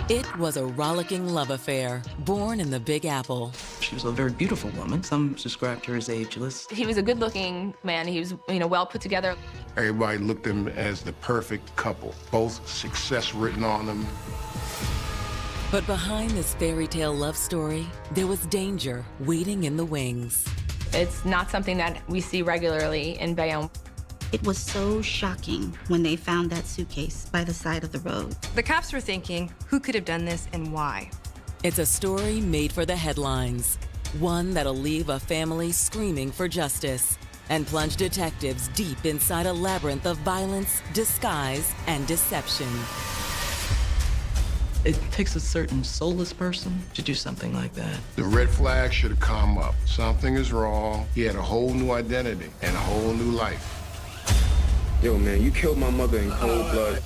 It was a rollicking love affair, born in the Big Apple. She was a very beautiful woman. Some described her as ageless. He was a good-looking man. He was, well put together. Everybody looked at him as the perfect couple, both success written on them. But behind this fairy tale love story, there was danger waiting in the wings. It's not something that we see regularly in Bayonne. It was so shocking when they found that suitcase by the side of the road. The cops were thinking, who could have done this and why? It's a story made for the headlines, one that'll leave a family screaming for justice and plunge detectives deep inside a labyrinth of violence, disguise, and deception. It takes a certain soulless person to do something like that. The red flag should have come up. Something is wrong. He had a whole new identity and a whole new life. Yo, man, you killed my mother in cold blood.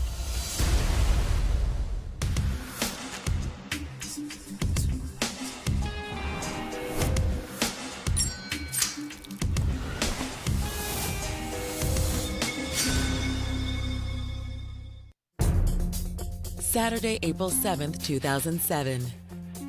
Saturday, April 7th, 2007.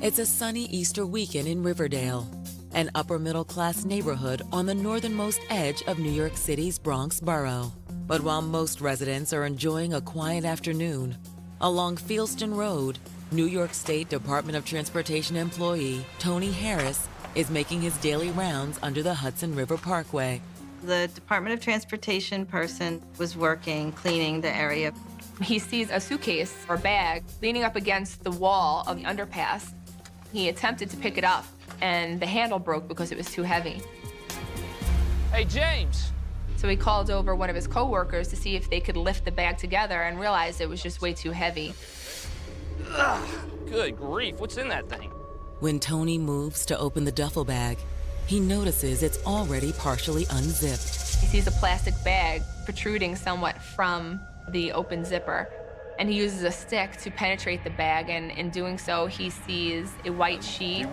It's a sunny Easter weekend in Riverdale, an upper-middle-class neighborhood on the northernmost edge of New York City's Bronx borough. But while most residents are enjoying a quiet afternoon, along Fieldston Road, New York State Department of Transportation employee Tony Harris is making his daily rounds under the Hudson River Parkway. The Department of Transportation person was working, cleaning the area. He sees a suitcase or bag leaning up against the wall of the underpass. He attempted to pick it up, and the handle broke because it was too heavy. Hey, James. So he called over one of his coworkers to see if they could lift the bag together and realized it was just way too heavy. Ugh, good grief, what's in that thing? When Tony moves to open the duffel bag, he notices it's already partially unzipped. He sees a plastic bag protruding somewhat from the open zipper, and he uses a stick to penetrate the bag, and in doing so, he sees a white sheet,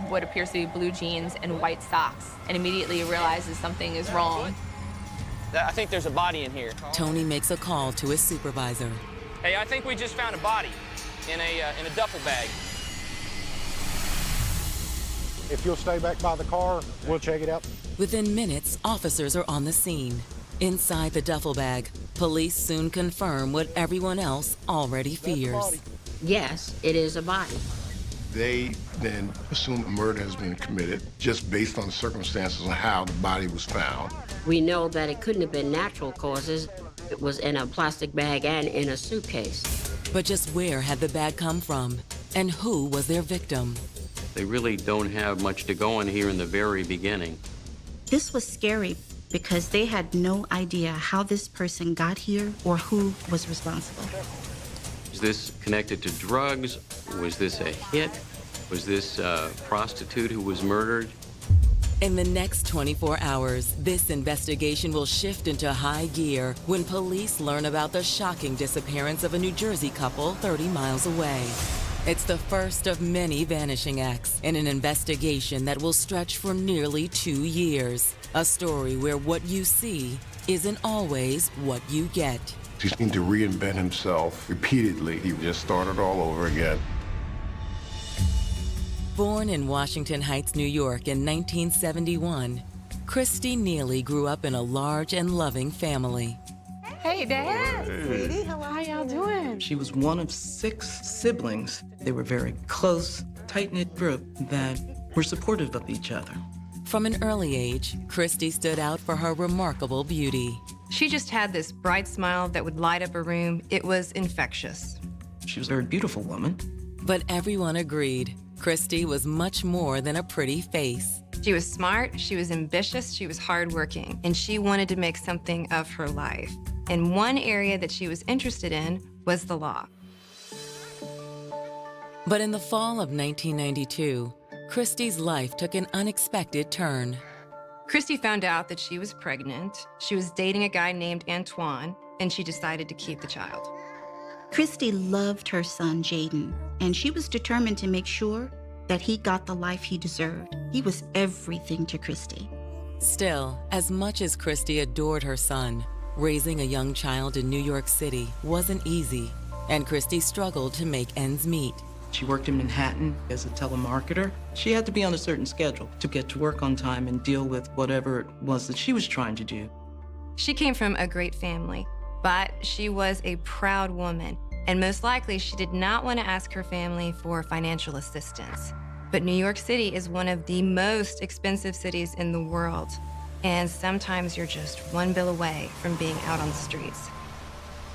what appears to be blue jeans, and white socks, and immediately realizes something is wrong. I think there's a body in here. Tony makes a call to his supervisor. Hey, I think we just found a body in a duffel bag. If you'll stay back by the car, we'll check it out. Within minutes, officers are on the scene. Inside the duffel bag, police soon confirm what everyone else already fears. Yes, it is a body. They then assume a murder has been committed just based on the circumstances of how the body was found. We know that it couldn't have been natural causes. It was in a plastic bag and in a suitcase. But just where had the bag come from? And who was their victim? They really don't have much to go on here in the very beginning. This was scary because they had no idea how this person got here or who was responsible. Is this connected to drugs? Was this a hit? Was this a prostitute who was murdered? In the next 24 hours, this investigation will shift into high gear when police learn about the shocking disappearance of a New Jersey couple 30 miles away. It's the first of many vanishing acts in an investigation that will stretch for nearly 2 years. A story where what you see isn't always what you get. He seemed to reinvent himself repeatedly. He just started all over again. Born in Washington Heights, New York in 1971, Christy Neely grew up in a large and loving family. Hey, Dad. Sweetie, how y'all doing? She was one of 6 siblings. They were very close, tight-knit group that were supportive of each other. From an early age, Christy stood out for her remarkable beauty. She just had this bright smile that would light up a room. It was infectious. She was a very beautiful woman. But everyone agreed Christy was much more than a pretty face. She was smart, she was ambitious, she was hardworking, and she wanted to make something of her life. And one area that she was interested in was the law. But in the fall of 1992, Christy's life took an unexpected turn. Christy found out that she was pregnant. She was dating a guy named Antoine, and she decided to keep the child. Christy loved her son, Jaden, and she was determined to make sure that he got the life he deserved. He was everything to Christy. Still, as much as Christy adored her son, raising a young child in New York City wasn't easy. and Christy struggled to make ends meet. She worked in Manhattan as a telemarketer. She had to be on a certain schedule to get to work on time and deal with whatever it was that she was trying to do. She came from a great family, but she was a proud woman, and most likely she did not want to ask her family for financial assistance. But New York City is one of the most expensive cities in the world, and sometimes you're just one bill away from being out on the streets.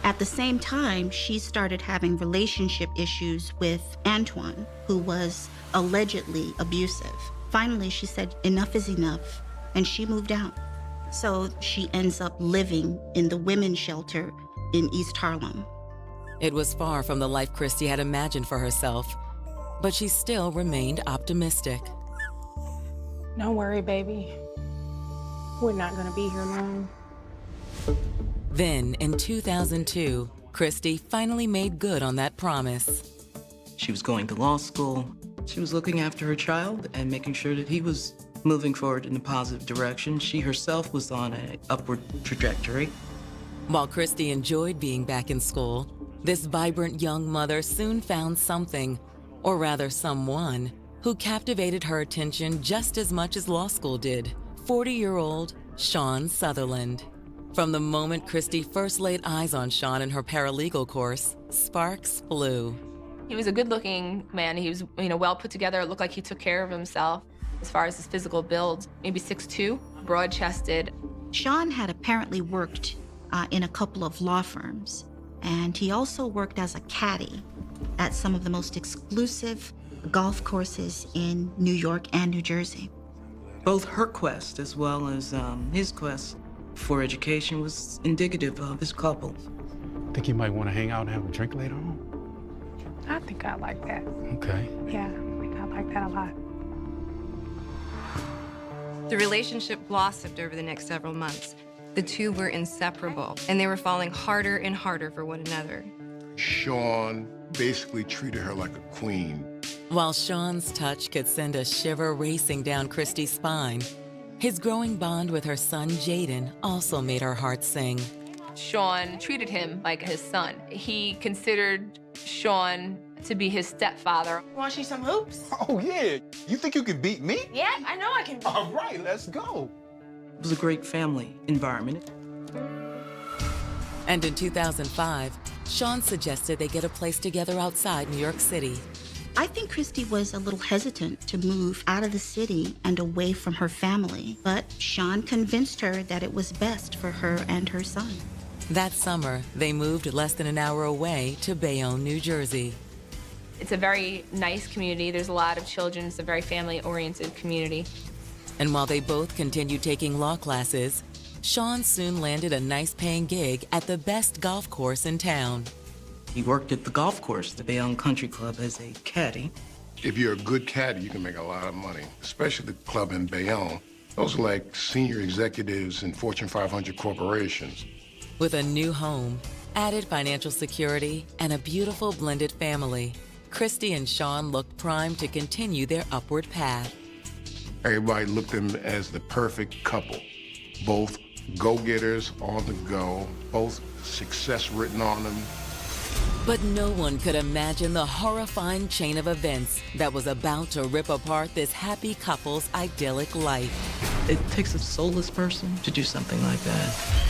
At the same time, she started having relationship issues with Antoine, who was allegedly abusive. Finally, she said, enough is enough, and she moved out. So she ends up living in the women's shelter in East Harlem. It was far from the life Christy had imagined for herself, but she still remained optimistic. Don't worry, baby. We're not gonna be here long. Then, in 2002, Christy finally made good on that promise. She was going to law school. She was looking after her child and making sure that he was moving forward in a positive direction. She herself was on an upward trajectory. While Christy enjoyed being back in school, this vibrant young mother soon found something, or rather someone, who captivated her attention just as much as law school did, 40-year-old Sean Sutherland. From the moment Christy first laid eyes on Sean in her paralegal course, sparks flew. He was a good-looking man. He was, well put together. It looked like he took care of himself as far as his physical build. Maybe 6'2", broad-chested. Sean had apparently worked in a couple of law firms, and he also worked as a caddy at some of the most exclusive golf courses in New York and New Jersey. Both her quest as well as his quest for education was indicative of his couple. Think you might want to hang out and have a drink later on? I think I like that. Okay. Yeah, I think I like that a lot. The relationship blossomed over the next several months. The two were inseparable, and they were falling harder and harder for one another. Sean basically treated her like a queen. While Sean's touch could send a shiver racing down Christy's spine, his growing bond with her son, Jaden, also made her heart sing. Sean treated him like his son. He considered Sean to be his stepfather. Want to see some hoops? Oh, yeah. You think you can beat me? Yeah, I know I can beat All right, let's go. It was a great family environment. And in 2005, Sean suggested they get a place together outside New York City. I think Christy was a little hesitant to move out of the city and away from her family, but Sean convinced her that it was best for her and her son. That summer, they moved less than an hour away to Bayonne, New Jersey. It's a very nice community. There's a lot of children. It's a very family-oriented community. And while they both continued taking law classes, Sean soon landed a nice-paying gig at the best golf course in town. He worked at the golf course, the Bayonne Country Club, as a caddy. If you're a good caddy, you can make a lot of money, especially the club in Bayonne. Those are like senior executives in Fortune 500 corporations. With a new home, added financial security, and a beautiful blended family, Christy and Sean looked primed to continue their upward path. Everybody looked at them as the perfect couple. Both go-getters on the go, both success written on them. But no one could imagine the horrifying chain of events that was about to rip apart this happy couple's idyllic life. It takes a soulless person to do something like that.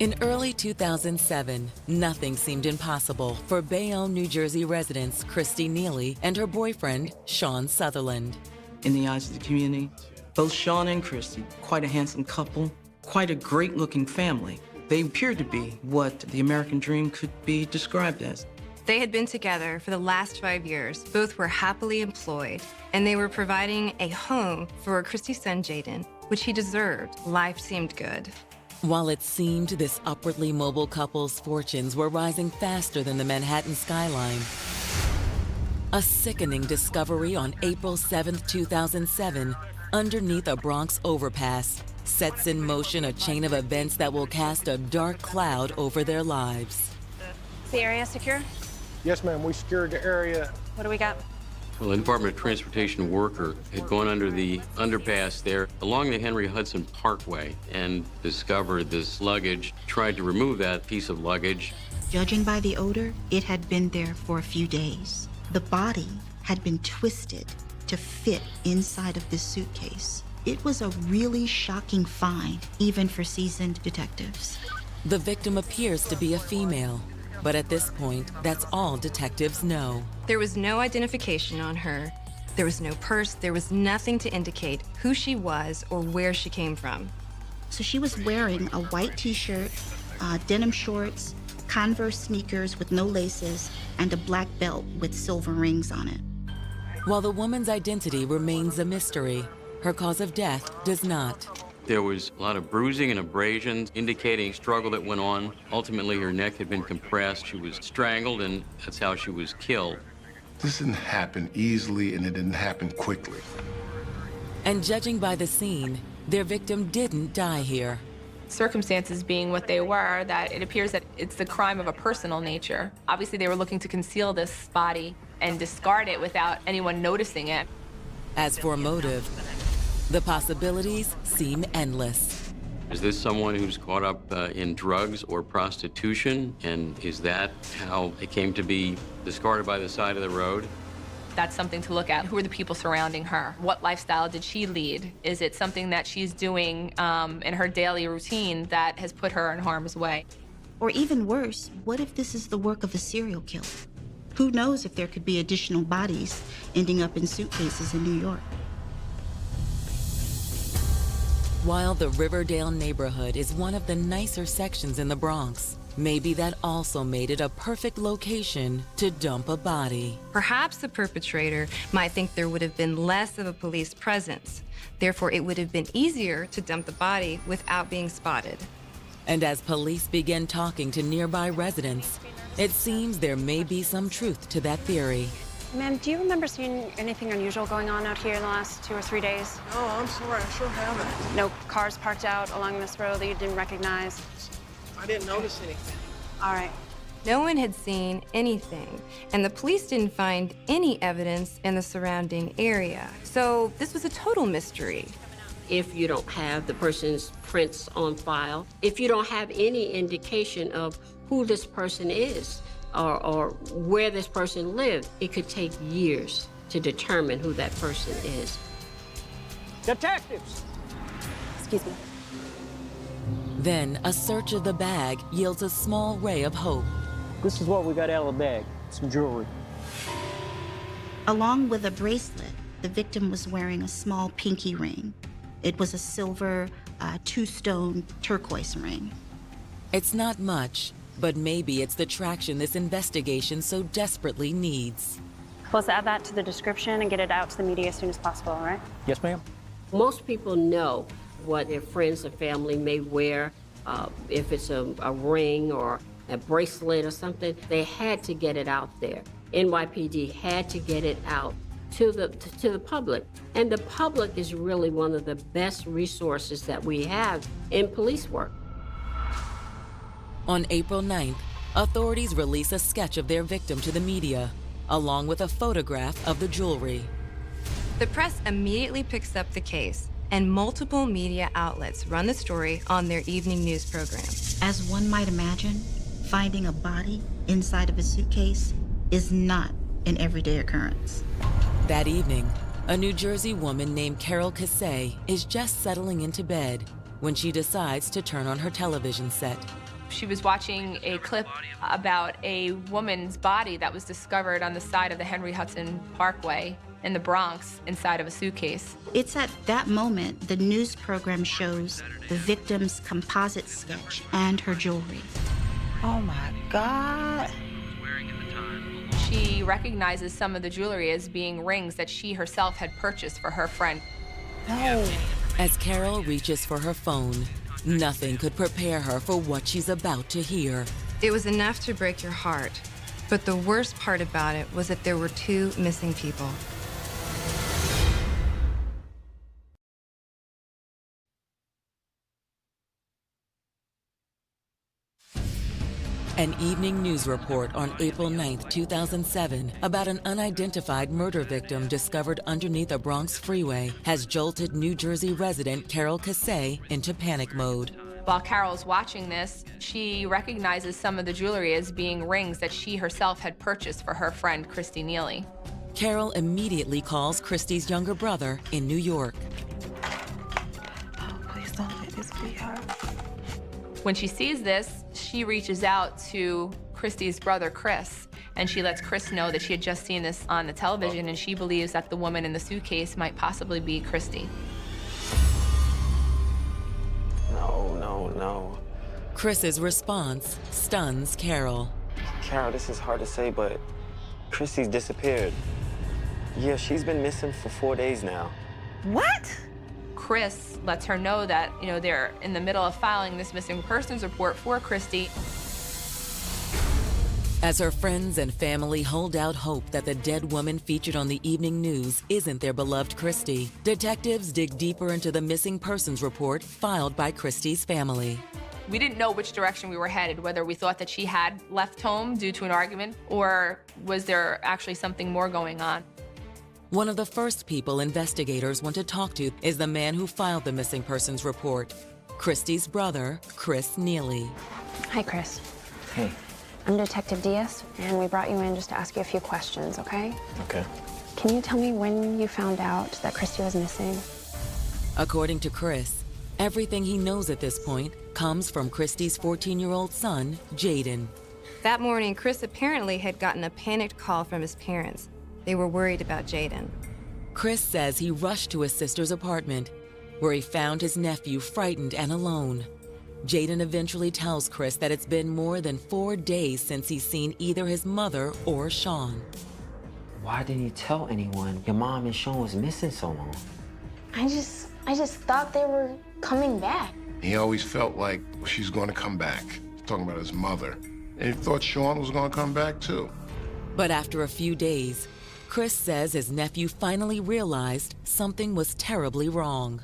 In early 2007, nothing seemed impossible for Bayonne, New Jersey residents Christy Neely and her boyfriend, Sean Sutherland. In the eyes of the community, both Sean and Christy, quite a handsome couple, quite a great-looking family. They appeared to be what the American dream could be described as. They had been together for the last 5 years. Both were happily employed, and they were providing a home for Christy's son, Jaden, which he deserved. Life seemed good. While it seemed this upwardly mobile couple's fortunes were rising faster than the Manhattan skyline, a sickening discovery on April 7, 2007, underneath a Bronx overpass, sets in motion a chain of events that will cast a dark cloud over their lives. Is the area secure? Yes, ma'am. We secured the area. What do we got? Well, a Department of Transportation worker had gone under the underpass there along the Henry Hudson Parkway and discovered this luggage, tried to remove that piece of luggage. Judging by the odor, it had been there for a few days. The body had been twisted to fit inside of this suitcase. It was a really shocking find, even for seasoned detectives. The victim appears to be a female, but at this point, that's all detectives know. There was no identification on her. There was no purse. There was nothing to indicate who she was or where she came from. So she was wearing a white t-shirt, denim shorts, Converse sneakers with no laces, and a black belt with silver rings on it. While the woman's identity remains a mystery, her cause of death does not. There was a lot of bruising and abrasions indicating struggle that went on. Ultimately, her neck had been compressed. She was strangled, and that's how she was killed. This didn't happen easily, and it didn't happen quickly. And judging by the scene, their victim didn't die here. Circumstances being what they were, that it appears that it's the crime of a personal nature. Obviously, they were looking to conceal this body and discard it without anyone noticing it. As for motive, the possibilities seem endless. Is this someone who's caught up in drugs or prostitution? And is that how it came to be discarded by the side of the road? That's something to look at. Who are the people surrounding her? What lifestyle did she lead? Is it something that she's doing in her daily routine that has put her in harm's way? Or even worse, what if this is the work of a serial killer? Who knows if there could be additional bodies ending up in suitcases in New York? While the Riverdale neighborhood is one of the nicer sections in the Bronx, maybe that also made it a perfect location to dump a body. Perhaps the perpetrator might think there would have been less of a police presence. Therefore, it would have been easier to dump the body without being spotted. And as police begin talking to nearby residents, it seems there may be some truth to that theory. Ma'am, do you remember seeing anything unusual going on out here in the last 2 or 3 days? No, I'm sorry, I sure haven't. No cars parked out along this road that you didn't recognize? I didn't notice anything. All right. No one had seen anything, and the police didn't find any evidence in the surrounding area. So this was a total mystery. If you don't have the person's prints on file, if you don't have any indication of who this person is or where this person lived, it could take years to determine who that person is. Detectives! Excuse me. Then a search of the bag yields a small ray of hope. This is what we got out of the bag. Some jewelry. Along with a bracelet, the victim was wearing a small pinky ring. It was a silver, two-stone turquoise ring. It's not much, but maybe it's the traction this investigation so desperately needs. Let's add that to the description and get it out to the media as soon as possible, all right? Yes, ma'am. Most people know what their friends and family may wear. If it's a ring or a bracelet or something, they had to get it out there. NYPD had to get it out to the public. And the public is really one of the best resources that we have in police work. On April 9th, authorities release a sketch of their victim to the media, along with a photograph of the jewelry. The press immediately picks up the case, and multiple media outlets run the story on their evening news program. As one might imagine, finding a body inside of a suitcase is not an everyday occurrence. That evening, a New Jersey woman named Carol Cassay is just settling into bed when she decides to turn on her television set. She was watching a clip about a woman's body that was discovered on the side of the Henry Hudson Parkway in the Bronx inside of a suitcase. It's at that moment the news program shows the victim's composite sketch and her jewelry. Oh my God. She recognizes some of the jewelry as being rings that she herself had purchased for her friend. No. As Carol reaches for her phone, nothing could prepare her for what she's about to hear. It was enough to break your heart, but the worst part about it was that there were 2 missing people. An evening news report on April 9, 2007, about an unidentified murder victim discovered underneath a Bronx freeway has jolted New Jersey resident Carol Cassay into panic mode. While Carol's watching this, she recognizes some of the jewelry as being rings that she herself had purchased for her friend Christy Neely. Carol immediately calls Christy's younger brother in New York. Oh, please don't let this be her. When she sees this, she reaches out to Christy's brother, Chris, and she lets Chris know that she had just seen this on the television, and she believes that the woman in the suitcase might possibly be Christy. No. Chris's response stuns Carol. Carol, this is hard to say, but Christy's disappeared. Yeah, she's been missing for 4 days now. What? Chris lets her know that, they're in the middle of filing this missing persons report for Christy. As her friends and family hold out hope that the dead woman featured on the evening news isn't their beloved Christy, detectives dig deeper into the missing persons report filed by Christy's family. We didn't know which direction we were headed, whether we thought that she had left home due to an argument, or was there actually something more going on. One of the first people investigators want to talk to is the man who filed the missing persons report, Christy's brother, Chris Neely. Hi, Chris. Hey. I'm Detective Diaz, and we brought you in just to ask you a few questions, okay? Okay. Can you tell me when you found out that Christy was missing? According to Chris, everything he knows at this point comes from Christy's 14-year-old son, Jaden. That morning, Chris apparently had gotten a panicked call from his parents. They were worried about Jaden. Chris says he rushed to his sister's apartment, where he found his nephew frightened and alone. Jaden eventually tells Chris that it's been more than 4 days since he's seen either his mother or Sean. Why didn't you tell anyone your mom and Sean was missing so long? I just thought they were coming back. He always felt like she's going to come back, talking about his mother. And he thought Sean was going to come back too. But after a few days, Chris says his nephew finally realized something was terribly wrong.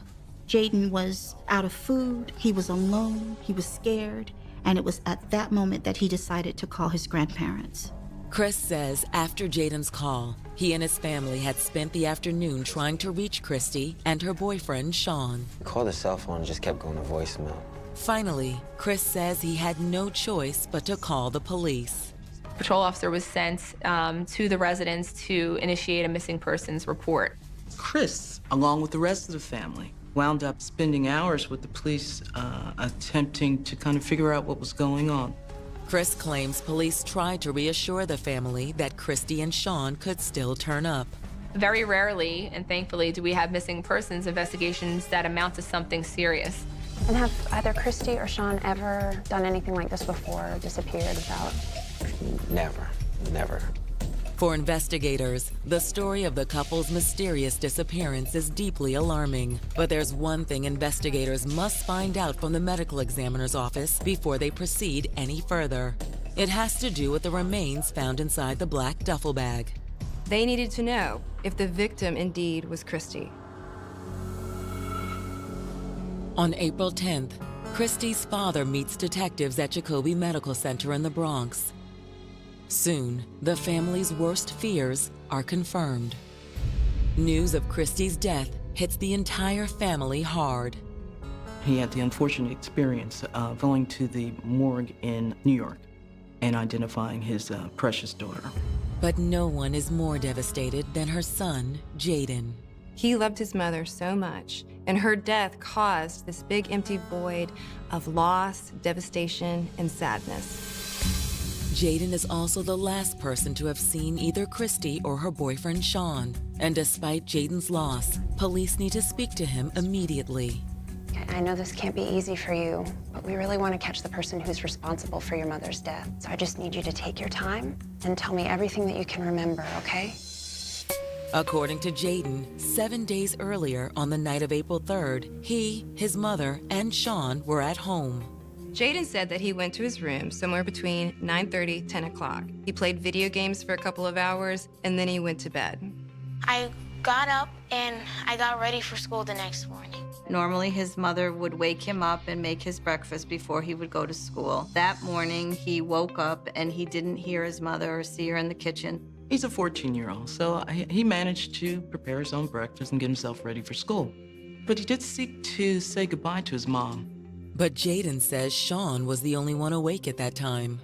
Jaden was out of food, he was alone, he was scared, and it was at that moment that he decided to call his grandparents. Chris says after Jaden's call, he and his family had spent the afternoon trying to reach Christy and her boyfriend, Sean. I called the cell phone and just kept going to voicemail. Finally, Chris says he had no choice but to call the police. A patrol officer was sent to the residence to initiate a missing persons report. Chris, along with the rest of the family, wound up spending hours with the police attempting to kind of figure out what was going on. Chris claims police tried to reassure the family that Christy and Sean could still turn up. Very rarely, and thankfully, do we have missing persons investigations that amount to something serious. And have either Christy or Sean ever done anything like this before, disappeared without? Never. For investigators, the story of the couple's mysterious disappearance is deeply alarming. But there's one thing investigators must find out from the medical examiner's office before they proceed any further. It has to do with the remains found inside the black duffel bag. They needed to know if the victim indeed was Christy. On April 10th, Christy's father meets detectives at Jacoby Medical Center in the Bronx. Soon, the family's worst fears are confirmed. News of Christy's death hits the entire family hard. He had the unfortunate experience of going to the morgue in New York and identifying his precious daughter. But no one is more devastated than her son, Jaden. He loved his mother so much, and her death caused this big empty void of loss, devastation, and sadness. Jaden is also the last person to have seen either Christy or her boyfriend Sean. And despite Jaden's loss, police need to speak to him immediately. I know this can't be easy for you, but we really want to catch the person who's responsible for your mother's death. So I just need you to take your time and tell me everything that you can remember, okay? According to Jaden, 7 days earlier on the night of April 3rd, he, his mother, and Sean were at home. Jaden said that he went to his room somewhere between 9:30, 10 o'clock. He played video games for a couple of hours, and then he went to bed. I got up and I got ready for school the next morning. Normally, his mother would wake him up and make his breakfast before he would go to school. That morning, he woke up and he didn't hear his mother or see her in the kitchen. He's a 14-year-old, so he managed to prepare his own breakfast and get himself ready for school. But he did seek to say goodbye to his mom. But Jaden says Sean was the only one awake at that time.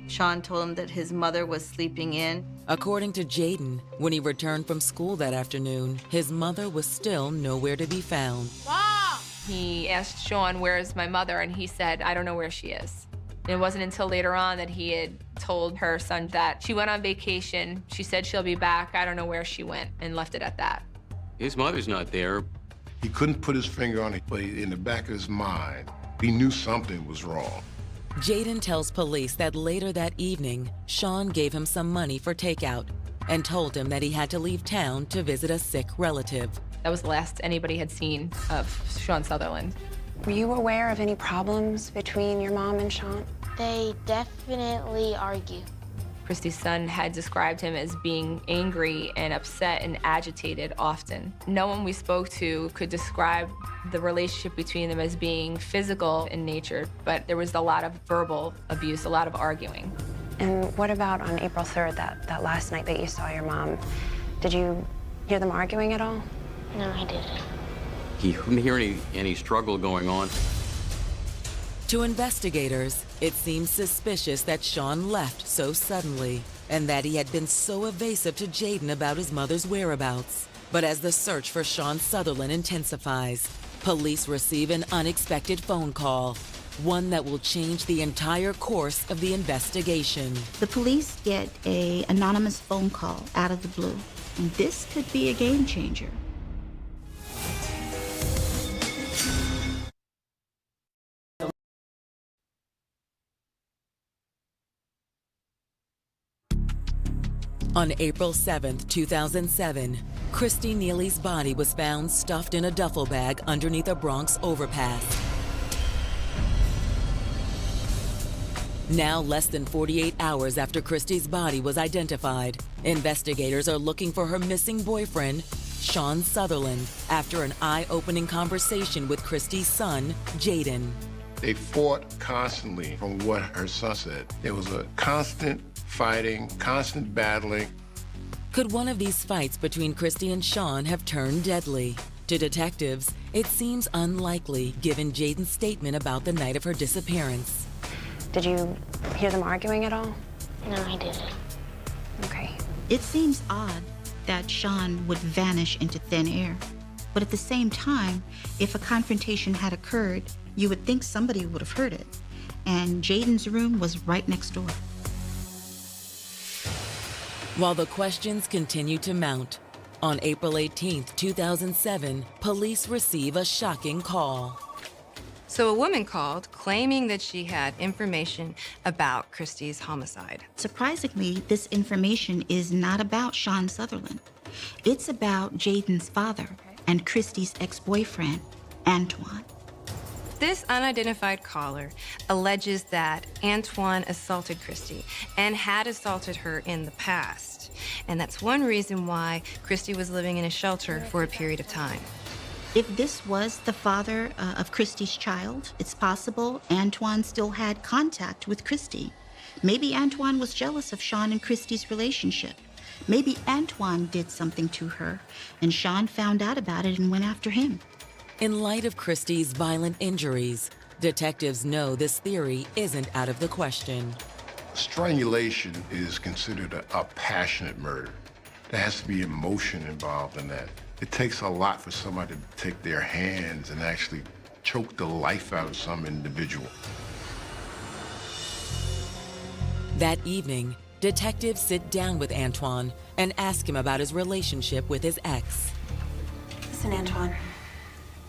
Sean told him that his mother was sleeping in. According to Jaden, when he returned from school that afternoon, his mother was still nowhere to be found. Mom! He asked Sean, "Where's my mother?" And he said, "I don't know where she is." And it wasn't until later on that he had told her son that she went on vacation. She said she'll be back. I don't know where she went, and left it at that. His mother's not there. He couldn't put his finger on it, but in the back of his mind, he knew something was wrong. Jaden tells police that later that evening, Sean gave him some money for takeout and told him that he had to leave town to visit a sick relative. That was the last anybody had seen of Sean Sutherland. Were you aware of any problems between your mom and Sean? They definitely argue. Christy's son had described him as being angry and upset and agitated often. No one we spoke to could describe the relationship between them as being physical in nature, but there was a lot of verbal abuse, a lot of arguing. And what about on April 3rd, that last night that you saw your mom? Did you hear them arguing at all? No, I didn't. He couldn't hear any struggle going on. To investigators, it seems suspicious that Sean left so suddenly and that he had been so evasive to Jaden about his mother's whereabouts. But as the search for Sean Sutherland intensifies, police receive an unexpected phone call, one that will change the entire course of the investigation. The police get an anonymous phone call out of the blue. And this could be a game changer. On April 7, 2007, Christy Neely's body was found stuffed in a duffel bag underneath a Bronx overpass. Now, less than 48 hours after Christy's body was identified, investigators are looking for her missing boyfriend, Sean Sutherland, after an eye-opening conversation with Christy's son, Jaden. They fought constantly, from what her son said. It was a constant fighting, constant battling. Could one of these fights between Christy and Sean have turned deadly? To detectives, it seems unlikely given Jaden's statement about the night of her disappearance. Did you hear them arguing at all? No, I didn't. Okay. It seems odd that Sean would vanish into thin air. But at the same time, if a confrontation had occurred, you would think somebody would have heard it. And Jaden's room was right next door. While the questions continue to mount, on April 18, 2007, police receive a shocking call. So a woman called claiming that she had information about Christy's homicide. Surprisingly, this information is not about Sean Sutherland. It's about Jaden's father and Christy's ex-boyfriend, Antoine. This unidentified caller alleges that Antoine assaulted Christy and had assaulted her in the past. And that's one reason why Christy was living in a shelter for a period of time. If this was the father of Christy's child, it's possible Antoine still had contact with Christy. Maybe Antoine was jealous of Sean and Christy's relationship. Maybe Antoine did something to her, and Sean found out about it and went after him. In light of Christy's violent injuries, detectives know this theory isn't out of the question. Strangulation is considered a passionate murder. There has to be emotion involved in that. It takes a lot for somebody to take their hands and actually choke the life out of some individual. That evening, detectives sit down with Antoine and ask him about his relationship with his ex. Listen, Antoine,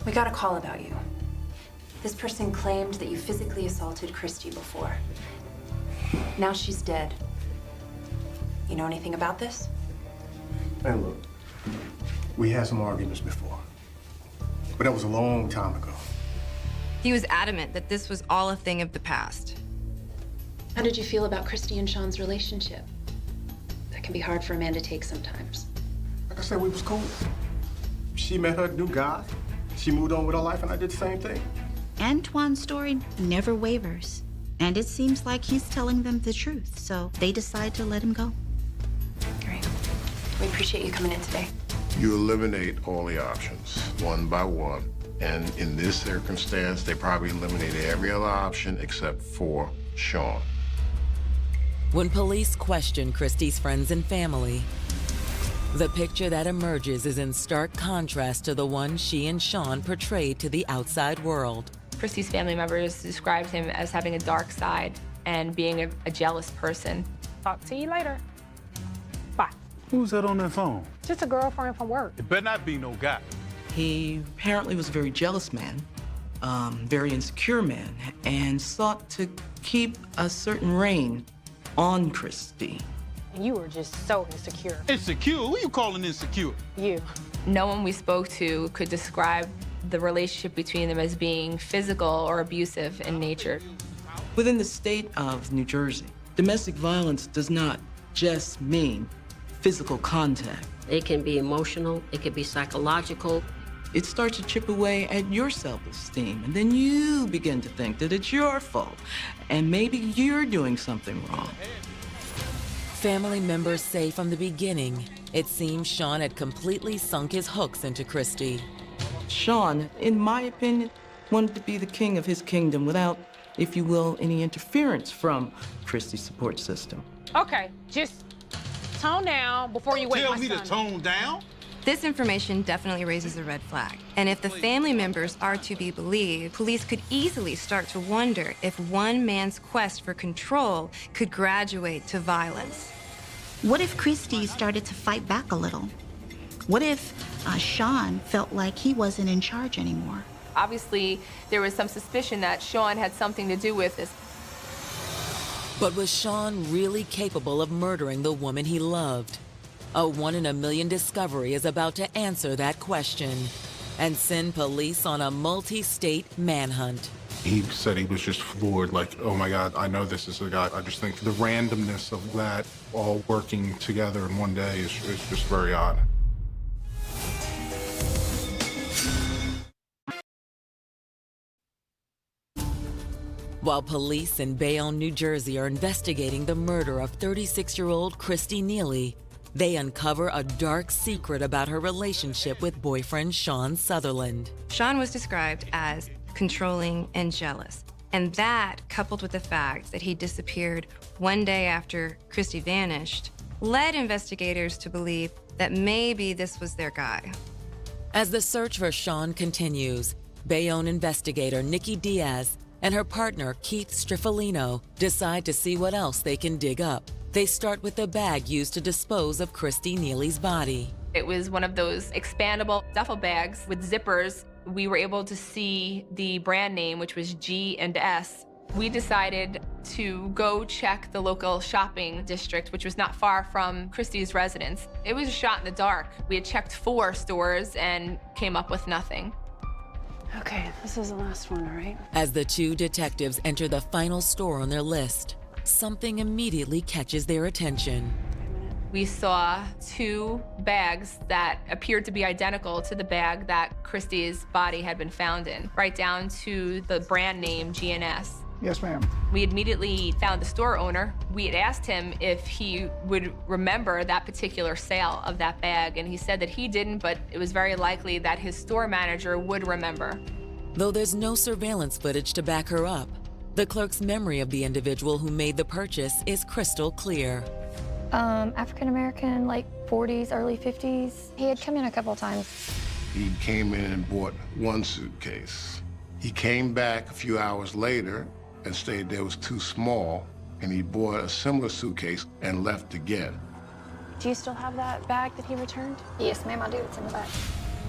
we got a call about you. This person claimed that you physically assaulted Christy before. Now she's dead. You know anything about this? Hey, look, we had some arguments before, but that was a long time ago. He was adamant that this was all a thing of the past. How did you feel about Christy and Sean's relationship? That can be hard for a man to take sometimes. Like I said, we was cool. She met her new guy. She moved on with her life, and I did the same thing. Antoine's story never wavers, and it seems like he's telling them the truth, so they decide to let him go. Great. We appreciate you coming in today. You eliminate all the options, one by one. And in this circumstance, they probably eliminated every other option except for Sean. When police question Christy's friends and family, the picture that emerges is in stark contrast to the one she and Sean portrayed to the outside world. Christy's family members described him as having a dark side and being a jealous person. Talk to you later. Bye. Who's that on that phone? Just a girlfriend from work. It better not be no guy. He apparently was a very jealous man, very insecure man, and sought to keep a certain reign on Christy. You were just so insecure. Insecure? Who you calling insecure? You. No one we spoke to could describe the relationship between them as being physical or abusive in nature. Within the state of New Jersey, domestic violence does not just mean physical contact. It can be emotional, it can be psychological. It starts to chip away at your self-esteem, and then you begin to think that it's your fault, and maybe you're doing something wrong. Family members say from the beginning, it seems Sean had completely sunk his hooks into Christy. Sean, in my opinion, wanted to be the king of his kingdom without, if you will, any interference from Christy's support system. Okay, just tone down before you wake my son. Tell me to tone down? This information definitely raises a red flag. And if the family members are to be believed, police could easily start to wonder if one man's quest for control could graduate to violence. What if Christy started to fight back a little? What if Sean felt like he wasn't in charge anymore? Obviously, there was some suspicion that Sean had something to do with this. But was Sean really capable of murdering the woman he loved? A 1 in a million discovery is about to answer that question and send police on a multi-state manhunt. He said he was just floored, like, oh my God, I know this is the guy. I just think the randomness of that all working together in one day is just very odd. While police in Bayonne, New Jersey are investigating the murder of 36-year-old Christy Neely, they uncover a dark secret about her relationship with boyfriend Sean Sutherland. Sean was described as controlling and jealous. And that, coupled with the fact that he disappeared one day after Christy vanished, led investigators to believe that maybe this was their guy. As the search for Sean continues, Bayonne investigator Nikki Diaz and her partner Keith Striffolino decide to see what else they can dig up. They start with the bag used to dispose of Christy Neely's body. It was one of those expandable duffel bags with zippers. We were able to see the brand name, which was G&S. We decided to go check the local shopping district, which was not far from Christy's residence. It was a shot in the dark. We had checked 4 stores and came up with nothing. Okay, this is the last one, all right? As the 2 detectives enter the final store on their list, something immediately catches their attention. We saw 2 bags that appeared to be identical to the bag that Christy's body had been found in, right down to the brand name G&S. Yes, ma'am. We immediately found the store owner. We had asked him if he would remember that particular sale of that bag, and he said that he didn't, but it was very likely that his store manager would remember. Though there's no surveillance footage to back her up, the clerk's memory of the individual who made the purchase is crystal clear. African-American, like 40s, early 50s. He had come in a couple times. He came in and bought 1 suitcase. He came back a few hours later and stated it was too small, and he bought a similar suitcase and left again. Do you still have that bag that he returned? Yes, ma'am, I do. It's in the back.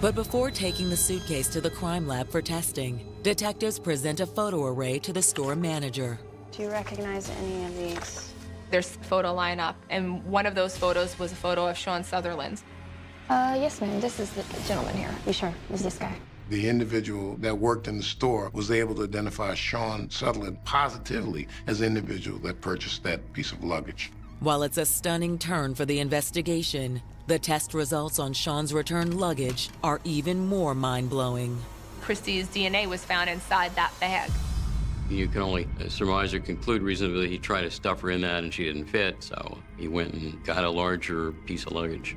But before taking the suitcase to the crime lab for testing, detectives present a photo array to the store manager. Do you recognize any of these? There's a photo lineup, and one of those photos was a photo of Sean Sutherland. Yes, ma'am. This is the gentleman here. You sure? Is this guy? The individual that worked in the store was able to identify Sean Sutherland positively as the individual that purchased that piece of luggage. While it's a stunning turn for the investigation, the test results on Sean's returned luggage are even more mind-blowing. Christy's DNA was found inside that bag. You can only surmise or conclude reasonably he tried to stuff her in that and she didn't fit, so he went and got a larger piece of luggage.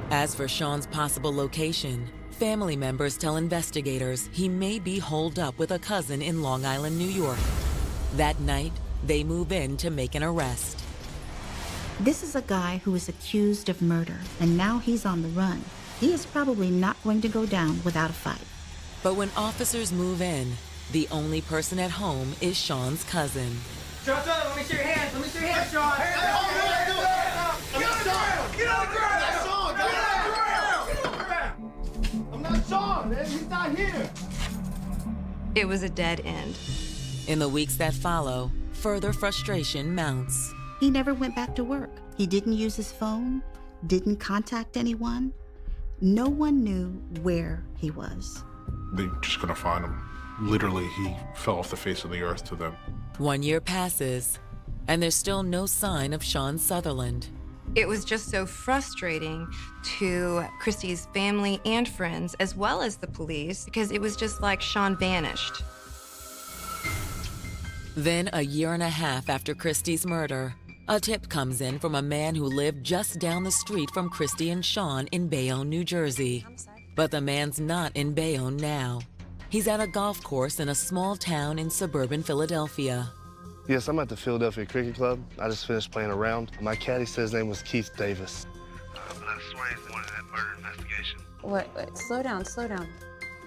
As for Sean's possible location, family members tell investigators he may be holed up with a cousin in Long Island, New York. That night, they move in to make an arrest. This is a guy who is accused of murder, and now he's on the run. He is probably not going to go down without a fight. But when officers move in, the only person at home is Sean's cousin. Sean, let me see your hands. Let me see your hands, Sean. Get on the ground. Get on the ground. Get on the ground. I'm not Sean, man. He's not here. It was a dead end. In the weeks that follow, further frustration mounts. He never went back to work. He didn't use his phone, didn't contact anyone. No one knew where he was. They just couldn't find him. Literally, he fell off the face of the earth to them. 1 year passes, and there's still no sign of Sean Sutherland. It was just so frustrating to Christy's family and friends, as well as the police, because it was just like Sean vanished. Then, a year and a half after Christy's murder, a tip comes in from a man who lived just down the street from Christy and Sean in Bayonne, New Jersey. But the man's not in Bayonne now. He's at a golf course in a small town in suburban Philadelphia. Yes, I'm at the Philadelphia Cricket Club. I just finished playing a round. My caddy says his name was Keith Davis. But I swear he's the one in that murder investigation. What? Slow down, slow down.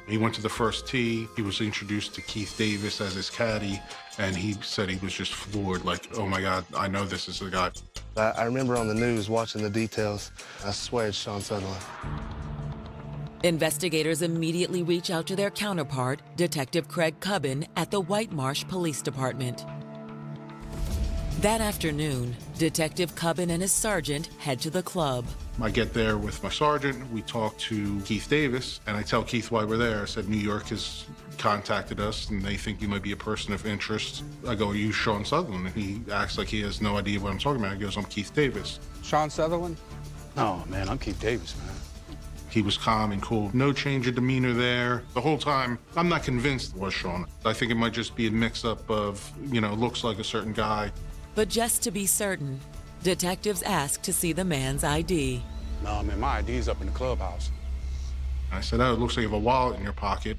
He went to the first tee. He was introduced to Keith Davis as his caddy, and he said he was just floored, like, oh my God, I know this is the guy. I remember on the news watching the details. I swear it's Sean Sutherland. Investigators immediately reach out to their counterpart, Detective Craig Cubbin, at the White Marsh Police Department. That afternoon, Detective Cubbin and his sergeant head to the club. I get there with my sergeant. We talk to Keith Davis, and I tell Keith why we're there. I said, New York has contacted us, and they think you might be a person of interest. I go, are you Sean Sutherland? And he acts like he has no idea what I'm talking about. He goes, I'm Keith Davis. Sean Sutherland? No, man, I'm Keith Davis, man. He was calm and cool. No change of demeanor there. The whole time, I'm not convinced it was Sean. I think it might just be a mix-up of, looks like a certain guy. But just to be certain, detectives ask to see the man's ID. No, man, my ID's up in the clubhouse. I said, oh, it looks like you have a wallet in your pocket.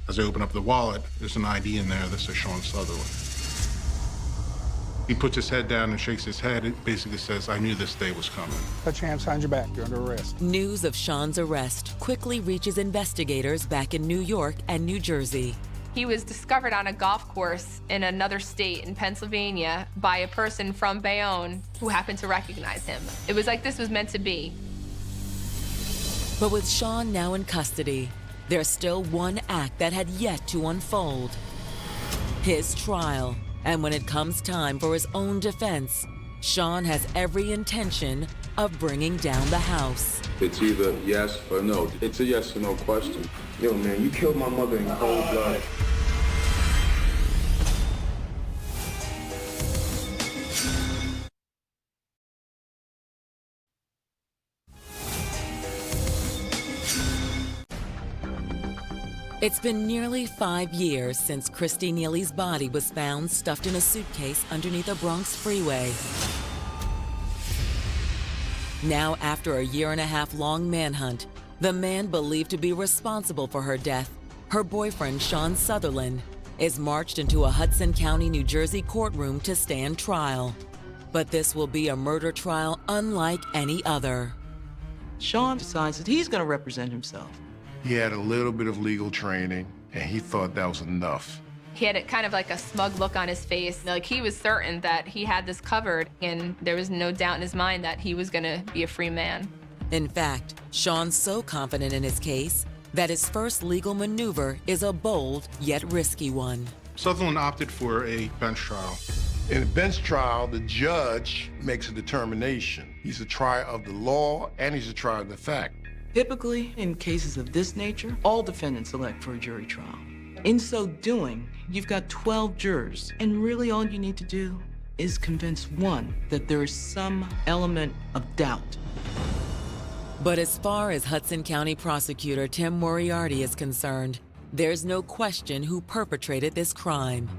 As I open up the wallet, there's an ID in there that says Sean Sutherland. He puts his head down and shakes his head. It basically says, I knew this day was coming. Put your hands behind your back. You're under arrest. News of Sean's arrest quickly reaches investigators back in New York and New Jersey. He was discovered on a golf course in another state in Pennsylvania by a person from Bayonne who happened to recognize him. It was like this was meant to be. But with Sean now in custody, there's still one act that had yet to unfold. His trial. And when it comes time for his own defense, Sean has every intention of bringing down the house. It's either yes or no. It's a yes or no question. Yo, man, you killed my mother in cold blood. It's been nearly 5 years since Christy Neely's body was found stuffed in a suitcase underneath a Bronx freeway. Now, after a 1.5-year-long manhunt, the man believed to be responsible for her death, her boyfriend Sean Sutherland, is marched into a Hudson County, New Jersey courtroom to stand trial. But this will be a murder trial unlike any other. Sean decides that he's going to represent himself. He had a little bit of legal training, and he thought that was enough. He had kind of like a smug look on his face. Like he was certain that he had this covered, and there was no doubt in his mind that he was gonna be a free man. In fact, Sean's so confident in his case that his first legal maneuver is a bold yet risky one. Sutherland opted for a bench trial. In a bench trial, the judge makes a determination. He's a trier of the law, and he's a trier of the fact. Typically, in cases of this nature, all defendants elect for a jury trial. In so doing, you've got 12 jurors, and really all you need to do is convince one that there is some element of doubt. But as far as Hudson County prosecutor Tim Moriarty is concerned, There's no question who perpetrated this crime.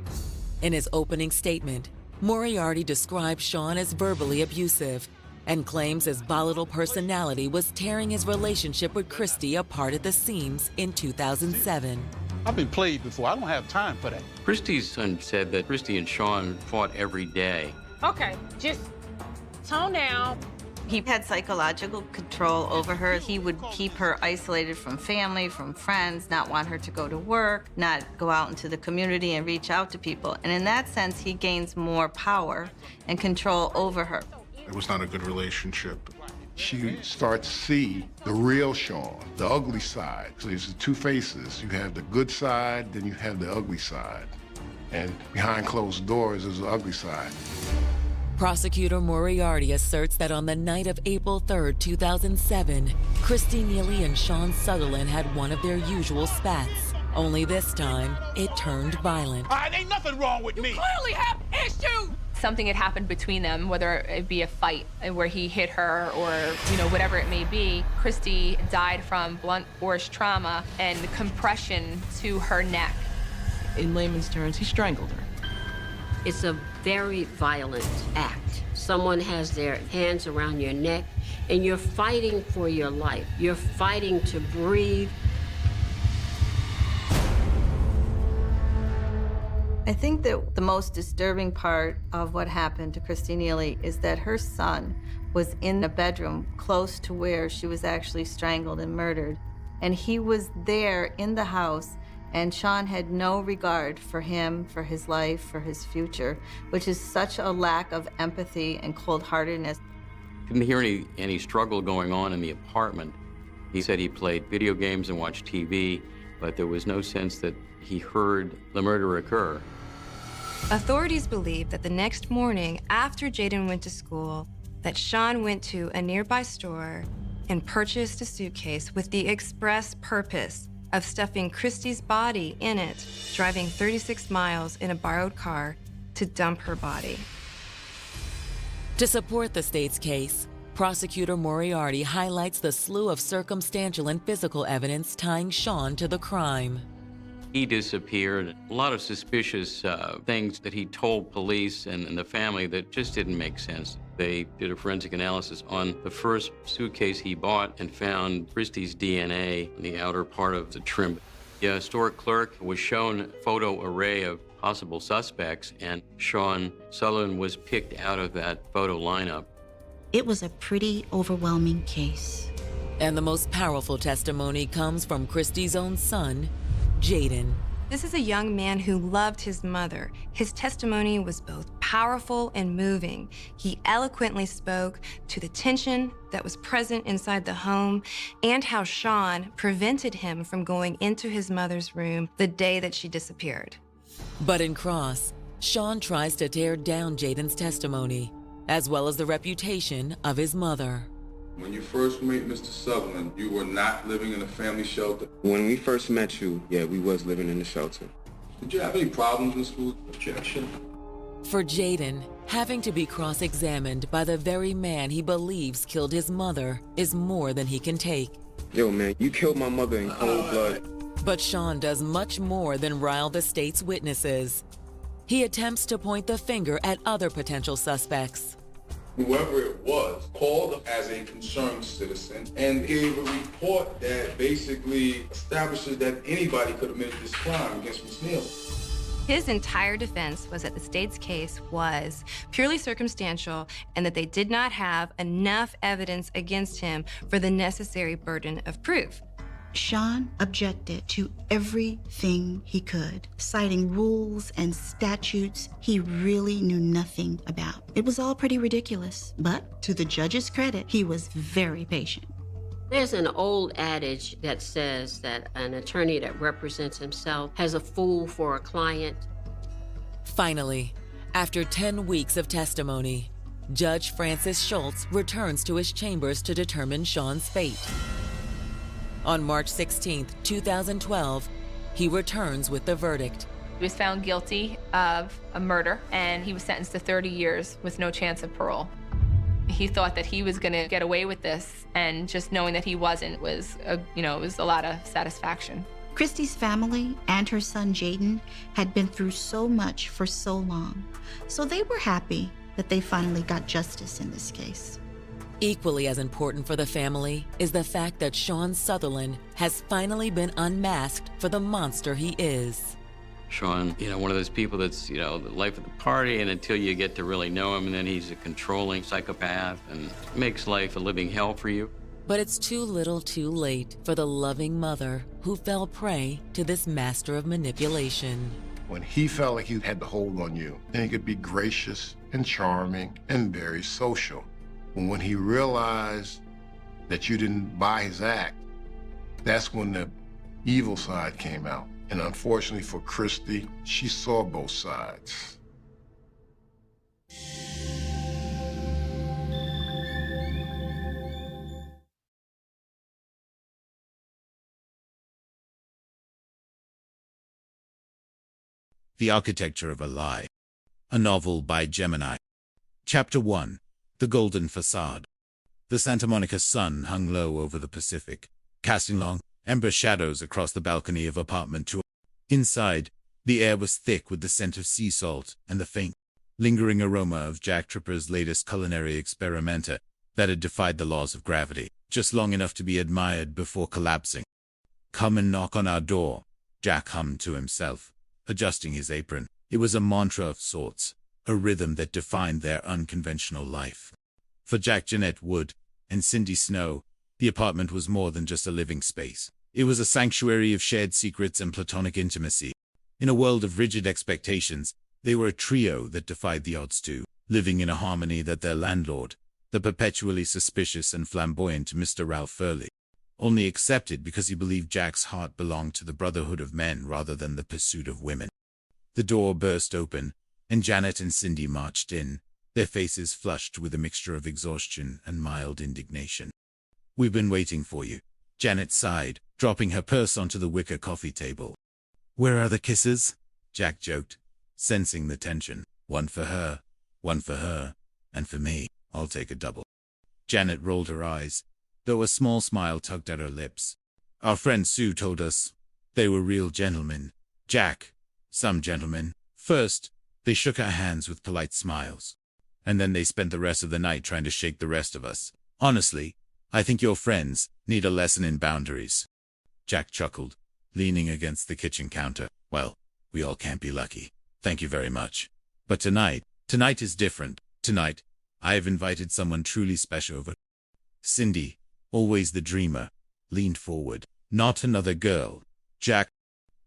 In his opening statement, Moriarty described Sean as verbally abusive and claims his volatile personality was tearing his relationship with Christy apart at the seams in 2007. I've been played before. I don't have time for that. Christy's son said that Christy and Sean fought every day. Okay, just tone down. He had psychological control over her. He would keep her isolated from family, from friends, not want her to go to work, not go out into the community and reach out to people. And in that sense, he gains more power and control over her. It was not a good relationship. She starts to see the real Sean, the ugly side. So there's the two faces. You have the good side, then you have the ugly side. And behind closed doors is the ugly side. Prosecutor Moriarty asserts that on the night of April 3rd, 2007, Christy Neely and Sean Sutherland had one of their usual spats. Only this time, it turned violent. Ain't nothing wrong with me. You clearly have issues. Something had happened between them, whether it be a fight where he hit her or, whatever it may be. Christy died from blunt force trauma and compression to her neck. In layman's terms, he strangled her. It's a very violent act. Someone has their hands around your neck, and you're fighting for your life. You're fighting to breathe. I think that the most disturbing part of what happened to Christy Neely is that her son was in a bedroom close to where she was actually strangled and murdered. And he was there in the house, and Sean had no regard for him, for his life, for his future, which is such a lack of empathy and cold-heartedness. Didn't hear any struggle going on in the apartment. He said he played video games and watched TV, but there was no sense that he heard the murder occur. Authorities believe that the next morning after Jaden went to school, that Sean went to a nearby store and purchased a suitcase with the express purpose of stuffing Christy's body in it, driving 36 miles in a borrowed car to dump her body. To support the state's case, Prosecutor Moriarty highlights the slew of circumstantial and physical evidence tying Sean to the crime. He disappeared. A lot of suspicious things that he told police and the family that just didn't make sense. They did a forensic analysis on the first suitcase he bought and found Christy's DNA in the outer part of the trim. The store clerk was shown a photo array of possible suspects, and Sean Sutherland was picked out of that photo lineup. It was a pretty overwhelming case. And the most powerful testimony comes from Christy's own son, Jaden. This is a young man who loved his mother. His testimony was both powerful and moving. He eloquently spoke to the tension that was present inside the home and how Sean prevented him from going into his mother's room the day that she disappeared. But in cross, Sean tries to tear down Jaden's testimony, as well as the reputation of his mother. When you first met Mr. Sutherland, you were not living in a family shelter. When we first met you, yeah, we was living in the shelter. Did you have any problems in school? Objection. For Jaden, having to be cross-examined by the very man he believes killed his mother is more than he can take. Yo, man, you killed my mother in cold blood. But Sean does much more than rile the state's witnesses. He attempts to point the finger at other potential suspects. Whoever it was called as a concerned citizen and gave a report that basically establishes that anybody could have committed this crime against Ms. Neely. His entire defense was that the state's case was purely circumstantial and that they did not have enough evidence against him for the necessary burden of proof. Sean objected to everything he could, citing rules and statutes he really knew nothing about. It was all pretty ridiculous, but to the judge's credit, he was very patient. There's an old adage that says that an attorney that represents himself has a fool for a client. Finally, after 10 weeks of testimony, Judge Francis Schultz returns to his chambers to determine Sean's fate. On March 16, 2012, he returns with the verdict. He was found guilty of a murder, and he was sentenced to 30 years with no chance of parole. He thought that he was going to get away with this, and just knowing that he wasn't was, it was a lot of satisfaction. Christy's family and her son Jaden had been through so much for so long, so they were happy that they finally got justice in this case. Equally as important for the family is the fact that Sean Sutherland has finally been unmasked for the monster he is. Sean, one of those people that's, the life of the party, and until you get to really know him, and then he's a controlling psychopath and makes life a living hell for you. But it's too little too late for the loving mother who fell prey to this master of manipulation. When he felt like he had the hold on you, then he could be gracious and charming and very social. But when he realized that you didn't buy his act, that's when the evil side came out. And unfortunately for Christy, she saw both sides. The Architecture of a Lie, a novel by Gemini. Chapter 1, The Golden Facade. The Santa Monica sun hung low over the Pacific, casting long, ember shadows across the balcony of apartment 2. Inside, the air was thick with the scent of sea salt and the faint, lingering aroma of Jack Tripper's latest culinary experimenta that had defied the laws of gravity, just long enough to be admired before collapsing. "Come and knock on our door," Jack hummed to himself, adjusting his apron. It was a mantra of sorts, a rhythm that defined their unconventional life. For Jack, Jeanette Wood, and Cindy Snow, the apartment was more than just a living space. It was a sanctuary of shared secrets and platonic intimacy. In a world of rigid expectations, they were a trio that defied the odds too, living in a harmony that their landlord, the perpetually suspicious and flamboyant Mr. Ralph Furley, only accepted because he believed Jack's heart belonged to the brotherhood of men rather than the pursuit of women. The door burst open, and Janet and Cindy marched in, their faces flushed with a mixture of exhaustion and mild indignation. "We've been waiting for you," Janet sighed, dropping her purse onto the wicker coffee table. "Where are the kisses?" Jack joked, sensing the tension. One for her, and for me, I'll take a double." Janet rolled her eyes, though a small smile tugged at her lips. "Our friend Sue told us they were real gentlemen, Jack. Some gentlemen. First, they shook our hands with polite smiles, and then they spent the rest of the night trying to shake the rest of us. Honestly, I think your friends need a lesson in boundaries." Jack chuckled, leaning against the kitchen counter. "Well, we all can't be lucky. Thank you very much. But tonight is different. Tonight, I have invited someone truly special over." Cindy, always the dreamer, leaned forward. "Not another girl, Jack."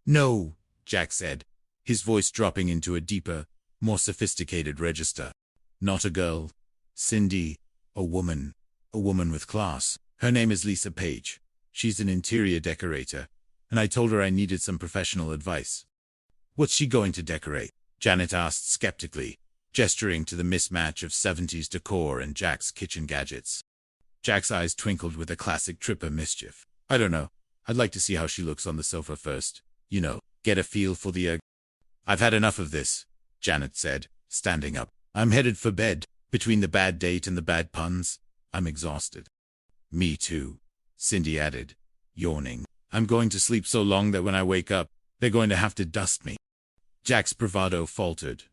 "No," Jack said, his voice dropping into a deeper, more sophisticated register. "Not a girl, Cindy, a woman with class. Her name is Lisa Page. She's an interior decorator, and I told her I needed some professional advice." "What's she going to decorate?" Janet asked skeptically, gesturing to the mismatch of 70s decor and Jack's kitchen gadgets. Jack's eyes twinkled with a classic Tripper mischief. "I don't know. I'd like to see how she looks on the sofa first. Get a feel for the I've had enough of this," Janet said, standing up. "I'm headed for bed. Between the bad date and the bad puns, I'm exhausted." "Me too," Cindy added, yawning. "I'm going to sleep so long that when I wake up, they're going to have to dust me." Jack's bravado faltered.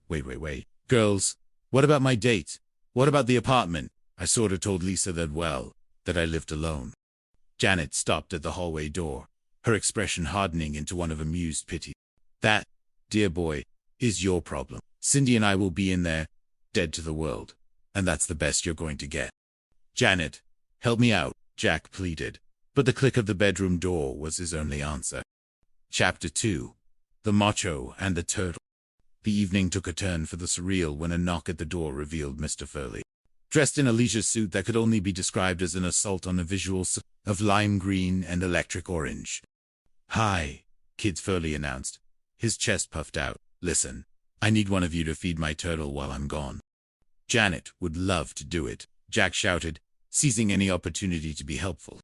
Wait. Girls, what about my date? What about the apartment? I sort of told Lisa that I lived alone." Janet stopped at the hallway door, her expression hardening into one of amused pity. "That, dear boy, is your problem. Cindy and I will be in there, dead to the world, and that's the best you're going to get." "Janet, help me out," Jack pleaded, but the click of the bedroom door was his only answer. Chapter 2, The Macho and the Turtle. The evening took a turn for the surreal when a knock at the door revealed Mr. Furley, dressed in a leisure suit that could only be described as an assault on the visuals of lime green and electric orange. "Hi," Kid Furley announced, his chest puffed out. "Listen, I need one of you to feed my turtle while I'm gone." "Janet would love to do it," Jack shouted, seizing any opportunity to be helpful.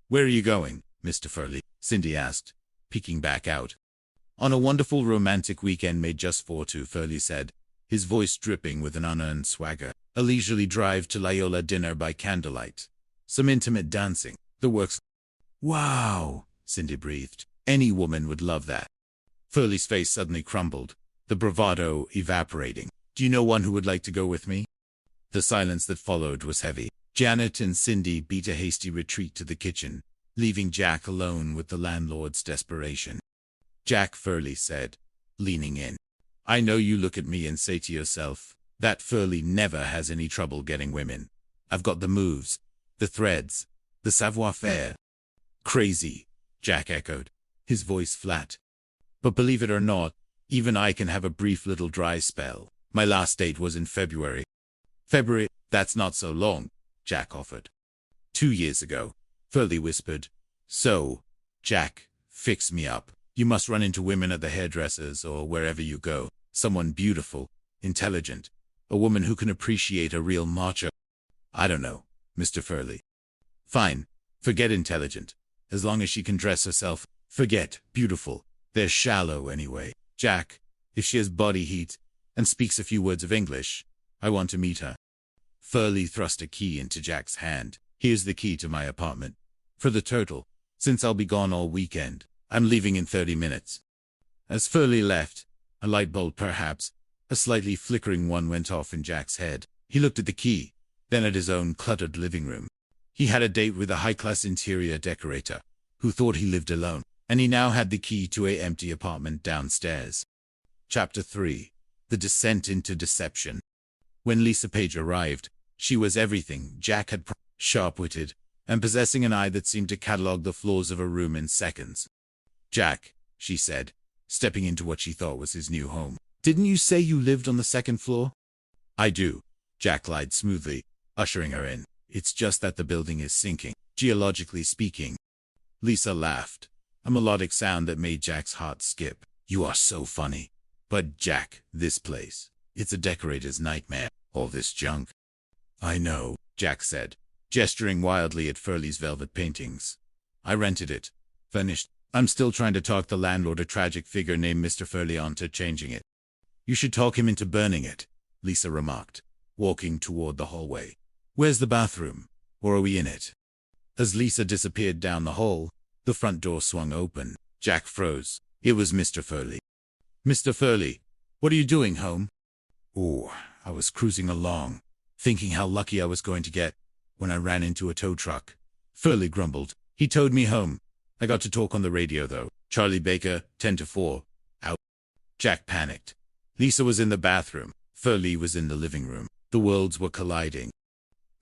"Where are you going, Mr. Furley?" Cindy asked, peeking back out. "On a wonderful romantic weekend made just for two," Furley said, his voice dripping with an unearned swagger. "A leisurely drive to Loyola, dinner by candlelight. Some intimate dancing. The works." "Wow," Cindy breathed. Any woman would love that. Furley's face suddenly crumbled, the bravado evaporating. Do you know one who would like to go with me? The silence that followed was heavy. Janet and Cindy beat a hasty retreat to the kitchen, leaving Jack alone with the landlord's desperation. Jack, Furley said, leaning in. I know you look at me and say to yourself, that Furley never has any trouble getting women. I've got the moves, the threads, the savoir-faire. Crazy, Jack echoed, his voice flat. But believe it or not, even I can have a brief little dry spell. My last date was in February. February, that's not so long, Jack offered. 2 years ago, Furley whispered. So, Jack, fix me up. You must run into women at the hairdressers or wherever you go. Someone beautiful, intelligent, a woman who can appreciate a real macho. I don't know, Mr. Furley. Fine, forget intelligent. As long as she can dress herself, forget beautiful. They're shallow anyway. Jack, if she has body heat and speaks a few words of English, I want to meet her. Furley thrust a key into Jack's hand. Here's the key to my apartment. For the total, since I'll be gone all weekend, I'm leaving in 30 minutes. As Furley left, a light bulb perhaps, a slightly flickering one went off in Jack's head. He looked at the key, then at his own cluttered living room. He had a date with a high-class interior decorator, who thought he lived alone, and he now had the key to an empty apartment downstairs. Chapter 3. The Descent into Deception. When Lisa Page arrived, she was everything Jack had sharp-witted, and possessing an eye that seemed to catalog the floors of a room in seconds. Jack, she said, stepping into what she thought was his new home. Didn't you say you lived on the second floor? I do, Jack lied smoothly, ushering her in. It's just that the building is sinking, geologically speaking. Lisa laughed, a melodic sound that made Jack's heart skip. You are so funny. But Jack, this place, it's a decorator's nightmare, all this junk. I know, Jack said, gesturing wildly at Furley's velvet paintings. I rented it, furnished. I'm still trying to talk the landlord, a tragic figure named Mr. Furley, onto changing it. You should talk him into burning it, Lisa remarked, walking toward the hallway. Where's the bathroom? Or are we in it? As Lisa disappeared down the hall, the front door swung open. Jack froze. It was Mr. Furley. Mr. Furley, what are you doing home? Oh, I was cruising along, thinking how lucky I was going to get, when I ran into a tow truck. Furley grumbled. He towed me home. I got to talk on the radio, though. Charlie Baker, 10 to 4. Out. Jack panicked. Lisa was in the bathroom. Furley was in the living room. The worlds were colliding.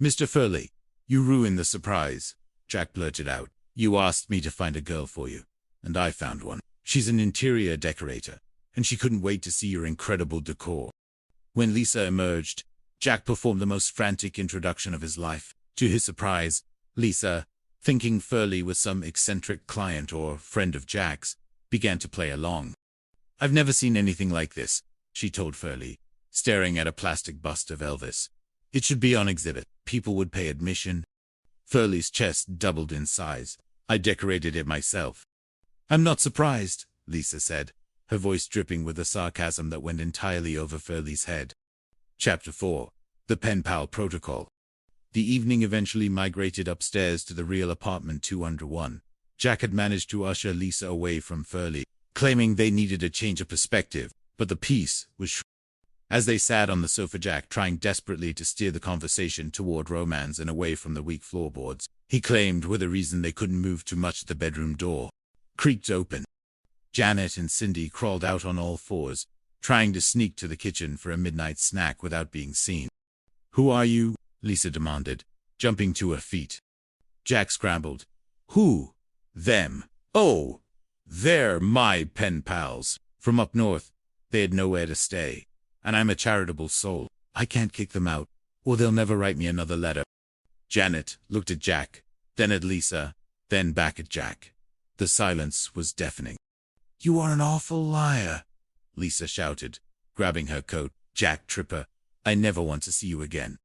Mr. Furley, you ruined the surprise, Jack blurted out. You asked me to find a girl for you, and I found one. She's an interior decorator, and she couldn't wait to see your incredible decor. When Lisa emerged, Jack performed the most frantic introduction of his life. To his surprise, Lisa, thinking Furley was some eccentric client or friend of Jack's, began to play along. I've never seen anything like this, she told Furley, staring at a plastic bust of Elvis. It should be on exhibit. People would pay admission. Furley's chest doubled in size. I decorated it myself. I'm not surprised, Lisa said, her voice dripping with a sarcasm that went entirely over Furley's head. Chapter 4. The Pen Pal Protocol. The evening eventually migrated upstairs to the real apartment 201. Jack had managed to usher Lisa away from Furley, claiming they needed a change of perspective, but the peace was As they sat on the sofa, Jack, trying desperately to steer the conversation toward romance and away from the weak floorboards, he claimed were the reason they couldn't move too much. The bedroom door creaked open. Janet and Cindy crawled out on all fours, trying to sneak to the kitchen for a midnight snack without being seen. Who are you? Lisa demanded, jumping to her feet. Jack scrambled. Who? Them. Oh, they're my pen pals. From up north. They had nowhere to stay. And I'm a charitable soul. I can't kick them out, or they'll never write me another letter. Janet looked at Jack, then at Lisa, then back at Jack. The silence was deafening. You are an awful liar, Lisa shouted, grabbing her coat. Jack Tripper, I never want to see you again.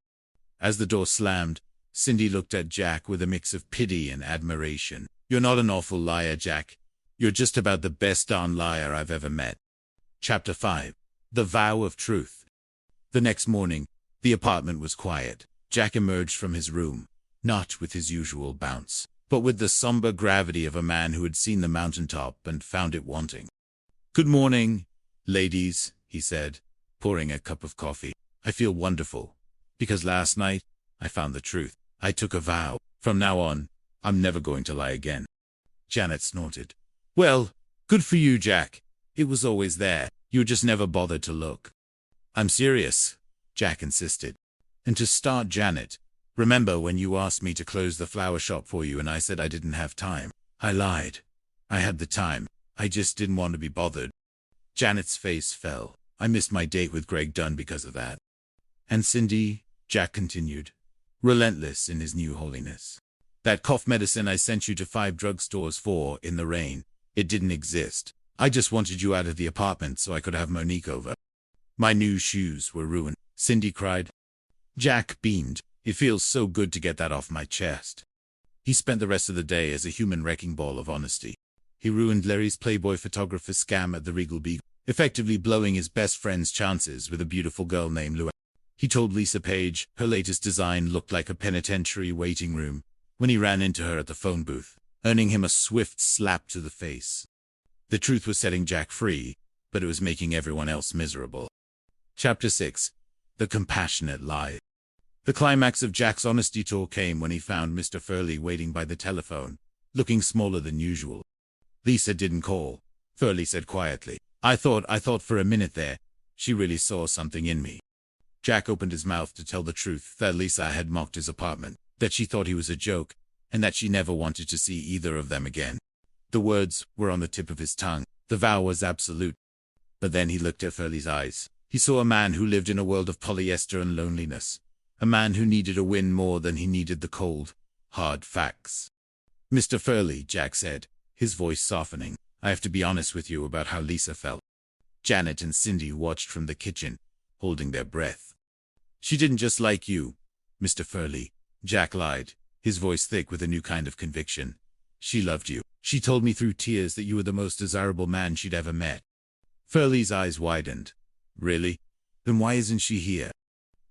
As the door slammed, Cindy looked at Jack with a mix of pity and admiration. You're not an awful liar, Jack. You're just about the best darn liar I've ever met. Chapter 5. The Vow of Truth. The next morning, the apartment was quiet. Jack emerged from his room, not with his usual bounce. but with the somber gravity of a man who had seen the mountaintop and found it wanting. "Good morning, ladies," he said, pouring a cup of coffee. "I feel wonderful, because last night I found the truth. I took a vow. From now on, I'm never going to lie again." Janet snorted. "Well, good for you, Jack. It was always there. You just never bothered to look." "I'm serious," Jack insisted. "And to start, Janet, remember when you asked me to close the flower shop for you and I said I didn't have time? I lied. I had the time. I just didn't want to be bothered." Janet's face fell. "I missed my date with Greg Dunn because of that." "And Cindy," Jack continued, relentless in his new holiness, "that cough medicine I sent you to 5 drugstores for in the rain, it didn't exist. I just wanted you out of the apartment so I could have Monique over." "My new shoes were ruined," Cindy cried. Jack beamed. "It feels so good to get that off my chest." He spent the rest of the day as a human wrecking ball of honesty. He ruined Larry's Playboy photographer scam at the Regal Beagle, effectively blowing his best friend's chances with a beautiful girl named Lou. He told Lisa Page her latest design looked like a penitentiary waiting room when he ran into her at the phone booth, earning him a swift slap to the face. The truth was setting Jack free, but it was making everyone else miserable. Chapter 6. The Compassionate Lie. The climax of Jack's honesty tour came when he found Mr. Furley waiting by the telephone, looking smaller than usual. "Lisa didn't call," Furley said quietly. I thought for a minute there, she really saw something in me." Jack opened his mouth to tell the truth that Lisa had mocked his apartment, that she thought he was a joke, and that she never wanted to see either of them again. The words were on the tip of his tongue. The vow was absolute. But then he looked at Furley's eyes. He saw a man who lived in a world of polyester and loneliness. A man who needed a win more than he needed the cold, hard facts. "Mr. Furley," Jack said, his voice softening, "I have to be honest with you about how Lisa felt." Janet and Cindy watched from the kitchen, holding their breath. "She didn't just like you, Mr. Furley," Jack lied, his voice thick with a new kind of conviction. "She loved you. She told me through tears that you were the most desirable man she'd ever met." Furley's eyes widened. "Really? Then why isn't she here?"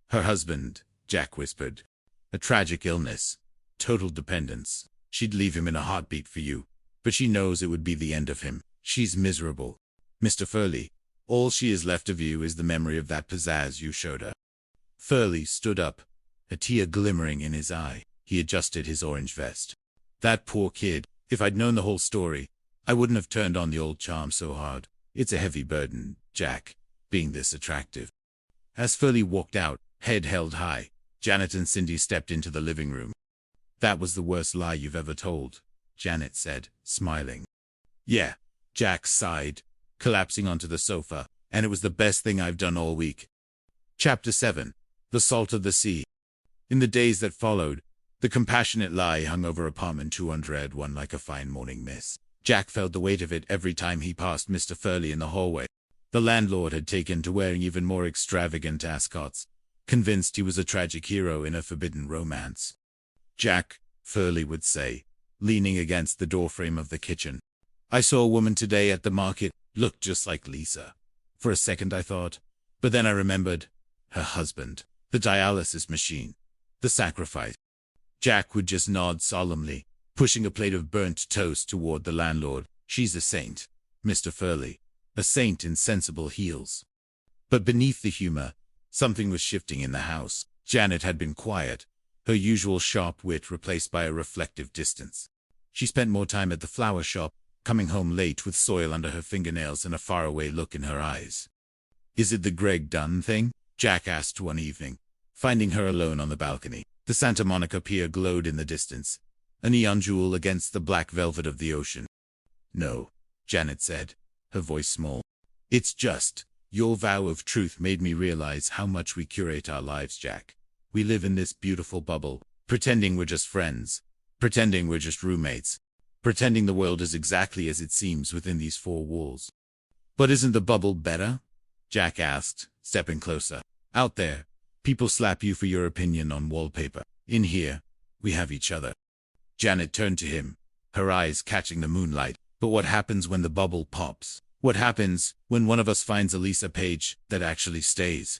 "Her husband," Jack whispered. "A tragic illness. Total dependence. She'd leave him in a heartbeat for you, but she knows it would be the end of him. She's miserable. Mr. Furley, all she has left of you is the memory of that pizzazz you showed her." Furley stood up, a tear glimmering in his eye. He adjusted his orange vest. "That poor kid. If I'd known the whole story, I wouldn't have turned on the old charm so hard. It's a heavy burden, Jack, being this attractive." As Furley walked out, head held high, Janet and Cindy stepped into the living room. "That was the worst lie you've ever told," Janet said, smiling. "Yeah," Jack sighed, collapsing onto the sofa, "and it was the best thing I've done all week." Chapter 7. The Salt of the Sea. In the days that followed, the compassionate lie hung over apartment 201 like a fine morning mist. Jack felt the weight of it every time he passed Mr. Furley in the hallway. The landlord had taken to wearing even more extravagant ascots, convinced he was a tragic hero in a forbidden romance. "Jack," Furley would say, leaning against the doorframe of the kitchen, "I saw a woman today at the market, looked just like Lisa. For a second I thought, but then I remembered. Her husband, the dialysis machine, the sacrifice." Jack would just nod solemnly, pushing a plate of burnt toast toward the landlord. "She's a saint, Mr. Furley, a saint in sensible heels." But beneath the humor, something was shifting in the house. Janet had been quiet, her usual sharp wit replaced by a reflective distance. She spent more time at the flower shop, coming home late with soil under her fingernails and a faraway look in her eyes. "Is it the Greg Dunn thing?" Jack asked one evening, finding her alone on the balcony. The Santa Monica Pier glowed in the distance, a neon jewel against the black velvet of the ocean. "No," Janet said, her voice small. "It's just, your vow of truth made me realize how much we curate our lives, Jack. We live in this beautiful bubble, pretending we're just friends, pretending we're just roommates, pretending the world is exactly as it seems within these 4 walls." "But isn't the bubble better?" Jack asked, stepping closer. "Out there, people slap you for your opinion on wallpaper. In here, we have each other." Janet turned to him, her eyes catching the moonlight. "But what happens when the bubble pops? What happens when one of us finds a Lisa Page that actually stays?"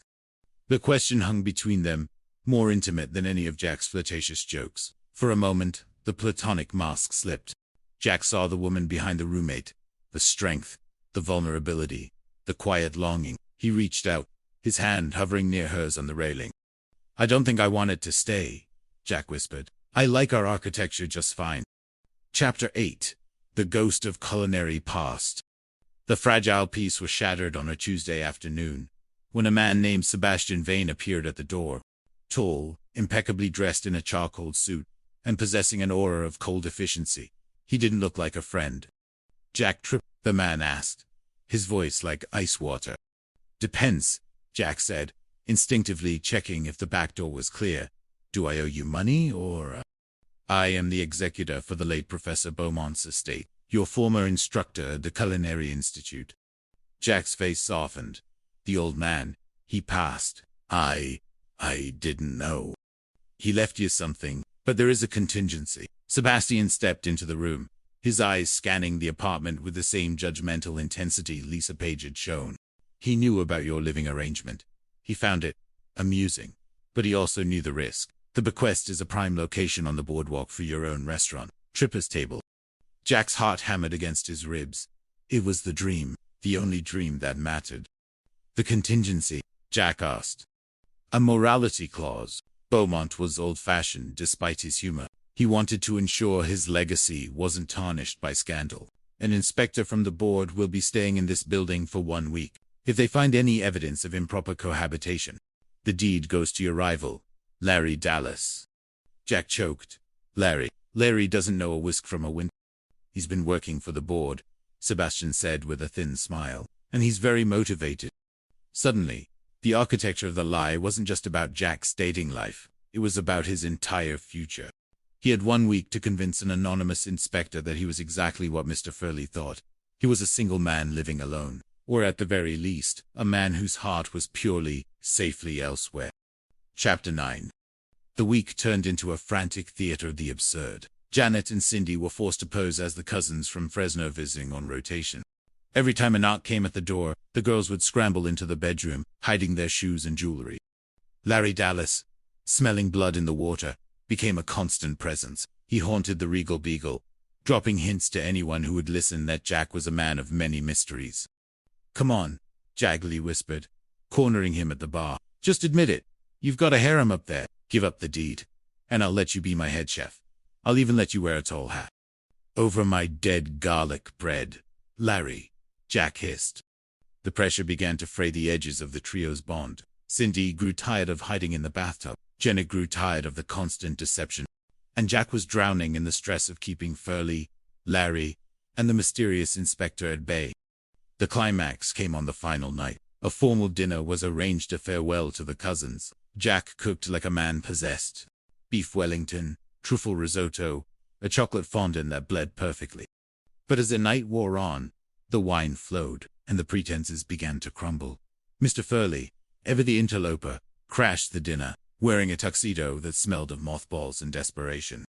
The question hung between them, more intimate than any of Jack's flirtatious jokes. For a moment, The platonic mask slipped. Jack saw the woman behind the roommate. The strength, the vulnerability, the quiet longing. He reached out, his hand hovering near hers on the railing. "I don't think I want it to stay," Jack whispered. "I like our architecture just fine." Chapter 8. The Ghost of Culinary Past. The fragile peace was shattered on a Tuesday afternoon, when a man named Sebastian Vane appeared at the door. Tall, impeccably dressed in a charcoal suit, and possessing an aura of cold efficiency. He didn't look like a friend. "Jack Tripp?" the man asked, his voice like ice water. "Depends," Jack said, instinctively checking if the back door was clear. "Do I owe you money, or—" "I am the executor for the late Professor Beaumont's estate, your former instructor at the Culinary Institute." Jack's face softened. The old man, he passed. I didn't know. "He left you something, but there is a contingency." Sebastian stepped into the room, his eyes scanning the apartment with the same judgmental intensity Lisa Page had shown. He knew about your living arrangement. He found it amusing, but he also knew the risk. The bequest is a prime location on the boardwalk for your own restaurant, Tripper's Table. Jack's heart hammered against his ribs. It was the dream, the only dream that mattered. "The contingency?" Jack asked. "A morality clause." Beaumont was old-fashioned despite his humor. He wanted to ensure his legacy wasn't tarnished by scandal. "An inspector from the board will be staying in this building for 1 week. If they find any evidence of improper cohabitation, the deed goes to your rival, Larry Dallas." Jack choked. Larry doesn't know a whisk from a wind. "He's been working for the board," Sebastian said with a thin smile, "and he's very motivated." Suddenly, the architecture of the lie wasn't just about Jack's dating life. It was about his entire future. He had 1 week to convince an anonymous inspector that he was exactly what Mr. Furley thought. He was a single man living alone, or at the very least, a man whose heart was purely, safely elsewhere. Chapter 9. The week turned into a frantic theater of the absurd. Janet and Cindy were forced to pose as the cousins from Fresno visiting on rotation. Every time a knock came at the door, the girls would scramble into the bedroom, hiding their shoes and jewelry. Larry Dallas, smelling blood in the water, became a constant presence. He haunted the Regal Beagle, dropping hints to anyone who would listen that Jack was a man of many mysteries. "Come on," Jaggly whispered, cornering him at the bar. "Just admit it. You've got a harem up there. Give up the deed, and I'll let you be my head chef. I'll even let you wear a tall hat." "Over my dead garlic bread, Larry," Jack hissed. The pressure began to fray the edges of the trio's bond. Cindy grew tired of hiding in the bathtub. Jenna grew tired of the constant deception. And Jack was drowning in the stress of keeping Furley, Larry, and the mysterious inspector at bay. The climax came on the final night. A formal dinner was arranged to farewell to the cousins. Jack cooked like a man possessed. Beef Wellington, truffle risotto, a chocolate fondant that bled perfectly. But as the night wore on, the wine flowed, and the pretenses began to crumble. Mr. Furley, ever the interloper, crashed the dinner, wearing a tuxedo that smelled of mothballs and desperation.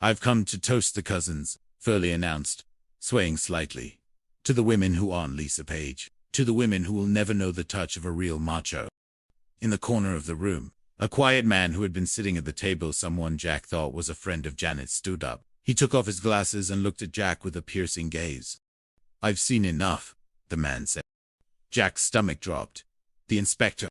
"I've come to toast the cousins," Furley announced, swaying slightly. "To the women who aren't Lisa Page. To the women who will never know the touch of a real macho." In the corner of the room, a quiet man who had been sitting at the table someone Jack thought was a friend of Janet stood up. He took off his glasses and looked at Jack with a piercing gaze. "I've seen enough," the man said. Jack's stomach dropped. "The inspector."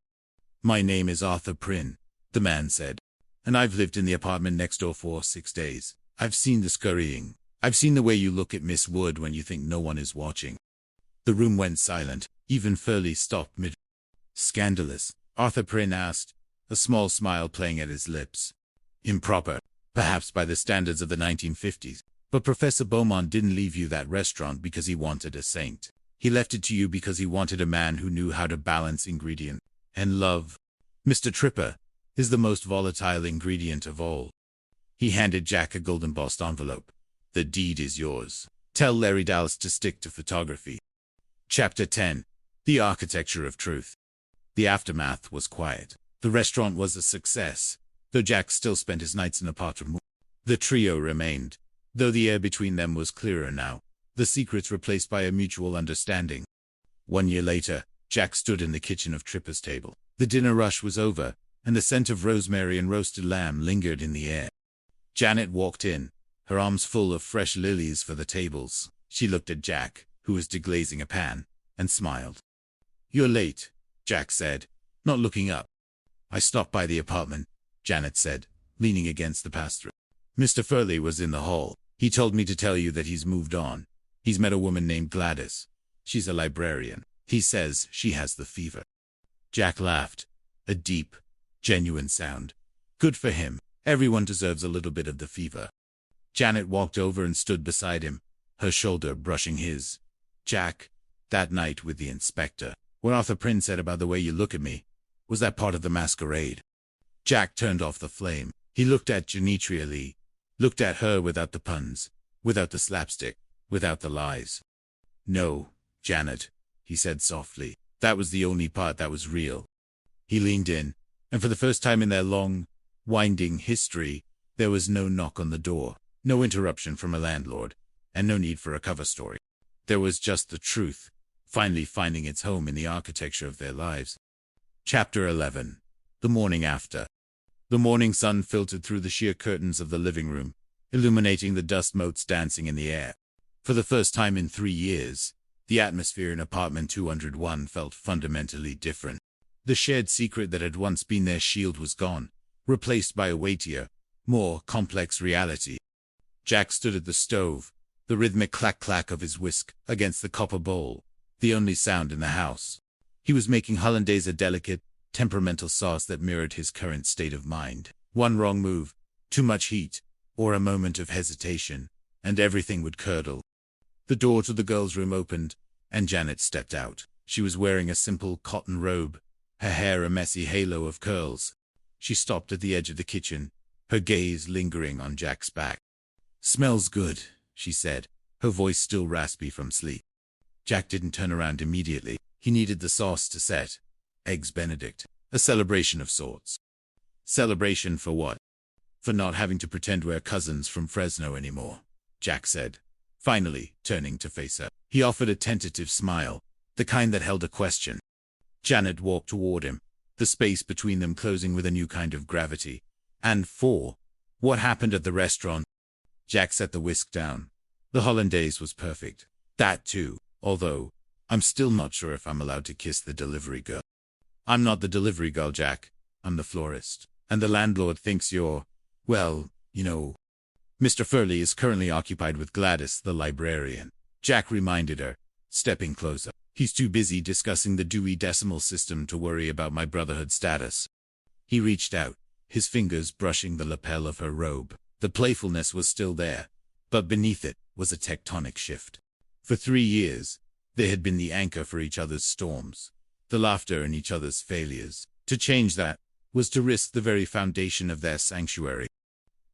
"My name is Arthur Prynne," the man said, "and I've lived in the apartment next door for 6 days. I've seen the scurrying. I've seen the way you look at Miss Wood when you think no one is watching." The room went silent. Even Furley stopped mid. "Scandalous?" Arthur Prynne asked, a small smile playing at his lips. "Improper, perhaps by the standards of the 1950s. But Professor Beaumont didn't leave you that restaurant because he wanted a saint. He left it to you because he wanted a man who knew how to balance ingredient and love. Mr. Tripper is the most volatile ingredient of all." He handed Jack a gold-embossed envelope. "The deed is yours. Tell Larry Dallas to stick to photography." Chapter 10. The Architecture of Truth. The aftermath was quiet. The restaurant was a success, though Jack still spent his nights in a apartment. The trio remained, though the air between them was clearer now, the secrets replaced by a mutual understanding. 1 year later, Jack stood in the kitchen of Tripper's Table. The dinner rush was over, and the scent of rosemary and roasted lamb lingered in the air. Janet walked in, her arms full of fresh lilies for the tables. She looked at Jack, who was deglazing a pan, and smiled. "You're late," Jack said, not looking up. "I stopped by the apartment," Janet said, leaning against the pass-through. "Mr. Furley was in the hall. He told me to tell you that he's moved on. He's met a woman named Gladys. She's a librarian. He says she has the fever." Jack laughed, a deep, genuine sound. Good for him. Everyone deserves a little bit of the fever. Janet walked over and stood beside him, her shoulder brushing his. "Jack, that night with the inspector, what Arthur Prynne said about the way you look at me, was that part of the masquerade?" Jack turned off the flame. He looked at Genetria Lee, looked at her without the puns, without the slapstick, without the lies. "No, Janet," he said softly. "That was the only part that was real." He leaned in, and for the first time in their long, winding history, there was no knock on the door, no interruption from a landlord, and no need for a cover story. There was just the truth, finally finding its home in the architecture of their lives. Chapter 11. The morning after. The morning sun filtered through the sheer curtains of the living room, illuminating the dust motes dancing in the air. For the first time in 3 years, the atmosphere in apartment 201 felt fundamentally different. The shared secret that had once been their shield was gone, replaced by a weightier, more complex reality. Jack stood at the stove, the rhythmic clack-clack of his whisk against the copper bowl, the only sound in the house. He was making hollandaise, a delicate, temperamental sauce that mirrored his current state of mind. One wrong move, too much heat, or a moment of hesitation, and everything would curdle. The door to the girls' room opened, and Janet stepped out. She was wearing a simple cotton robe, her hair a messy halo of curls. She stopped at the edge of the kitchen, her gaze lingering on Jack's back. "Smells good," she said, her voice still raspy from sleep. Jack didn't turn around immediately. He needed the sauce to set. Eggs Benedict. A celebration of sorts. Celebration for what? For not having to pretend we're cousins from Fresno anymore, Jack said, finally turning to face her. He offered a tentative smile, the kind that held a question. Janet walked toward him, the space between them closing with a new kind of gravity. "And what happened at the restaurant?" Jack set the whisk down. "The hollandaise was perfect. That too, although I'm still not sure if I'm allowed to kiss the delivery girl." "I'm not the delivery girl, Jack. I'm the florist. And the landlord thinks you're, well, you know." "Mr. Furley is currently occupied with Gladys, the librarian," Jack reminded her, stepping closer. "He's too busy discussing the Dewey Decimal System to worry about my brotherhood status." He reached out, his fingers brushing the lapel of her robe. The playfulness was still there, but beneath it was a tectonic shift. For 3 years, they had been the anchor for each other's storms, the laughter in each other's failures. To change that was to risk the very foundation of their sanctuary.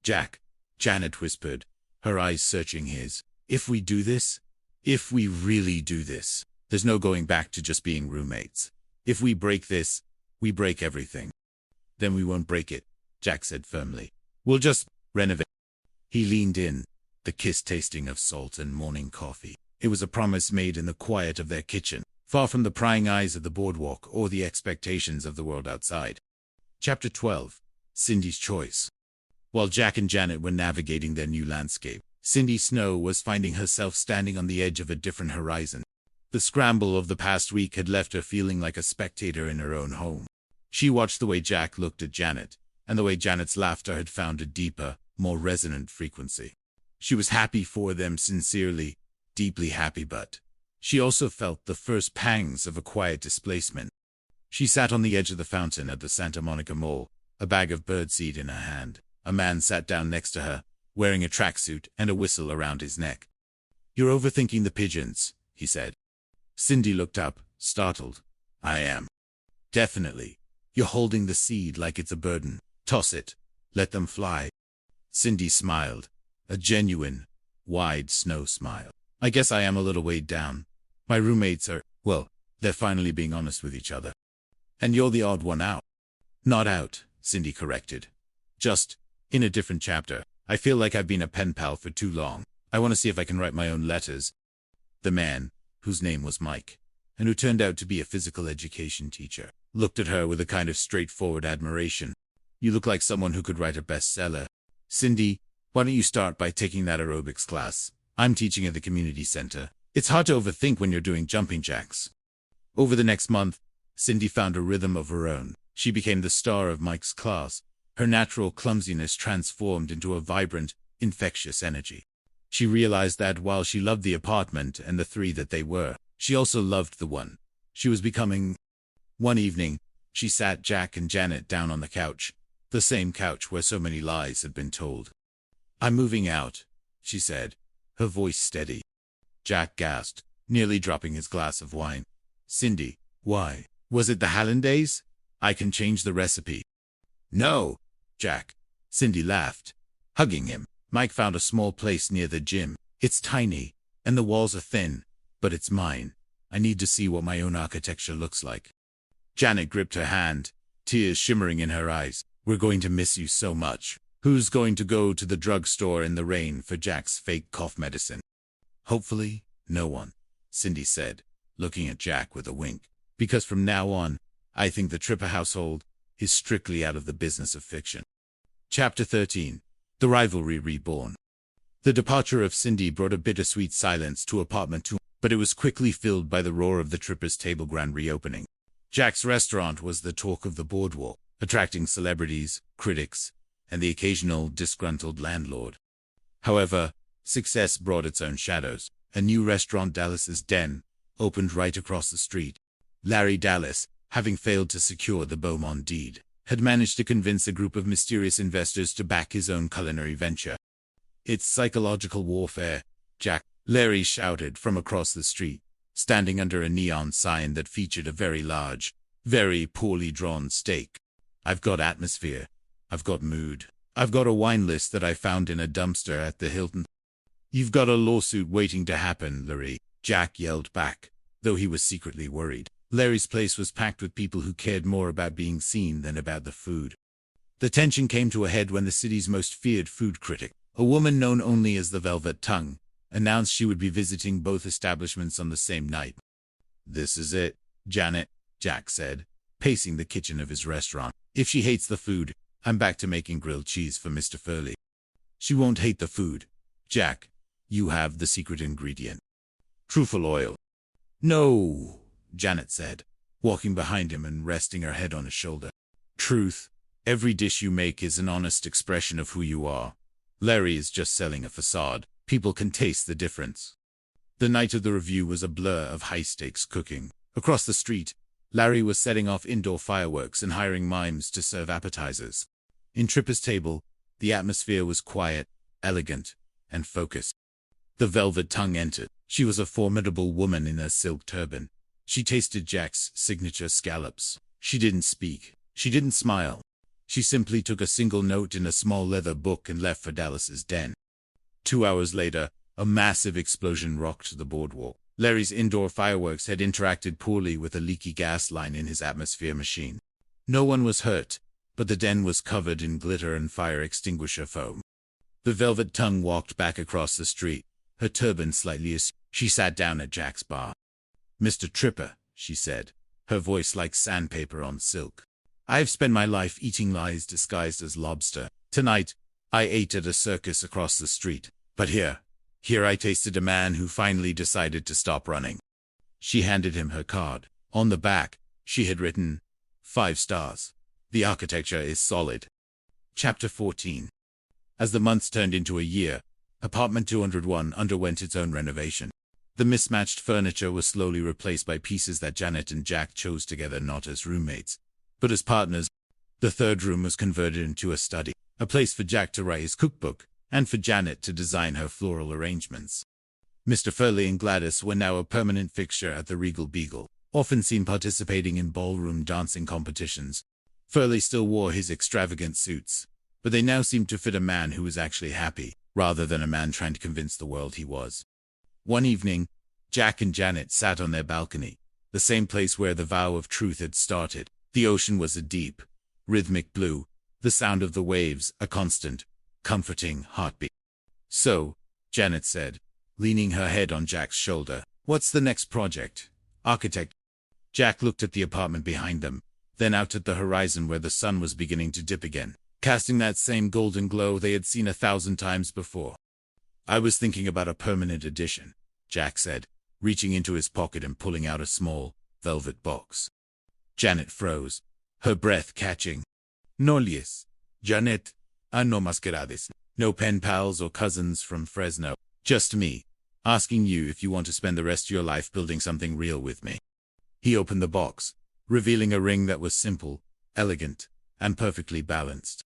"Jack," Janet whispered, her eyes searching his. "If we do this, if we really do this, there's no going back to just being roommates. If we break this, we break everything." "Then we won't break it," Jack said firmly. "We'll just renovate." He leaned in, the kiss tasting of salt and morning coffee. It was a promise made in the quiet of their kitchen, far from the prying eyes of the boardwalk or the expectations of the world outside. Chapter 12. Cindy's Choice. While Jack and Janet were navigating their new landscape, Cindy Snow was finding herself standing on the edge of a different horizon. The scramble of the past week had left her feeling like a spectator in her own home. She watched the way Jack looked at Janet, and the way Janet's laughter had found a deeper, more resonant frequency. She was happy for them, sincerely, deeply happy, but she also felt the first pangs of a quiet displacement. She sat on the edge of the fountain at the Santa Monica Mall, a bag of birdseed in her hand. A man sat down next to her, wearing a tracksuit and a whistle around his neck. "You're overthinking the pigeons," he said. Cindy looked up, startled. "I am." "Definitely. You're holding the seed like it's a burden. Toss it. Let them fly." Cindy smiled, a genuine, wide snow smile. "I guess I am a little weighed down. My roommates are, well, they're finally being honest with each other. And you're the odd one out." "Not out," Cindy corrected. "Just in a different chapter. I feel like I've been a pen pal for too long. I want to see if I can write my own letters." The man, whose name was Mike, and who turned out to be a physical education teacher, looked at her with a kind of straightforward admiration. "You look like someone who could write a bestseller." "Cindy, Why don't you start by taking that aerobics class? I'm teaching at the community center. It's hard to overthink when you're doing jumping jacks. Over the next month, Cindy found a rhythm of her own. She became the star of Mike's class. Her natural clumsiness transformed into a vibrant, infectious energy. She realized that while she loved the apartment and the three that they were, she also loved the one she was becoming. One evening, she sat Jack and Janet down on the couch, the same couch where so many lies had been told. "I'm moving out," she said, her voice steady. Jack gasped, nearly dropping his glass of wine. "Cindy, why? Was it the hollandaise? I can change the recipe." "No, Jack." Cindy laughed, hugging him. "Mike found a small place near the gym. It's tiny, and the walls are thin, but it's mine. I need to see what my own architecture looks like." Janet gripped her hand, tears shimmering in her eyes. "We're going to miss you so much. Who's going to go to the drugstore in the rain for Jack's fake cough medicine?" "Hopefully, no one," Cindy said, looking at Jack with a wink. "Because from now on, I think the Tripper household is strictly out of the business of fiction." Chapter 13. The Rivalry Reborn. The departure of Cindy brought a bittersweet silence to apartment 2, but it was quickly filled by the roar of the Trippers' table grand reopening. Jack's restaurant was the talk of the boardwalk, attracting celebrities, critics, and the occasional disgruntled landlord. However, success brought its own shadows. A new restaurant, Dallas's Den, opened right across the street. Larry Dallas, having failed to secure the Bowman deed, had managed to convince a group of mysterious investors to back his own culinary venture. "It's psychological warfare, Jack," Larry shouted from across the street, standing under a neon sign that featured a very large, very poorly drawn steak. "I've got atmosphere. I've got mood. I've got a wine list that I found in a dumpster at the Hilton." "You've got a lawsuit waiting to happen, Larry," Jack yelled back, though he was secretly worried. Larry's place was packed with people who cared more about being seen than about the food. The tension came to a head when the city's most feared food critic, a woman known only as the Velvet Tongue, announced she would be visiting both establishments on the same night. "This is it, Janet," Jack said, pacing the kitchen of his restaurant. "If she hates the food, I'm back to making grilled cheese for Mr. Furley." "She won't hate the food, Jack. You have the secret ingredient. Truffle oil." "No," Janet said, walking behind him and resting her head on his shoulder. "Truth. Every dish you make is an honest expression of who you are. Larry is just selling a facade. People can taste the difference." The night of the review was a blur of high-stakes cooking. Across the street, Larry was setting off indoor fireworks and hiring mimes to serve appetizers. In Tripper's table, the atmosphere was quiet, elegant, and focused. The Velvet Tongue entered. She was a formidable woman in a silk turban. She tasted Jack's signature scallops. She didn't speak. She didn't smile. She simply took a single note in a small leather book and left for Dallas's Den. 2 hours later, a massive explosion rocked the boardwalk. Larry's indoor fireworks had interacted poorly with a leaky gas line in his atmosphere machine. No one was hurt, but the den was covered in glitter and fire extinguisher foam. The Velvet Tongue walked back across the street, her turban slightly askew. She sat down at Jack's bar. "Mr. Tripper," she said, her voice like sandpaper on silk. "I've spent my life eating lies disguised as lobster. Tonight, I ate at a circus across the street. But here I tasted a man who finally decided to stop running." She handed him her card. On the back, she had written, 5 stars. The architecture is solid. Chapter 14. As the months turned into a year, apartment 201 underwent its own renovation. The mismatched furniture was slowly replaced by pieces that Janet and Jack chose together not as roommates, but as partners. The third room was converted into a study, a place for Jack to write his cookbook, and for Janet to design her floral arrangements. Mr. Furley and Gladys were now a permanent fixture at the Regal Beagle, often seen participating in ballroom dancing competitions. Furley still wore his extravagant suits, but they now seemed to fit a man who was actually happy, rather than a man trying to convince the world he was. One evening, Jack and Janet sat on their balcony, the same place where the vow of truth had started. The ocean was a deep, rhythmic blue, the sound of the waves a constant, comforting heartbeat. "So," Janet said, leaning her head on Jack's shoulder, "what's the next project, architect?" Jack looked at the apartment behind them, then out at the horizon where the sun was beginning to dip again. casting that same golden glow they had seen 1,000 times before. "I was thinking about a permanent addition," Jack said, reaching into his pocket and pulling out a small, velvet box. Janet froze, her breath catching. "No lies, Janet, no masquerades. No pen pals or cousins from Fresno. Just me, asking you if you want to spend the rest of your life building something real with me." He opened the box, revealing a ring that was simple, elegant, and perfectly balanced.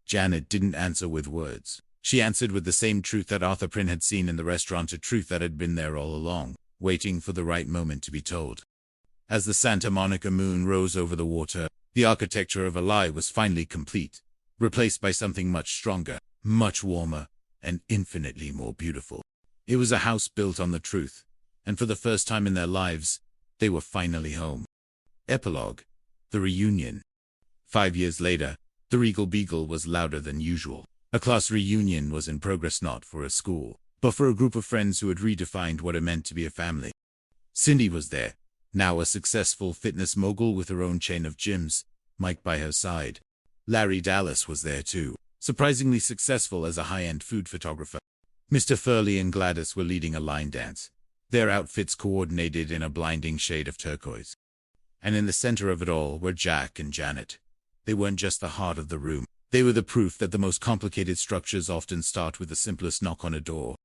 Janet didn't answer with words. She answered with the same truth that Arthur Prynne had seen in the restaurant, a truth that had been there all along, waiting for the right moment to be told. As the Santa Monica moon rose over the water, the architecture of a lie was finally complete, replaced by something much stronger, much warmer, and infinitely more beautiful. It was a house built on the truth, and for the first time in their lives, they were finally home. Epilogue: The reunion. 5 years later, the Regal Beagle was louder than usual. A class reunion was in progress, not for a school, but for a group of friends who had redefined what it meant to be a family. Cindy was there, now a successful fitness mogul with her own chain of gyms, Mike by her side. Larry Dallas was there too, surprisingly successful as a high-end food photographer. Mr. Furley and Gladys were leading a line dance, their outfits coordinated in a blinding shade of turquoise. And in the center of it all were Jack and Janet. They weren't just the heart of the room. They were the proof that the most complicated structures often start with the simplest knock on a door.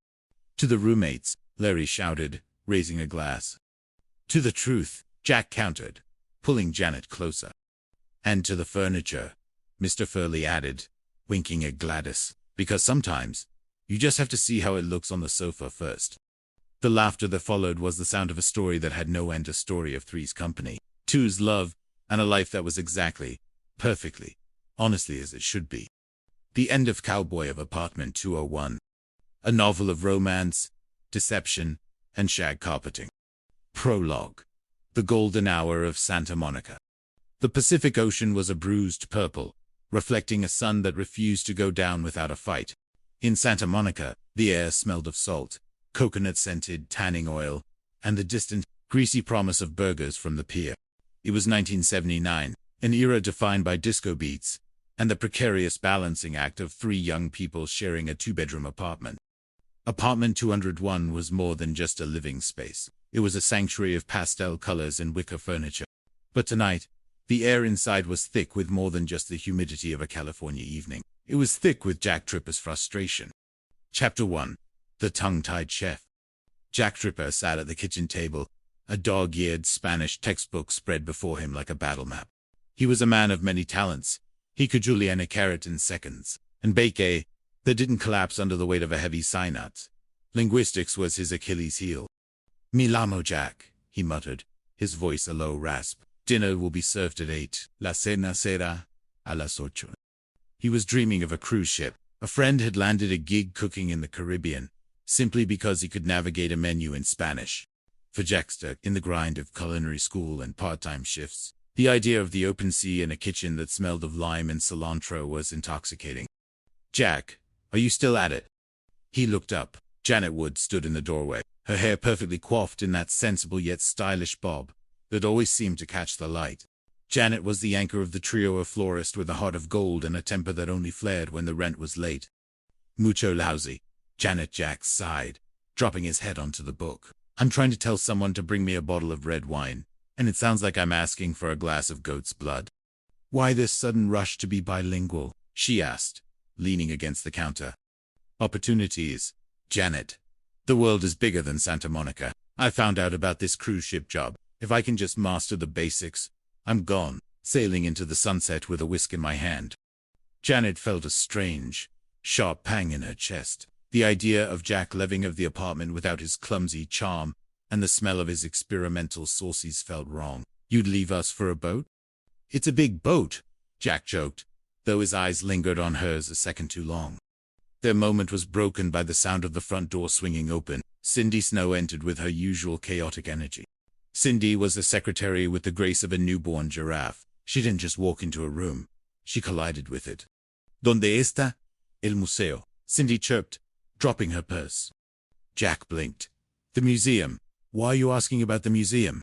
"To the roommates," Larry shouted, raising a glass. "To the truth," Jack countered, pulling Janet closer. "And to the furniture," Mr. Furley added, winking at Gladys, "because sometimes you just have to see how it looks on the sofa first." The laughter that followed was the sound of a story that had no end, a story of three's company, two's love, and a life that was exactly, perfectly, honestly as it should be. The end of Cowboy of Apartment 201. A novel of romance, deception, and shag carpeting. Prologue. The golden hour of Santa Monica. The Pacific Ocean was a bruised purple, reflecting a sun that refused to go down without a fight. In Santa Monica, the air smelled of salt, coconut-scented tanning oil, and the distant, greasy promise of burgers from the pier. It was 1979, an era defined by disco beats, and the precarious balancing act of three young people sharing a two-bedroom apartment. Apartment 201 was more than just a living space. It was a sanctuary of pastel colors and wicker furniture. But tonight, the air inside was thick with more than just the humidity of a California evening. It was thick with Jack Tripper's frustration. Chapter 1. The Tongue-Tied Chef. Jack Tripper sat at the kitchen table, a dog-eared Spanish textbook spread before him like a battle map. He was a man of many talents. He could julienne a carrot in seconds, and bake a that didn't collapse under the weight of a heavy synapse. Linguistics was his Achilles heel. "Me llamo Jack," he muttered, his voice a low rasp. "Dinner will be served at 8. La cena será a las 8. He was dreaming of a cruise ship. A friend had landed a gig cooking in the Caribbean, simply because he could navigate a menu in Spanish. For Jack, stuck in the grind of culinary school and part-time shifts, the idea of the open sea and a kitchen that smelled of lime and cilantro was intoxicating. "Jack, are you still at it?" He looked up. Janet Wood stood in the doorway, her hair perfectly coiffed in that sensible yet stylish bob that always seemed to catch the light. Janet was the anchor of the trio, a florist with a heart of gold and a temper that only flared when the rent was late. "Mucho lousy," Jack sighed, dropping his head onto the book. "I'm trying to tell someone to bring me a bottle of red wine, and it sounds like I'm asking for a glass of goat's blood." "Why this sudden rush to be bilingual?" she asked, leaning against the counter. "Opportunities, Janet. The world is bigger than Santa Monica. I found out about this cruise ship job. If I can just master the basics, I'm gone, sailing into the sunset with a whisk in my hand." Janet felt a strange, sharp pang in her chest. The idea of Jack leaving of the apartment without his clumsy charm and the smell of his experimental sauces felt wrong. "You'd leave us for a boat?" "It's a big boat," Jack joked, though his eyes lingered on hers a second too long. Their moment was broken by the sound of the front door swinging open. Cindy Snow entered with her usual chaotic energy. Cindy was the secretary with the grace of a newborn giraffe. She didn't just walk into a room. She collided with it. "¿Dónde está el museo?" Cindy chirped, dropping her purse. Jack blinked. "The museum. Why are you asking about the museum?"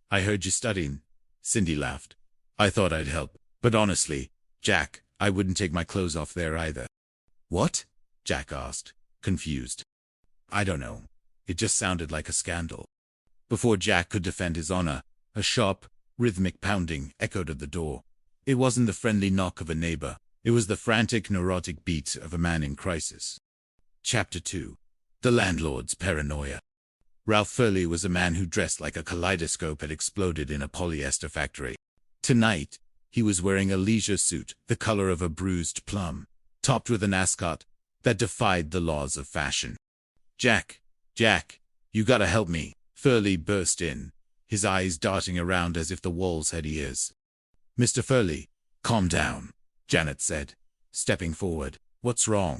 "I heard you studying," Cindy laughed. "I thought I'd help. But honestly, Jack, I wouldn't take my clothes off there either. What? Jack asked, confused. I don't know. It just sounded like a scandal. Before Jack could defend his honor, a sharp, rhythmic pounding echoed at the door. It wasn't the friendly knock of a neighbor. It was the frantic, neurotic beat of a man in crisis. Chapter 2. The Landlord's Paranoia. Ralph Furley was a man who dressed like a kaleidoscope had exploded in a polyester factory. Tonight, he was wearing a leisure suit the color of a bruised plum, topped with an ascot that defied the laws of fashion. Jack, you gotta help me, Furley burst in, his eyes darting around as if the walls had ears. Mr. Furley, calm down, Janet said, stepping forward. What's wrong?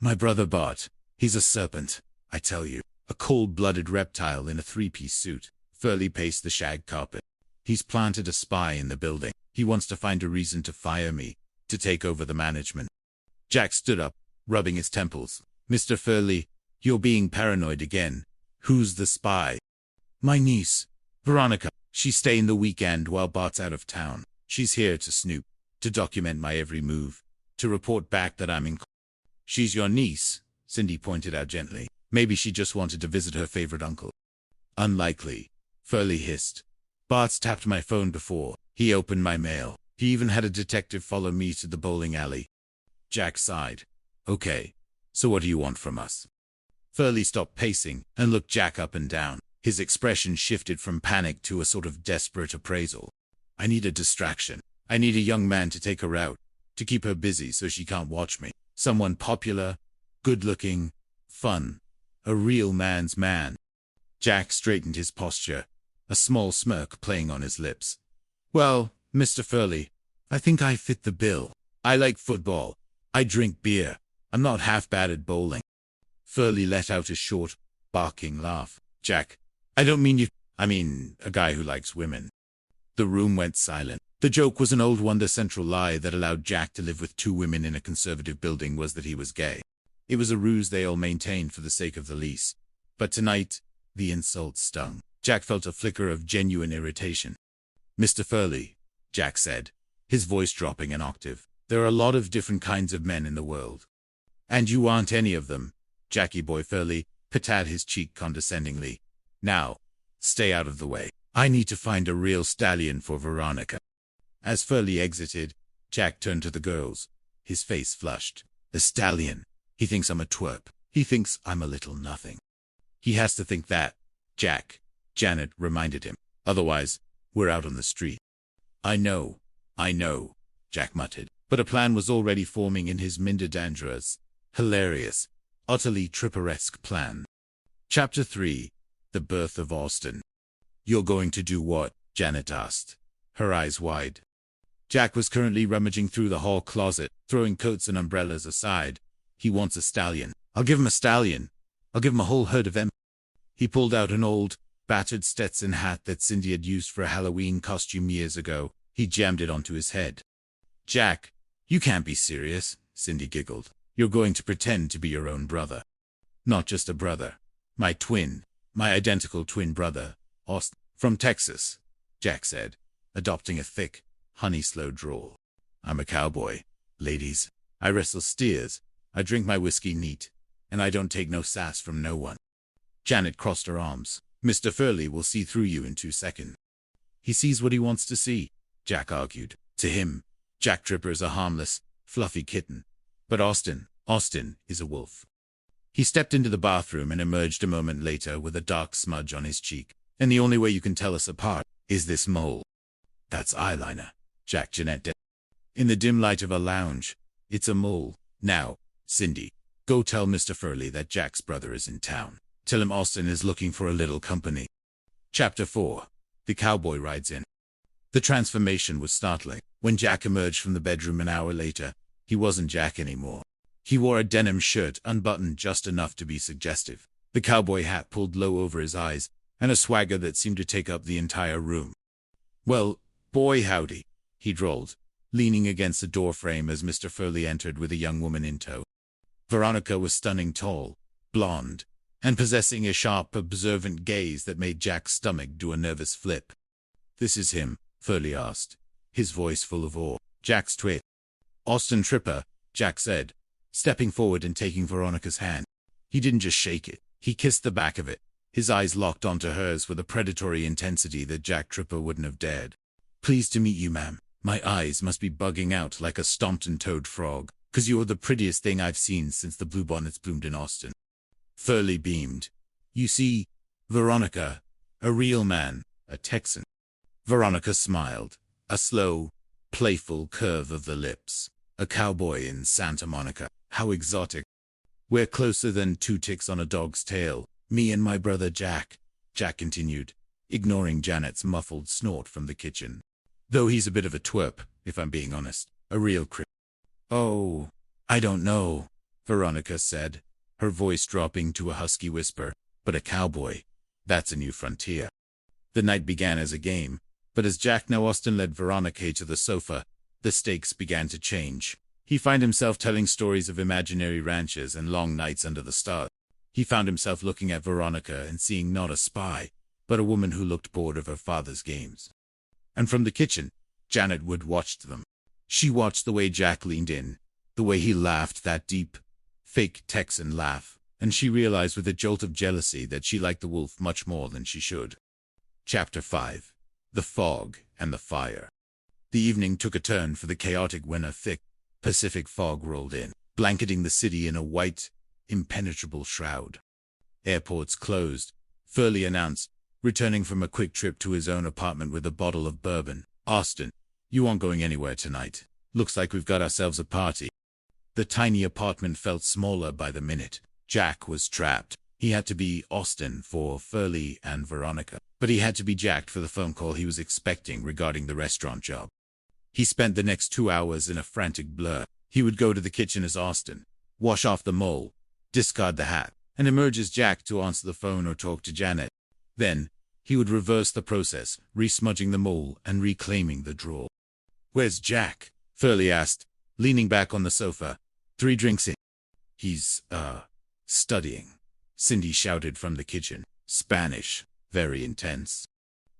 My brother Bart, he's a serpent, I tell you. A cold-blooded reptile in a three-piece suit. Furley paced the shag carpet. He's planted a spy in the building. He wants to find a reason to fire me, to take over the management. Jack stood up, rubbing his temples. Mr. Furley, you're being paranoid again. Who's the spy? My niece, Veronica. She's staying the weekend while Bart's out of town. She's here to snoop, to document my every move, to report back that I'm in. She's your niece, Cindy pointed out gently. Maybe she just wanted to visit her favorite uncle. Unlikely, Furley hissed. Bart's tapped my phone before. He opened my mail. He even had a detective follow me to the bowling alley. Jack sighed. Okay, so what do you want from us? Furley stopped pacing and looked Jack up and down. His expression shifted from panic to a sort of desperate appraisal. I need a distraction. I need a young man to take her out, to keep her busy so she can't watch me. Someone popular, good-looking, fun. A real man's man. Jack straightened his posture, a small smirk playing on his lips. Well, Mr. Furley, I think I fit the bill. I like football. I drink beer. I'm not half bad at bowling. Furley let out a short, barking laugh. Jack, I don't mean you. I mean, a guy who likes women. The room went silent. The joke was an old one. The central lie that allowed Jack to live with two women in a conservative building was that he was gay. It was a ruse they all maintained for the sake of the lease. But tonight, the insult stung. Jack felt a flicker of genuine irritation. Mr. Furley, Jack said, his voice dropping an octave. There are a lot of different kinds of men in the world. And you aren't any of them, Jackie boy Furley patted his cheek condescendingly. Now, stay out of the way. I need to find a real stallion for Veronica. As Furley exited, Jack turned to the girls. His face flushed. A stallion. He thinks I'm a twerp. He thinks I'm a little nothing. He has to think that, Jack, Janet reminded him. Otherwise, we're out on the street. I know, Jack muttered. But a plan was already forming in his Andrea's hilarious, utterly tripperesque plan. Chapter 3. The Birth of Austin. You're going to do what? Janet asked, her eyes wide. Jack was currently rummaging through the hall closet, throwing coats and umbrellas aside. He wants a stallion. I'll give him a stallion. I'll give him a whole herd of them. He pulled out an old, battered Stetson hat that Cindy had used for a Halloween costume years ago. He jammed it onto his head. Jack, you can't be serious, Cindy giggled. You're going to pretend to be your own brother. Not just a brother. My identical twin brother, Austin, from Texas, Jack said, adopting a thick, honey-slow drawl. I'm a cowboy, ladies. I wrestle steers. I drink my whiskey neat, and I don't take no sass from no one. Janet crossed her arms. Mr. Furley will see through you in 2 seconds. He sees what he wants to see, Jack argued. To him, Jack Tripper's a harmless, fluffy kitten. But Austin is a wolf. He stepped into the bathroom and emerged a moment later with a dark smudge on his cheek. And the only way you can tell us apart is this mole. That's eyeliner, Janet did. In the dim light of a lounge, it's a mole. Now, Cindy, go tell Mr. Furley that Jack's brother is in town. Tell him Austin is looking for a little company. Chapter 4. The Cowboy Rides In. The transformation was startling. When Jack emerged from the bedroom an hour later, he wasn't Jack anymore. He wore a denim shirt unbuttoned just enough to be suggestive, the cowboy hat pulled low over his eyes, and a swagger that seemed to take up the entire room. Well, boy howdy, he drawled, leaning against the doorframe as Mr. Furley entered with a young woman in tow. Veronica was stunning tall, blonde, and possessing a sharp, observant gaze that made Jack's stomach do a nervous flip. This is him, Furley asked, his voice full of awe. Jack's twit. Austin Tripper, Jack said, stepping forward and taking Veronica's hand. He didn't just shake it, he kissed the back of it. His eyes locked onto hers with a predatory intensity that Jack Tripper wouldn't have dared. Pleased to meet you, ma'am. My eyes must be bugging out like a stomped and toed frog, 'cause you're the prettiest thing I've seen since the bluebonnets bloomed in Austin. Furley beamed. You see, Veronica, a real man, a Texan. Veronica smiled, a slow, playful curve of the lips. A cowboy in Santa Monica. How exotic. We're closer than two ticks on a dog's tail. Me and my brother Jack, Jack continued, ignoring Janet's muffled snort from the kitchen. Though he's a bit of a twerp, if I'm being honest. A real crip. Oh, I don't know, Veronica said, her voice dropping to a husky whisper. But a cowboy, that's a new frontier. The night began as a game, but as Jack Now Austin led Veronica to the sofa, the stakes began to change. He found himself telling stories of imaginary ranches and long nights under the stars. He found himself looking at Veronica and seeing not a spy, but a woman who looked bored of her father's games. And from the kitchen, Janet Wood watched them. She watched the way Jack leaned in, the way he laughed that deep, fake Texan laugh, and she realized with a jolt of jealousy that she liked the wolf much more than she should. Chapter 5. The Fog and the Fire. The evening took a turn for the chaotic when a thick Pacific fog rolled in, blanketing the city in a white, impenetrable shroud. Airports closed, Furley announced, returning from a quick trip to his own apartment with a bottle of bourbon. Austin, you aren't going anywhere tonight. Looks like we've got ourselves a party. The tiny apartment felt smaller by the minute. Jack was trapped. He had to be Austin for Furley and Veronica, but he had to be Jack for the phone call he was expecting regarding the restaurant job. He spent the next 2 hours in a frantic blur. He would go to the kitchen as Austin, wash off the mole, discard the hat, and emerge as Jack to answer the phone or talk to Janet. Then, he would reverse the process, resmudging the mole and reclaiming the drawer. Where's Jack? Furley asked, leaning back on the sofa. 3 drinks in. He's, studying. Cindy shouted from the kitchen. Spanish, very intense.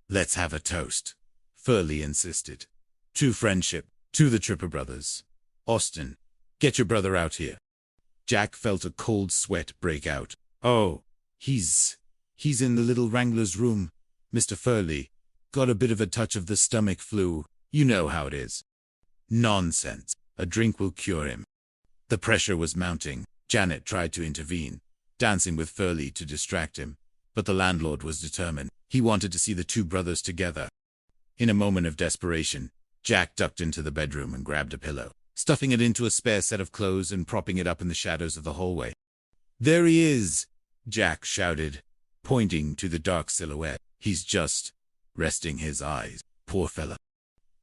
Let's have a toast, Furley insisted. To friendship, to the Tripper brothers. Austin, get your brother out here. Jack felt a cold sweat break out. Oh, he's in the little Wrangler's room, Mr. Furley. Got a bit of a touch of the stomach flu. You know how it is. Nonsense. A drink will cure him. The pressure was mounting. Janet tried to intervene, dancing with Furley to distract him, but the landlord was determined. He wanted to see the 2 brothers together. In a moment of desperation, Jack ducked into the bedroom and grabbed a pillow, stuffing it into a spare set of clothes and propping it up in the shadows of the hallway. There he is, Jack shouted, pointing to the dark silhouette. He's just resting his eyes. Poor fella.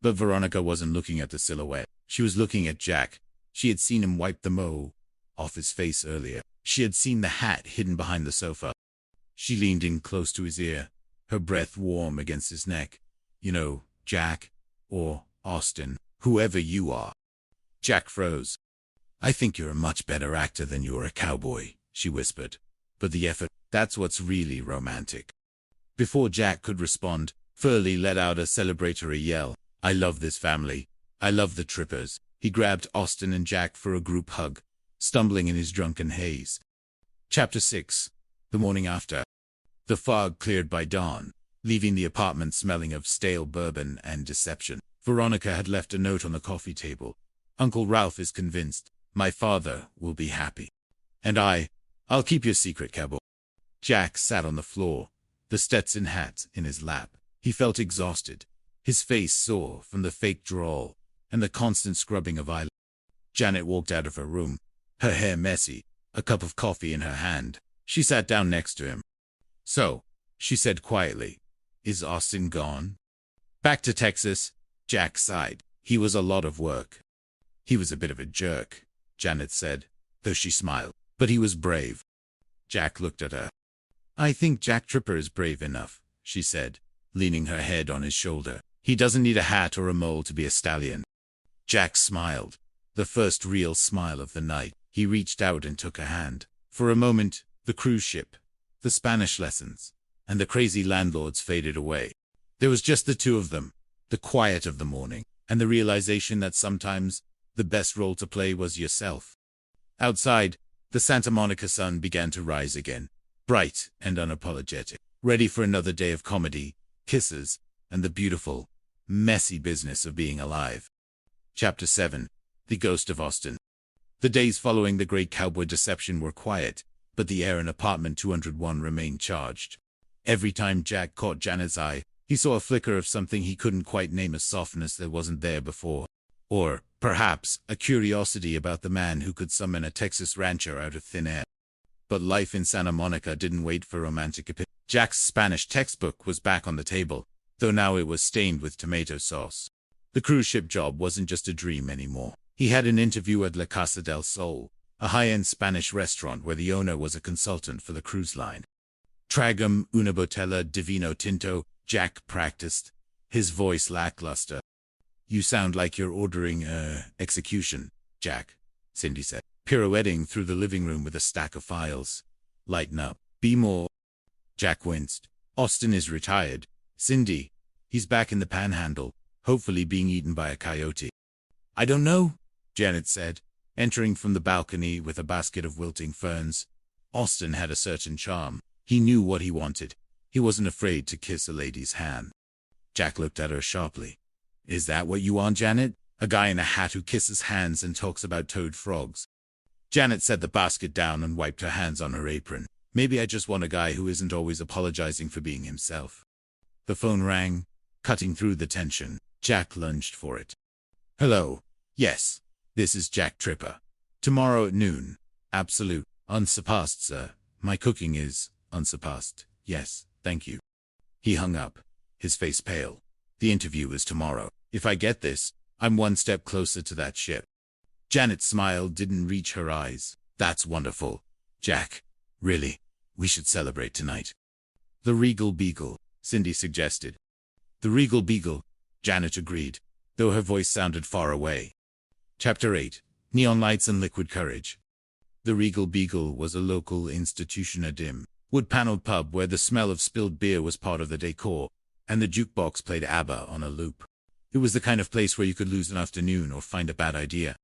But Veronica wasn't looking at the silhouette. She was looking at Jack. She had seen him wipe the mo off his face earlier. She had seen the hat hidden behind the sofa. She leaned in close to his ear, her breath warm against his neck. You know, Jack, or Austin, whoever you are. Jack froze. I think you're a much better actor than you're a cowboy, she whispered. But the effort, that's what's really romantic. Before Jack could respond, Furley let out a celebratory yell. I love this family. I love the Trippers. He grabbed Austin and Jack for a group hug, stumbling in his drunken haze. Chapter 6. The morning after. The fog cleared by dawn, leaving the apartment smelling of stale bourbon and deception. Veronica had left a note on the coffee table. Uncle Ralph is convinced. My father will be happy. And I'll keep your secret, cowboy. Jack sat on the floor, the Stetson hat in his lap. He felt exhausted, his face sore from the fake drawl and the constant scrubbing of eyelids. Janet walked out of her room, her hair messy, a cup of coffee in her hand. She sat down next to him. So, she said quietly, is Austin gone? Back to Texas, Jack sighed. He was a lot of work. He was a bit of a jerk, Janet said, though she smiled. But he was brave. Jack looked at her. I think Jack Tripper is brave enough, she said, leaning her head on his shoulder. He doesn't need a hat or a mole to be a stallion. Jack smiled, the first real smile of the night. He reached out and took her hand. For a moment, the cruise ship, the Spanish lessons, and the crazy landlords faded away. There was just the 2 of them, the quiet of the morning, and the realization that sometimes The best role to play was yourself. Outside, the Santa Monica sun began to rise again, bright and unapologetic, ready for another day of comedy, kisses, and the beautiful, messy business of being alive. Chapter 7. The Ghost of Austin. The days following the great cowboy deception were quiet, but the air in apartment 201 remained charged. Every time Jack caught Janet's eye, he saw a flicker of something he couldn't quite name a softness that wasn't there before. Or, perhaps, a curiosity about the man who could summon a Texas rancher out of thin air. But life in Santa Monica didn't wait for romantic opinions. Jack's Spanish textbook was back on the table, though now it was stained with tomato sauce. The cruise ship job wasn't just a dream anymore. He had an interview at La Casa del Sol, a high-end Spanish restaurant where the owner was a consultant for the cruise line. Tragum una botella di vino tinto, Jack practiced, his voice lackluster. "You sound like you're ordering, execution, Jack," Cindy said, pirouetting through the living room with a stack of files. "Lighten up. Be more." Jack winced. "Austin is retired, Cindy. He's back in the panhandle, hopefully being eaten by a coyote." "I don't know," Janet said, entering from the balcony with a basket of wilting ferns. Austin had a certain charm. He knew what he wanted. He wasn't afraid to kiss a lady's hand. Jack looked at her sharply. "Is that what you want, Janet? A guy in a hat who kisses hands and talks about toad frogs?" Janet set the basket down and wiped her hands on her apron. "Maybe I just want a guy who isn't always apologizing for being himself." The phone rang, cutting through the tension. Jack lunged for it. "Hello. Yes, this is Jack Tripper. Tomorrow at noon. Absolute. Unsurpassed, sir. My cooking is unsurpassed. Yes, thank you." He hung up, his face pale. "The interview is tomorrow. If I get this, I'm one step closer to that ship." Janet's smile didn't reach her eyes. "That's wonderful, Jack. Really, we should celebrate tonight." "The Regal Beagle," Cindy suggested. "The Regal Beagle," Janet agreed, though her voice sounded far away. Chapter 8. Neon Lights and Liquid Courage. The Regal Beagle was a local institution, a dim, wood-paneled pub where the smell of spilled beer was part of the decor, and the jukebox played ABBA on a loop. It was the kind of place where you could lose an afternoon or find a bad idea.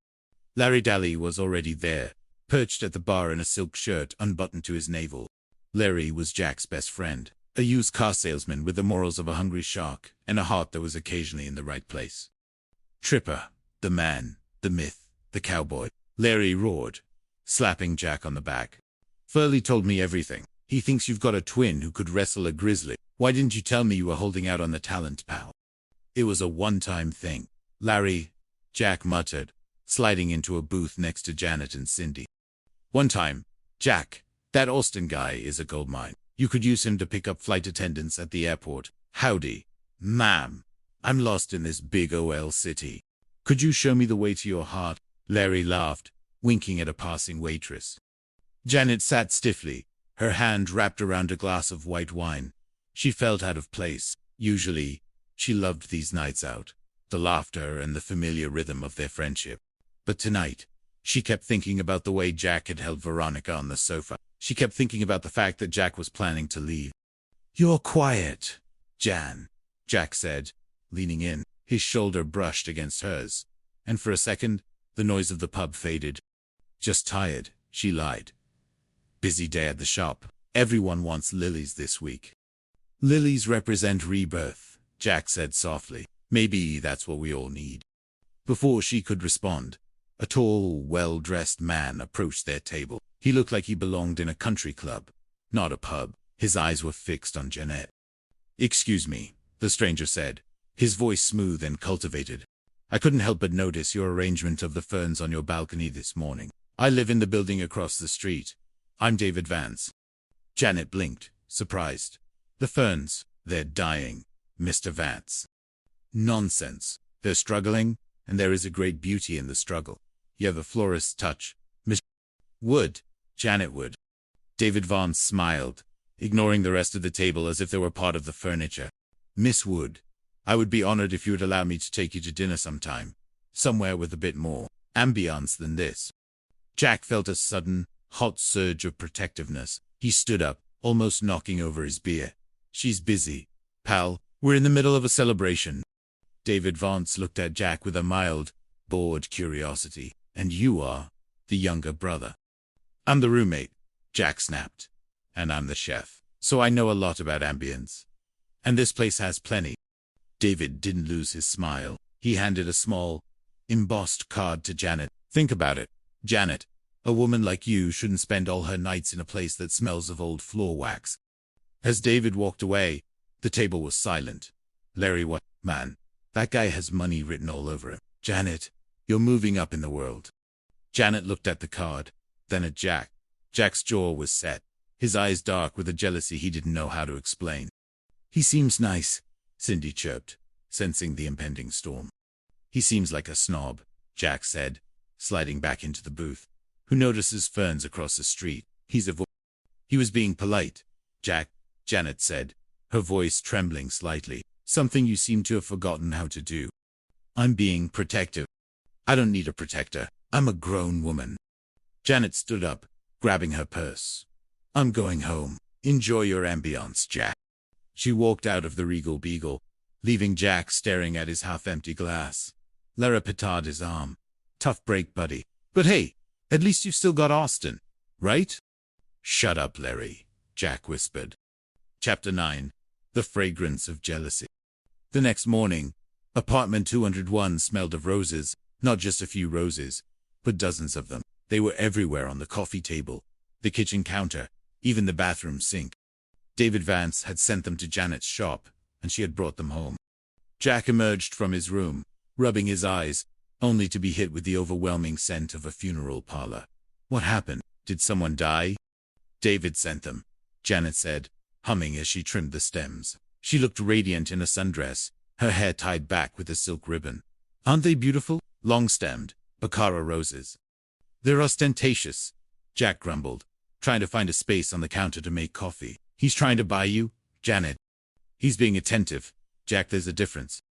Larry Daly was already there, perched at the bar in a silk shirt unbuttoned to his navel. Larry was Jack's best friend, a used car salesman with the morals of a hungry shark and a heart that was occasionally in the right place. "Tripper, the man, the myth, the cowboy," Larry roared, slapping Jack on the back. "Furley told me everything. He thinks you've got a twin who could wrestle a grizzly. Why didn't you tell me you were holding out on the talent, pal?" "It was a one-time thing, Larry," Jack muttered, sliding into a booth next to Janet and Cindy. "One time, Jack, that Austin guy is a goldmine. You could use him to pick up flight attendants at the airport. Howdy, ma'am. I'm lost in this big OL city. Could you show me the way to your heart?" Larry laughed, winking at a passing waitress. Janet sat stiffly, her hand wrapped around a glass of white wine. She felt out of place. Usually, she loved these nights out, the laughter and the familiar rhythm of their friendship. But tonight, she kept thinking about the way Jack had held Veronica on the sofa. She kept thinking about the fact that Jack was planning to leave. "You're quiet, Jan," Jack said, leaning in. His shoulder brushed against hers, and for a second, the noise of the pub faded. "Just tired," she lied. "Busy day at the shop. Everyone wants lilies this week." "Lilies represent rebirth," Jack said softly. "Maybe that's what we all need." Before she could respond, a tall, well-dressed man approached their table. He looked like he belonged in a country club, not a pub. His eyes were fixed on Janet. "Excuse me," the stranger said, his voice smooth and cultivated. "I couldn't help but notice your arrangement of the ferns on your balcony this morning. I live in the building across the street. I'm David Vance." Janet blinked, surprised. "The ferns, they're dying, Mr. Vance." "Nonsense. They're struggling, and there is a great beauty in the struggle. You have a florist's touch, Miss Wood." Janet Wood. David Vance smiled, ignoring the rest of the table as if they were part of the furniture. "Miss Wood, I would be honored if you would allow me to take you to dinner sometime, somewhere with a bit more ambiance than this." Jack felt a sudden, hot surge of protectiveness. He stood up, almost knocking over his beer. "She's busy, pal. We're in the middle of a celebration." David Vance looked at Jack with a mild, bored curiosity, and you are the younger brother. I'm the roommate, Jack snapped, and I'm the chef, so I know a lot about ambience. And this place has plenty. David didn't lose his smile. He handed a small, embossed card to Janet. Think about it, Janet. A woman like you shouldn't spend all her nights in a place that smells of old floor wax. As David walked away, the table was silent. Larry, what, man? That guy has money written all over him. Janet, you're moving up in the world. Janet looked at the card, then at Jack. Jack's jaw was set, his eyes dark with a jealousy he didn't know how to explain. He seems nice, Cindy chirped, sensing the impending storm. He seems like a snob, Jack said, sliding back into the booth. Who notices ferns across the street? He was being polite, Janet said, her voice trembling slightly. Something you seem to have forgotten how to do. I'm being protective. I don't need a protector. I'm a grown woman. Janet stood up, grabbing her purse. I'm going home. Enjoy your ambiance, Jack. She walked out of the Regal Beagle, leaving Jack staring at his half-empty glass. Lara patted his arm. Tough break, buddy. But hey, at least you've still got Austin, right? Shut up, Larry, Jack whispered. Chapter 9. The Fragrance of Jealousy. The next morning, apartment 201 smelled of roses, not just a few roses, but dozens of them. They were everywhere, on the coffee table, the kitchen counter, even the bathroom sink. David Vance had sent them to Janet's shop, and she had brought them home. Jack emerged from his room, rubbing his eyes, only to be hit with the overwhelming scent of a funeral parlor. What happened? Did someone die? David sent them, Janet said, humming as she trimmed the stems. She looked radiant in a sundress, her hair tied back with a silk ribbon. Aren't they beautiful? Long-stemmed, Baccara roses. They're ostentatious, Jack grumbled, trying to find a space on the counter to make coffee. He's trying to buy you, Janet. He's being attentive, Jack. There's a difference.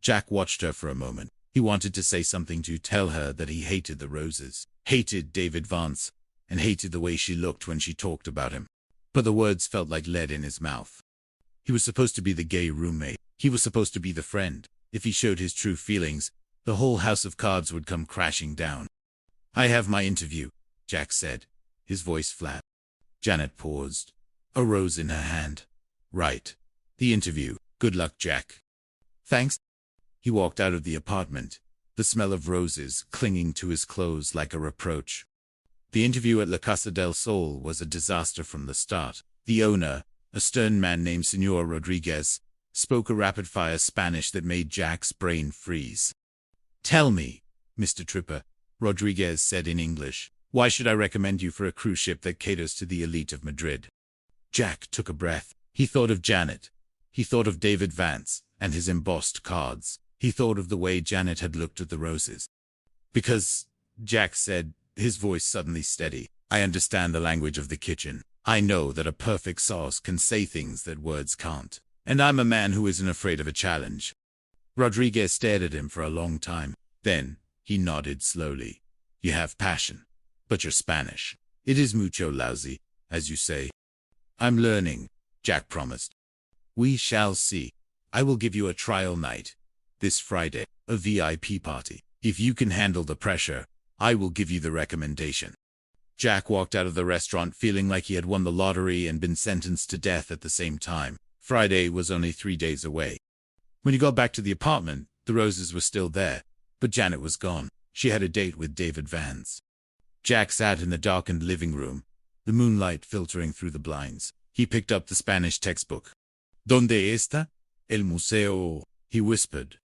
Jack watched her for a moment. He wanted to say something to tell her that he hated the roses, hated David Vance, and hated the way she looked when she talked about him. But the words felt like lead in his mouth. He was supposed to be the gay roommate. He was supposed to be the friend. If he showed his true feelings, the whole house of cards would come crashing down. I have my interview, Jack said, his voice flat. Janet paused, a rose in her hand. Right. The interview. Good luck, Jack. Thanks. He walked out of the apartment, the smell of roses clinging to his clothes like a reproach. The interview at La Casa del Sol was a disaster from the start. The owner, a stern man named Senor Rodriguez, spoke a rapid-fire Spanish that made Jack's brain freeze. Tell me, Mr. Tripper, Rodriguez said in English, why should I recommend you for a cruise ship that caters to the elite of Madrid? Jack took a breath. He thought of Janet. He thought of David Vance and his embossed cards. He thought of the way Janet had looked at the roses. Because, Jack said, his voice suddenly steady, I understand the language of the kitchen. I know that a perfect sauce can say things that words can't. And I'm a man who isn't afraid of a challenge. Rodriguez stared at him for a long time. Then, he nodded slowly. You have passion. But you're Spanish. It is mucho lousy, as you say. I'm learning, Jack promised. We shall see. I will give you a trial night. This Friday, a VIP party. If you can handle the pressure, I will give you the recommendation. Jack walked out of the restaurant feeling like he had won the lottery and been sentenced to death at the same time. Friday was only 3 days away. When he got back to the apartment, the roses were still there, but Janet was gone. She had a date with David Vance. Jack sat in the darkened living room, the moonlight filtering through the blinds. He picked up the Spanish textbook. ¿Dónde está el museo? He whispered.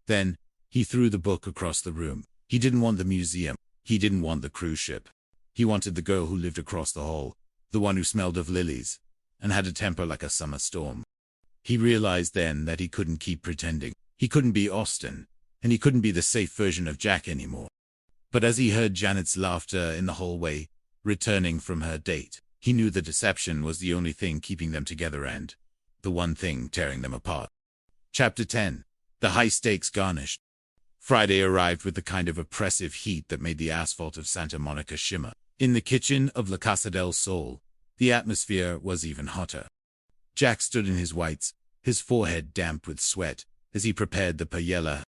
Then, he threw the book across the room. He didn't want the museum. He didn't want the cruise ship. He wanted the girl who lived across the hall, the one who smelled of lilies, and had a temper like a summer storm. He realized then that he couldn't keep pretending. He couldn't be Austin, and he couldn't be the safe version of Jack anymore. But as he heard Janet's laughter in the hallway, returning from her date, he knew the deception was the only thing keeping them together and the one thing tearing them apart. Chapter 10. The High Stakes Garnished. Friday arrived with the kind of oppressive heat that made the asphalt of Santa Monica shimmer. In the kitchen of La Casa del Sol, the atmosphere was even hotter. Jack stood in his whites, his forehead damp with sweat, as he prepared the paella.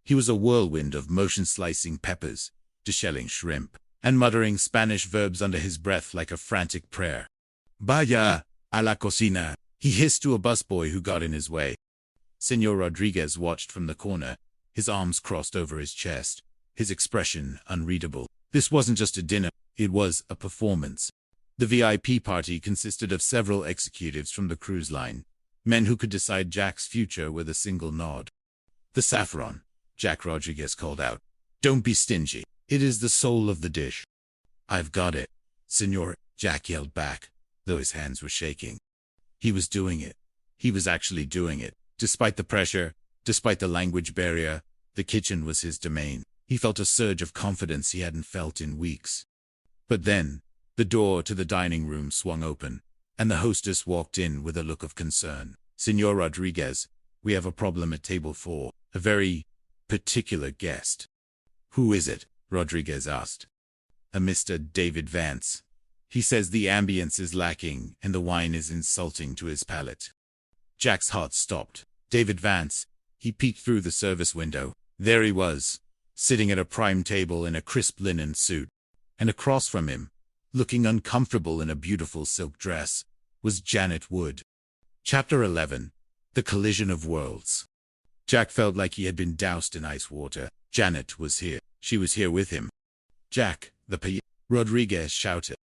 He was a whirlwind of motion-slicing peppers, deshelling shrimp, and muttering Spanish verbs under his breath like a frantic prayer. Vaya a la cocina, he hissed to a busboy who got in his way. Senor Rodriguez watched from the corner, his arms crossed over his chest, his expression unreadable. This wasn't just a dinner, it was a performance. The VIP party consisted of several executives from the cruise line, men who could decide Jack's future with a single nod. The saffron, Jack Rodriguez called out. Don't be stingy. It is the soul of the dish. I've got it, Senor, Jack yelled back, though his hands were shaking. He was doing it. He was actually doing it. Despite the pressure, despite the language barrier, the kitchen was his domain. He felt a surge of confidence he hadn't felt in weeks. But then, the door to the dining room swung open, and the hostess walked in with a look of concern. Senor Rodriguez, we have a problem at table 4, a very particular guest. Who is it? Rodriguez asked. A Mr. David Vance. He says the ambience is lacking and the wine is insulting to his palate. Jack's heart stopped. David Vance. He peeked through the service window. There he was, sitting at a prime table in a crisp linen suit. And across from him, looking uncomfortable in a beautiful silk dress, was Janet Wood. Chapter 11. The Collision of Worlds. Jack felt like he had been doused in ice water. Janet was here. She was here with him. Jack, Rodriguez shouted.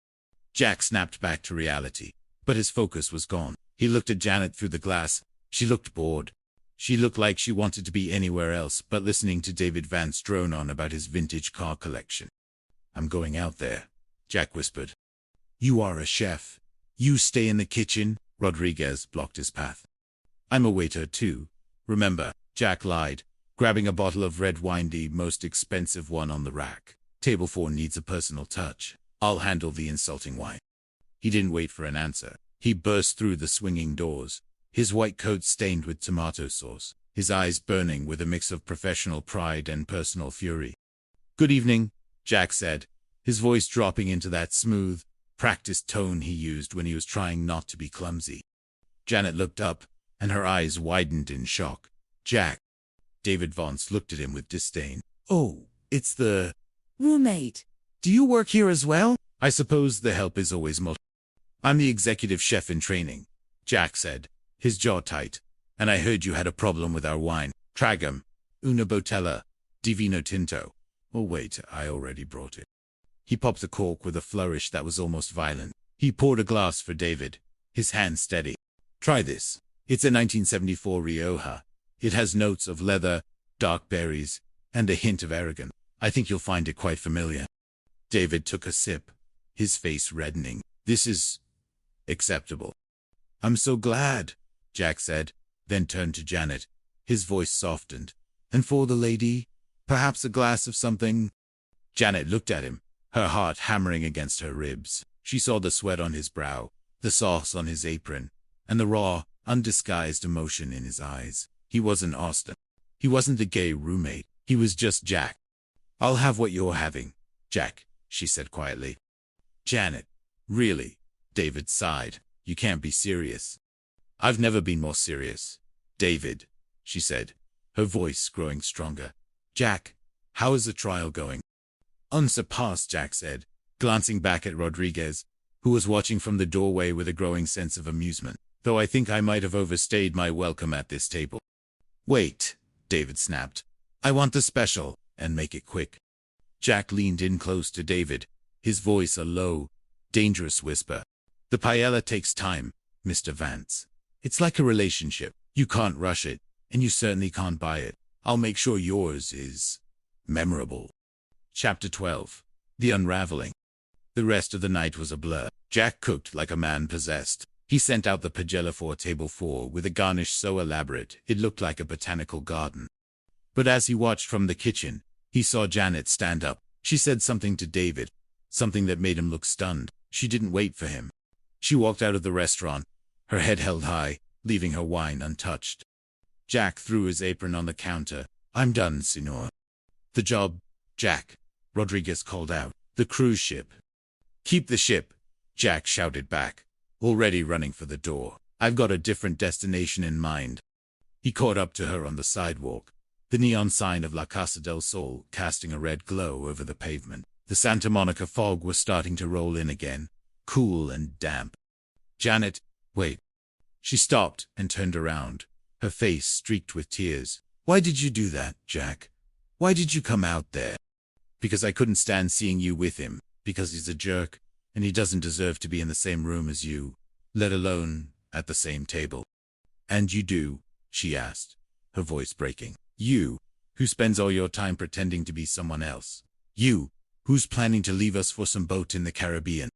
Jack snapped back to reality, but his focus was gone. He looked at Janet through the glass. She looked bored. She looked like she wanted to be anywhere else but listening to David Vance drone on about his vintage car collection. I'm going out there, Jack whispered. You are a chef. You stay in the kitchen. Rodriguez blocked his path. I'm a waiter too. Remember, Jack lied, grabbing a bottle of red wine, the most expensive one on the rack. Table 4 needs a personal touch. I'll handle the insulting wine. He didn't wait for an answer. He burst through the swinging doors, his white coat stained with tomato sauce, his eyes burning with a mix of professional pride and personal fury. Good evening, Jack said, his voice dropping into that smooth, practiced tone he used when he was trying not to be clumsy. Janet looked up, and her eyes widened in shock. Jack. David Vance looked at him with disdain. Oh, it's the roommate. Do you work here as well? I suppose the help is always multiple. I'm the executive chef in training, Jack said, his jaw tight. And I heard you had a problem with our wine. Tragam, una botella, di vino tinto. Oh wait, I already brought it. He popped the cork with a flourish that was almost violent. He poured a glass for David, his hand steady. Try this. It's a 1974 Rioja. It has notes of leather, dark berries, and a hint of arrogance. I think you'll find it quite familiar. David took a sip, his face reddening. This is acceptable. I'm so glad, Jack said, then turned to Janet. His voice softened. And for the lady, perhaps a glass of something? Janet looked at him, her heart hammering against her ribs. She saw the sweat on his brow, the sauce on his apron, and the raw, undisguised emotion in his eyes. He wasn't Austin. He wasn't the gay roommate. He was just Jack. I'll have what you're having, Jack, she said quietly. Janet, really? David sighed. You can't be serious. I've never been more serious. David, she said, her voice growing stronger. Jack, how is the trial going? Unsurpassed, Jack said, glancing back at Rodriguez, who was watching from the doorway with a growing sense of amusement, though I think I might have overstayed my welcome at this table. Wait, David snapped. I want the special, and make it quick. Jack leaned in close to David, his voice a low, dangerous whisper. The paella takes time, Mr. Vance. It's like a relationship. You can't rush it, and you certainly can't buy it. I'll make sure yours is memorable. Chapter 12. The Unraveling. The rest of the night was a blur. Jack cooked like a man possessed. He sent out the paella for table 4 with a garnish so elaborate it looked like a botanical garden. But as he watched from the kitchen, he saw Janet stand up. She said something to David, something that made him look stunned. She didn't wait for him. She walked out of the restaurant, her head held high, leaving her wine untouched. Jack threw his apron on the counter. I'm done, senor. The job, Jack, Rodriguez called out. The cruise ship. Keep the ship, Jack shouted back, already running for the door. I've got a different destination in mind. He caught up to her on the sidewalk. the neon sign of La Casa del Sol casting a red glow over the pavement. The Santa Monica fog was starting to roll in again, cool and damp. Janet, wait. She stopped and turned around, her face streaked with tears. Why did you do that, Jack? Why did you come out there? Because I couldn't stand seeing you with him, because he's a jerk, and he doesn't deserve to be in the same room as you, let alone at the same table. And you do? She asked, her voice breaking. You, who spends all your time pretending to be someone else. You, who's planning to leave us for some boat in the Caribbean.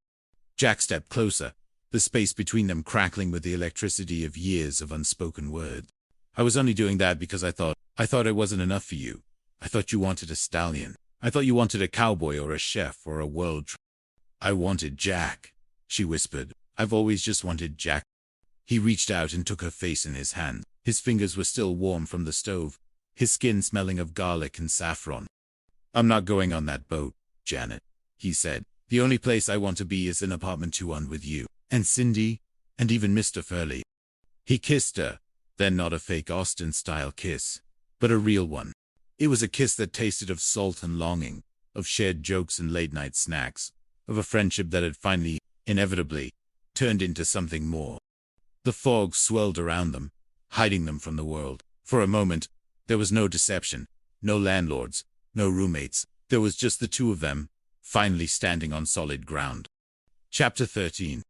Jack stepped closer, the space between them crackling with the electricity of years of unspoken words. I was only doing that because I thought it wasn't enough for you. I thought you wanted a stallion. I thought you wanted a cowboy or a chef or a world. I wanted Jack, she whispered. I've always just wanted Jack. He reached out and took her face in his hand. His fingers were still warm from the stove, his skin smelling of garlic and saffron. I'm not going on that boat, Janet, he said. The only place I want to be is in apartment 201 with you, and Cindy, and even Mr. Furley. He kissed her, then not a fake Austin-style kiss, but a real one. It was a kiss that tasted of salt and longing, of shared jokes and late-night snacks, of a friendship that had finally, inevitably, turned into something more. The fog swirled around them, hiding them from the world. For a moment, there was no deception, no landlords, no roommates. There was just the two of them, finally standing on solid ground. Chapter 13.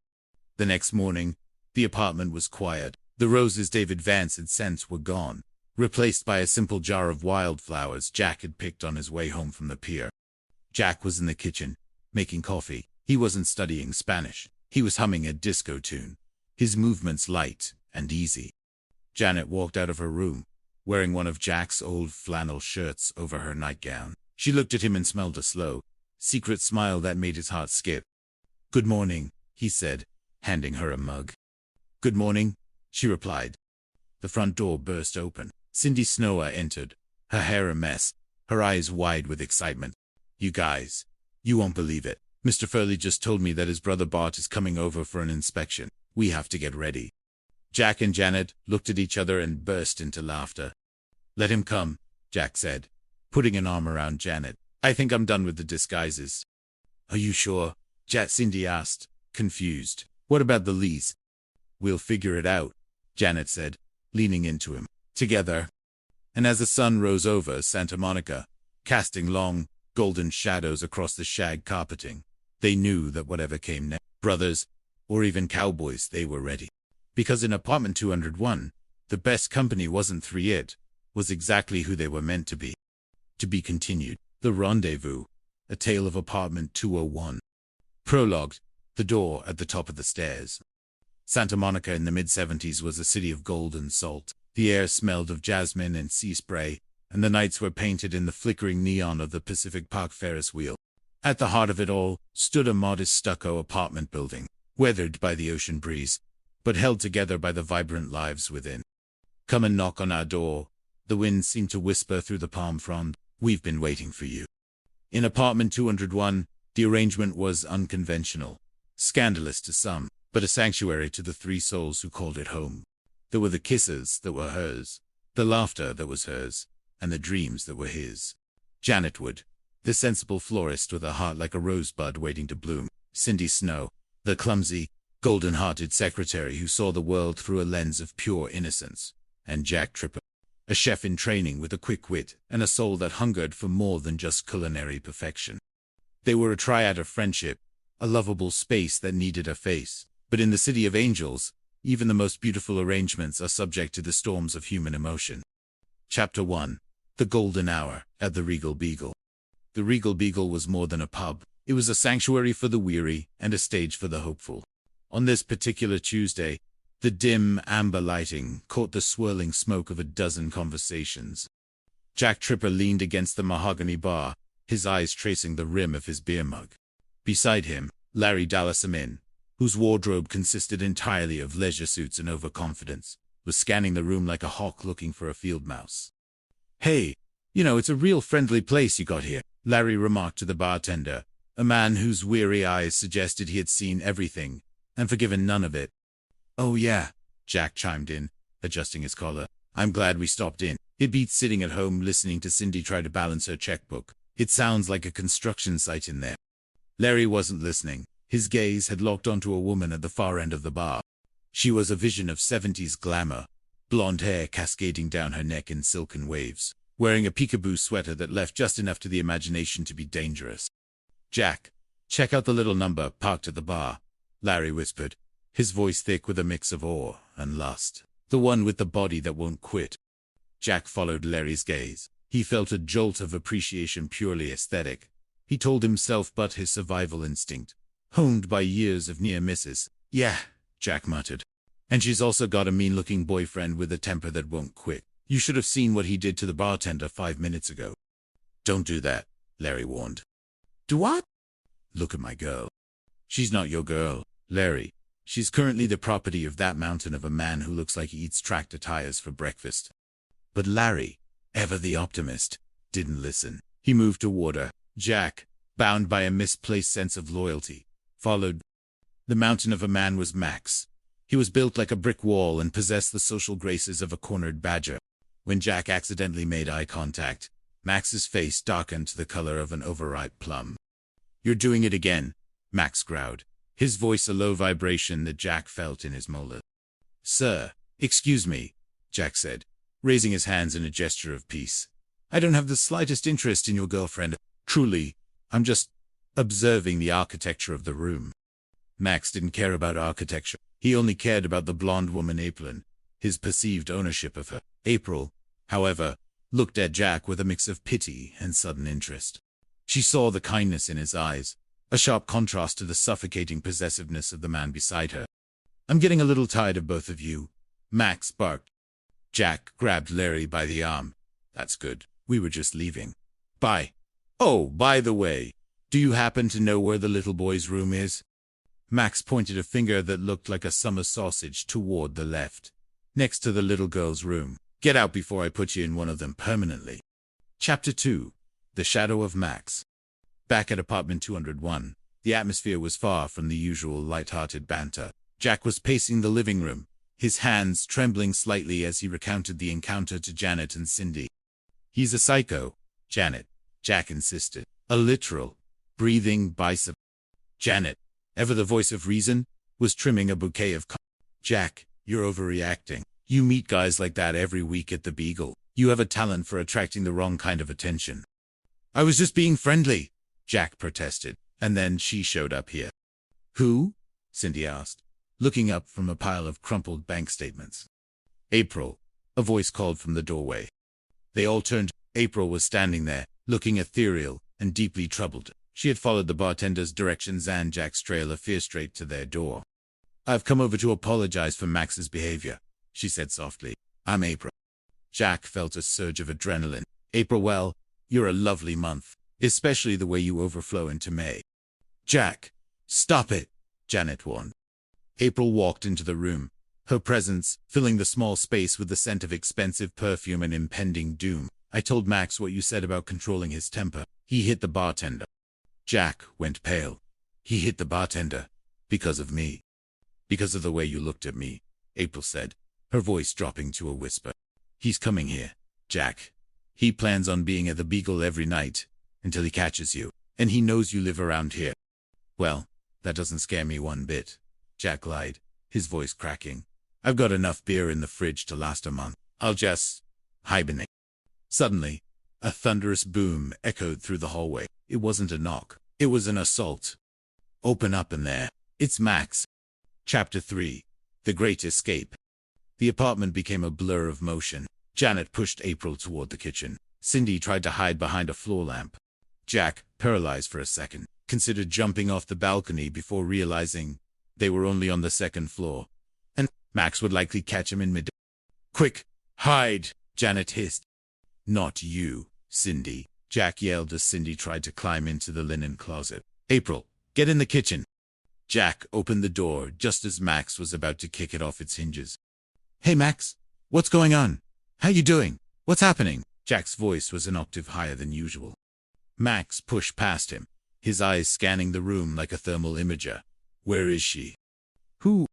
The next morning, the apartment was quiet. The roses David Vance had sent were gone, replaced by a simple jar of wildflowers Jack had picked on his way home from the pier. Jack was in the kitchen, making coffee. He wasn't studying Spanish. He was humming a disco tune, his movements light and easy. Janet walked out of her room, wearing one of Jack's old flannel shirts over her nightgown. She looked at him and smelled a slow, secret smile that made his heart skip. "Good morning," he said, handing her a mug. "Good morning," she replied. The front door burst open. Cindy Snower entered, her hair a mess, her eyes wide with excitement. "You guys, you won't believe it. Mr. Furley just told me that his brother Bart is coming over for an inspection. We have to get ready." Jack and Janet looked at each other and burst into laughter. "Let him come," Jack said, putting an arm around Janet. "I think I'm done with the disguises." "Are you sure?" Cindy asked, confused. "What about the lease?" "We'll figure it out," Janet said, leaning into him. "Together." And as the sun rose over Santa Monica, casting long, golden shadows across the shag carpeting, they knew that whatever came next, brothers, or even cowboys, they were ready. Because in apartment 201, the best company wasn't 3, it was exactly who they were meant to be. To be continued. The Rendezvous, a tale of apartment 201. Prologue, the door at the top of the stairs. Santa Monica in the mid-70s was a city of gold and salt. The air smelled of jasmine and sea spray, and the nights were painted in the flickering neon of the Pacific Park Ferris wheel. At the heart of it all stood a modest stucco apartment building, weathered by the ocean breeze, but held together by the vibrant lives within. "Come and knock on our door," the wind seemed to whisper through the palm frond. "We've been waiting for you." In apartment 201, the arrangement was unconventional, scandalous to some, but a sanctuary to the 3 souls who called it home. There were the kisses that were hers, the laughter that was hers, and the dreams that were his. Janet Wood, the sensible florist with a heart like a rosebud waiting to bloom. Cindy Snow, the clumsy, golden-hearted secretary who saw the world through a lens of pure innocence. And Jack Tripper, a chef in training with a quick wit and a soul that hungered for more than just culinary perfection. They were a triad of friendship, a lovable space that needed a face. But in the City of Angels, even the most beautiful arrangements are subject to the storms of human emotion. Chapter 1. The Golden Hour at the Regal Beagle. The Regal Beagle was more than a pub. It was a sanctuary for the weary and a stage for the hopeful. On this particular Tuesday, the dim, amber lighting caught the swirling smoke of a dozen conversations. Jack Tripper leaned against the mahogany bar, his eyes tracing the rim of his beer mug. Beside him, Larry Dallasamin, whose wardrobe consisted entirely of leisure suits and overconfidence, was scanning the room like a hawk looking for a field mouse. "Hey, it's a real friendly place you got here," Larry remarked to the bartender, a man whose weary eyes suggested he had seen everything and forgiven none of it. "Oh yeah," Jack chimed in, adjusting his collar. I'm glad we stopped in. It beats sitting at home listening to Cindy try to balance her checkbook. It sounds like a construction site in there. Larry wasn't listening. His gaze had locked onto a woman at the far end of the bar. She was a vision of 70s glamour, blonde hair cascading down her neck in silken waves, wearing a peekaboo sweater that left just enough to the imagination to be dangerous. Jack, check out the little number parked at the bar, Larry whispered, his voice thick with a mix of awe and lust. The one with the body that won't quit. Jack followed Larry's gaze. He felt a jolt of appreciation purely aesthetic. He told himself but his survival instinct, honed by years of near misses. Yeah, Jack muttered. And she's also got a mean-looking boyfriend with a temper that won't quit. You should have seen what he did to the bartender 5 minutes ago. Don't do that, Larry warned. Do what? Look at my girl. She's not your girl, Larry. She's currently the property of that mountain of a man who looks like he eats tractor tires for breakfast. But Larry, ever the optimist, didn't listen. He moved toward her. Jack, bound by a misplaced sense of loyalty, followed. The mountain of a man was Max. He was built like a brick wall and possessed the social graces of a cornered badger. When Jack accidentally made eye contact, Max's face darkened to the color of an overripe plum. You're doing it again, Max growled, his voice a low vibration that Jack felt in his molar. Sir, excuse me, Jack said, raising his hands in a gesture of peace. I don't have the slightest interest in your girlfriend. Truly, I'm just observing the architecture of the room. Max didn't care about architecture. He only cared about the blonde woman April, his perceived ownership of her. April, however, looked at Jack with a mix of pity and sudden interest. She saw the kindness in his eyes, a sharp contrast to the suffocating possessiveness of the man beside her. I'm getting a little tired of both of you, Max barked. Jack grabbed Larry by the arm. That's good. We were just leaving. Bye. Oh, by the way, do you happen to know where the little boy's room is? Max pointed a finger that looked like a summer sausage toward the left, next to the little girl's room. Get out before I put you in one of them permanently. Chapter 2. The Shadow of Max. Back at apartment 201, the atmosphere was far from the usual light-hearted banter. Jack was pacing the living room, his hands trembling slightly as he recounted the encounter to Janet and Cindy. He's a psycho, Janet, Jack insisted. A literal, breathing bicep. Janet, ever the voice of reason, was trimming a bouquet of Jack, you're overreacting. You meet guys like that every week at the Beagle. You have a talent for attracting the wrong kind of attention. I was just being friendly, Jack protested, and then she showed up here. Who? Cindy asked, looking up from a pile of crumpled bank statements. April, a voice called from the doorway. They all turned. April was standing there, looking ethereal and deeply troubled. She had followed the bartender's directions and Jack's trail of fear straight to their door. I've come over to apologize for Max's behavior, she said softly. I'm April. Jack felt a surge of adrenaline. April, well, you're a lovely month, especially the way you overflow into May. Jack, stop it, Janet warned. April walked into the room, her presence filling the small space with the scent of expensive perfume and impending doom. I told Max what you said about controlling his temper. He hit the bartender. Jack went pale. He hit the bartender. Because of me. Because of the way you looked at me, April said, her voice dropping to a whisper. He's coming here, Jack. He plans on being at the Beagle every night, until he catches you, and he knows you live around here. Well, that doesn't scare me one bit, Jack lied, his voice cracking. I've got enough beer in the fridge to last a month. I'll just hibernate. Suddenly, a thunderous boom echoed through the hallway. It wasn't a knock. It was an assault. Open up in there. It's Max. Chapter 3. The Great Escape. The apartment became a blur of motion. Janet pushed April toward the kitchen. Cindy tried to hide behind a floor lamp. Jack, paralyzed for a second, considered jumping off the balcony before realizing they were only on the second floor, and Max would likely catch him in mid. Quick, hide, Janet hissed. Not you, Cindy, Jack yelled as Cindy tried to climb into the linen closet. April, get in the kitchen. Jack opened the door just as Max was about to kick it off its hinges. Hey Max, what's going on? How you doing? What's happening? Jack's voice was an octave higher than usual. Max pushed past him, his eyes scanning the room like a thermal imager. Where is she? Who?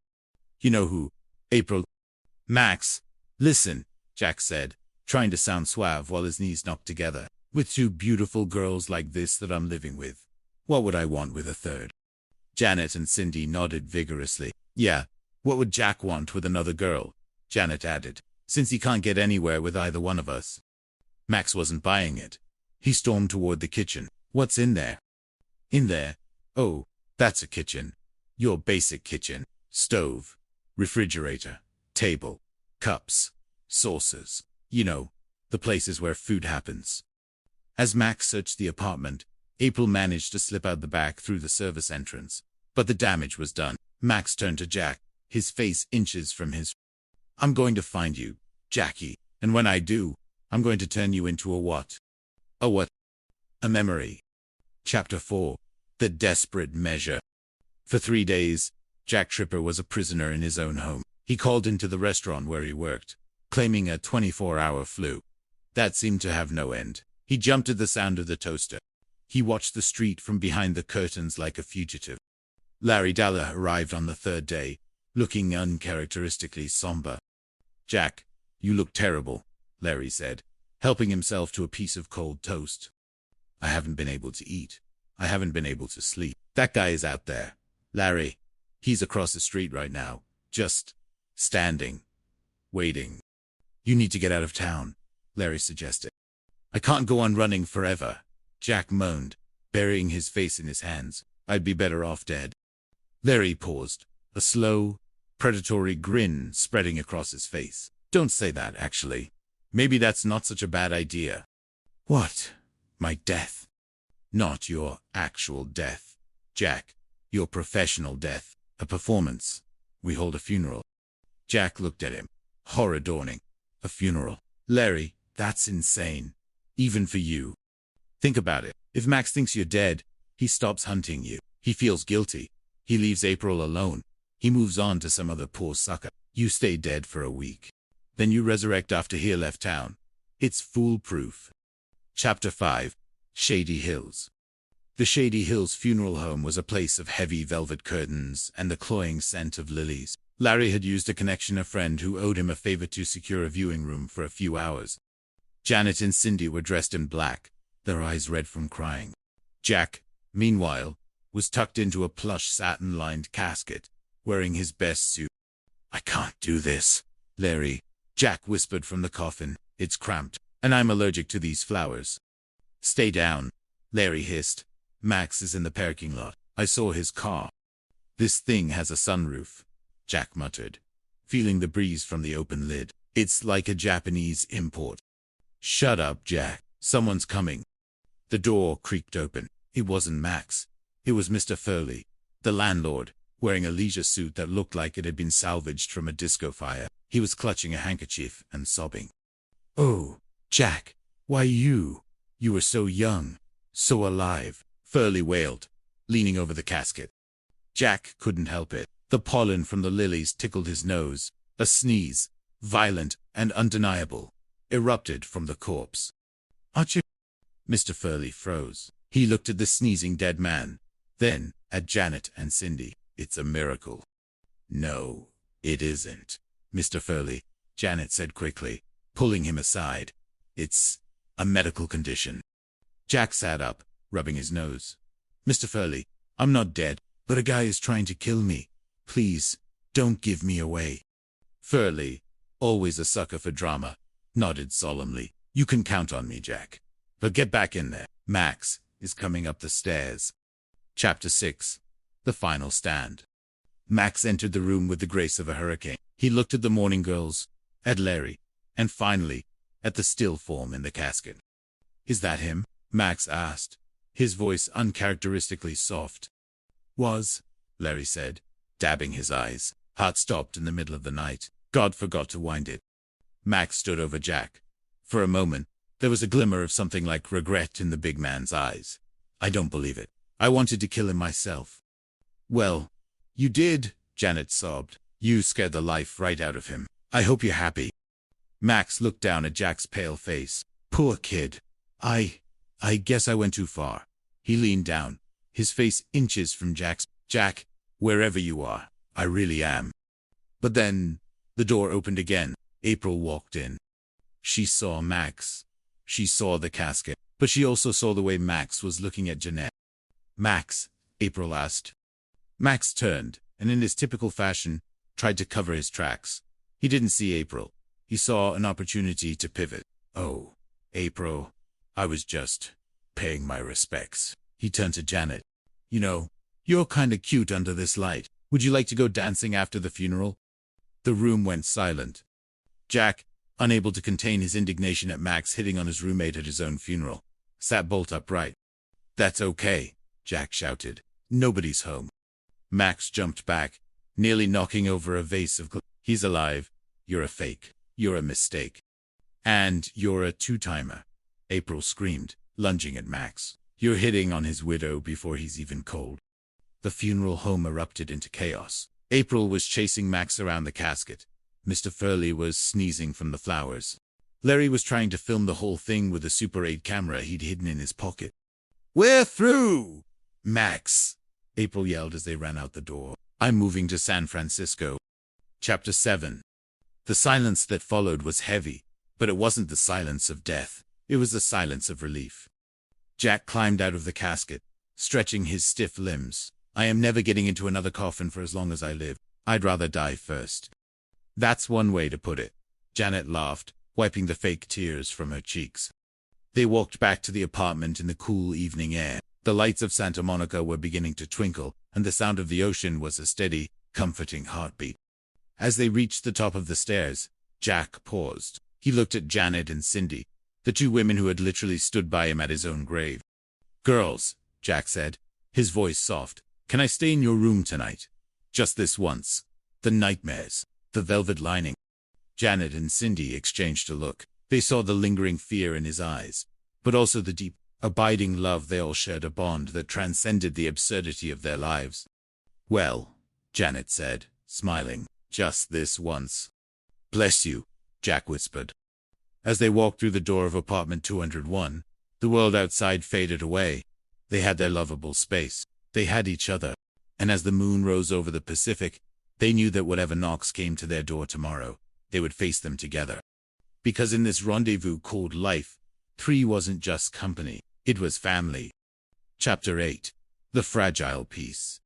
You know who? April. Max, listen, Jack said, trying to sound suave while his knees knocked together. With two beautiful girls like this that I'm living with, what would I want with a third? Janet and Cindy nodded vigorously. Yeah, what would Jack want with another girl? Janet added, since he can't get anywhere with either one of us. Max wasn't buying it. He stormed toward the kitchen. What's in there? In there? Oh, that's a kitchen. Your basic kitchen. Stove, refrigerator, table, cups, saucers. You know, the places where food happens. As Max searched the apartment, April managed to slip out the back through the service entrance. But the damage was done. Max turned to Jack, his face inches from his. I'm going to find you, Jackie, and when I do, I'm going to turn you into a what? A what? A memory. Chapter 4. The Desperate Measure. For 3 days, Jack Tripper was a prisoner in his own home. He called into the restaurant where he worked, claiming a 24-hour flu. That seemed to have no end. He jumped at the sound of the toaster. He watched the street from behind the curtains like a fugitive. Larry Dalla arrived on the 3rd day, looking uncharacteristically somber. Jack, you look terrible, Larry said, helping himself to a piece of cold toast. I haven't been able to eat. I haven't been able to sleep. That guy is out there. Larry, he's across the street right now, just standing, waiting. You need to get out of town, Larry suggested. I can't go on running forever, Jack moaned, burying his face in his hands. I'd be better off dead. Larry paused, a slow, predatory grin spreading across his face. Don't say that, actually. Maybe that's not such a bad idea. What? My death? Not your actual death, Jack. Your professional death. A performance. We hold a funeral. Jack looked at him, horror dawning. A funeral. Larry, that's insane. Even for you. Think about it. If Max thinks you're dead, he stops hunting you. He feels guilty. He leaves April alone. He moves on to some other poor sucker. You stay dead for a week. Then you resurrect after he left town. It's foolproof. Chapter 5. Shady Hills. The Shady Hills funeral home was a place of heavy velvet curtains and the cloying scent of lilies. Larry had used a connection, a friend who owed him a favor to secure a viewing room for a few hours. Janet and Cindy were dressed in black, their eyes red from crying. Jack, meanwhile, was tucked into a plush satin-lined casket, wearing his best suit. I can't do this, Larry, Jack whispered from the coffin. It's cramped, and I'm allergic to these flowers. Stay down, Larry hissed. Max is in the parking lot. I saw his car. This thing has a sunroof, Jack muttered, feeling the breeze from the open lid. It's like a Japanese import. Shut up, Jack. Someone's coming. The door creaked open. It wasn't Max. It was Mr. Furley, the landlord, wearing a leisure suit that looked like it had been salvaged from a disco fire. He was clutching a handkerchief and sobbing. Oh, Jack, why you? You were so young, so alive, Furley wailed, leaning over the casket. Jack couldn't help it. The pollen from the lilies tickled his nose. A sneeze, violent and undeniable, erupted from the corpse. Aren't you? Mr. Furley froze. He looked at the sneezing dead man, then at Janet and Cindy. It's a miracle. No, it isn't, Mr. Furley, Janet said quickly, pulling him aside. It's a medical condition. Jack sat up, rubbing his nose. Mr. Furley, I'm not dead, but a guy is trying to kill me. Please, don't give me away. Furley, always a sucker for drama, nodded solemnly. You can count on me, Jack. But get back in there. Max is coming up the stairs. Chapter 6. The Final Stand. Max entered the room with the grace of a hurricane. He looked at the mourning girls, at Larry, and finally, at the still form in the casket. Is that him? Max asked, his voice uncharacteristically soft. Was, Larry said, dabbing his eyes. Heart stopped in the middle of the night. God forgot to wind it. Max stood over Jack. For a moment, there was a glimmer of something like regret in the big man's eyes. I don't believe it. I wanted to kill him myself. Well, you did, Janet sobbed. You scared the life right out of him. I hope you're happy. Max looked down at Jack's pale face. Poor kid. I guess I went too far. He leaned down, his face inches from Jack's. Jack, wherever you are, I really am. But then, the door opened again. April walked in. She saw Max. She saw the casket, but she also saw the way Max was looking at Jeanette. "Max?" April asked. Max turned, and in his typical fashion, tried to cover his tracks. He didn't see April. He saw an opportunity to pivot. "Oh, April, I was just paying my respects." He turned to Janet. "You know, you're kinda cute under this light. Would you like to go dancing after the funeral?" The room went silent. Jack, unable to contain his indignation at Max hitting on his roommate at his own funeral, sat bolt upright. "That's okay," Jack shouted. "Nobody's home." Max jumped back, nearly knocking over a vase of "He's alive. You're a fake. You're a mistake. And you're a two-timer," April screamed, lunging at Max. "You're hitting on his widow before he's even cold." The funeral home erupted into chaos. April was chasing Max around the casket. Mr. Furley was sneezing from the flowers. Larry was trying to film the whole thing with a Super 8 camera he'd hidden in his pocket. "We're through, Max!" April yelled as they ran out the door. "I'm moving to San Francisco." Chapter 7. The silence that followed was heavy, but it wasn't the silence of death. It was the silence of relief. Jack climbed out of the casket, stretching his stiff limbs. "I am never getting into another coffin for as long as I live. I'd rather die first." "That's one way to put it," Janet laughed, wiping the fake tears from her cheeks. They walked back to the apartment in the cool evening air. The lights of Santa Monica were beginning to twinkle, and the sound of the ocean was a steady, comforting heartbeat. As they reached the top of the stairs, Jack paused. He looked at Janet and Cindy, the two women who had literally stood by him at his own grave. "Girls," Jack said, his voice soft, "can I stay in your room tonight? Just this once. The nightmares, the velvet lining." Janet and Cindy exchanged a look. They saw the lingering fear in his eyes, but also the deep, abiding love. They all shared a bond that transcended the absurdity of their lives. "Well," Janet said, smiling, "just this once." "Bless you," Jack whispered. As they walked through the door of apartment 201, the world outside faded away. They had their lovable space. They had each other. And as the moon rose over the Pacific, they knew that whatever knocks came to their door tomorrow, they would face them together. Because in this rendezvous called life, 3 wasn't just company, it was family. Chapter 8. The Fragile Peace.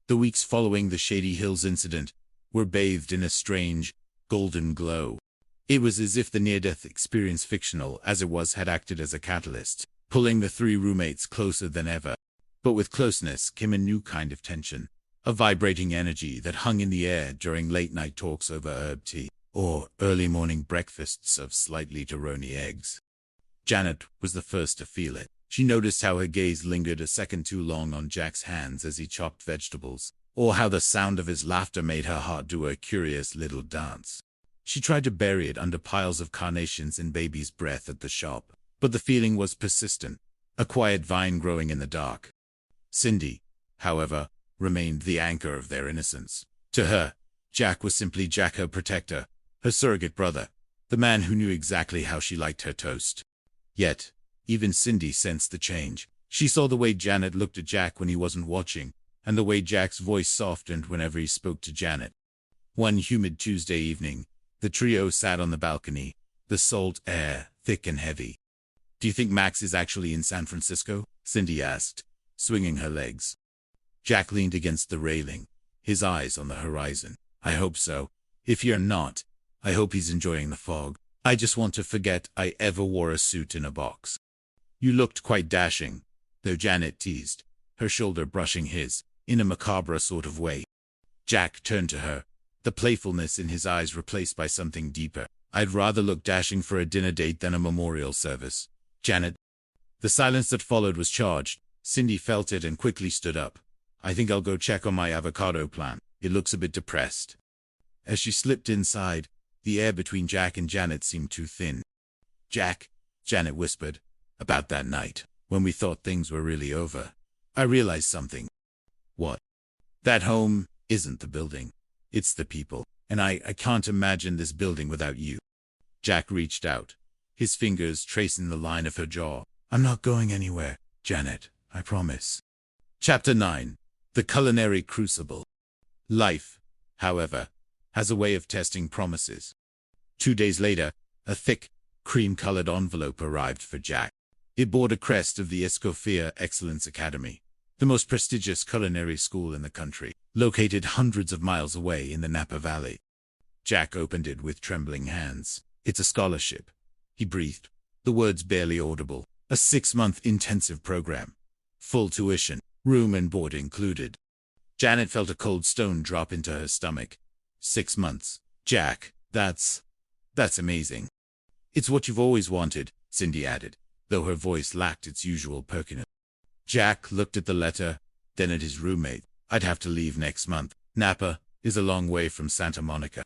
The weeks following the Shady Hills incident were bathed in a strange, golden glow. It was as if the near-death experience, fictional as it was, had acted as a catalyst, pulling the 3 roommates closer than ever. But with closeness came a new kind of tension, a vibrating energy that hung in the air during late-night talks over herb tea, or early morning breakfasts of slightly Toroni eggs. Janet was the first to feel it. She noticed how her gaze lingered a second too long on Jack's hands as he chopped vegetables, or how the sound of his laughter made her heart do a curious little dance. She tried to bury it under piles of carnations and baby's breath at the shop, but the feeling was persistent, a quiet vine growing in the dark. Cindy, however, remained the anchor of their innocence. To her, Jack was simply Jack, her protector, her surrogate brother, the man who knew exactly how she liked her toast. Yet, even Cindy sensed the change. She saw the way Janet looked at Jack when he wasn't watching, and the way Jack's voice softened whenever he spoke to Janet. One humid Tuesday evening, the trio sat on the balcony, the salt air thick and heavy. "Do you think Max is actually in San Francisco?" Cindy asked, swinging her legs. Jack leaned against the railing, his eyes on the horizon. "I hope so. If you're not, I hope he's enjoying the fog. I just want to forget I ever wore a suit in a box." "You looked quite dashing," though, Janet teased, her shoulder brushing his, in a macabre sort of way. Jack turned to her, the playfulness in his eyes replaced by something deeper. "I'd rather look dashing for a dinner date than a memorial service, Janet." The silence that followed was charged. Cindy felt it and quickly stood up. "I think I'll go check on my avocado plant. It looks a bit depressed." As she slipped inside, the air between Jack and Janet seemed too thin. "Jack," Janet whispered, "about that night, when we thought things were really over, I realized something." "What?" "That home isn't the building. It's the people. And I can't imagine this building without you." Jack reached out, his fingers tracing the line of her jaw. "I'm not going anywhere, Janet, I promise." Chapter 9. The Culinary Crucible. Life, however, has a way of testing promises. 2 days later, a thick, cream-colored envelope arrived for Jack. It bore the crest of the Escoffier Excellence Academy, the most prestigious culinary school in the country, located hundreds of miles away in the Napa Valley. Jack opened it with trembling hands. "It's a scholarship," he breathed, the words barely audible. "A 6-month intensive program. Full tuition, room and board included." Janet felt a cold stone drop into her stomach. 6 months. Jack, that's amazing. "It's what you've always wanted," Cindy added, though her voice lacked its usual perkiness. Jack looked at the letter, then at his roommate. "I'd have to leave next month. Napa is a long way from Santa Monica."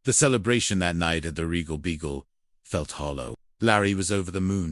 The celebration that night at the Regal Beagle felt hollow. Larry was over the moon.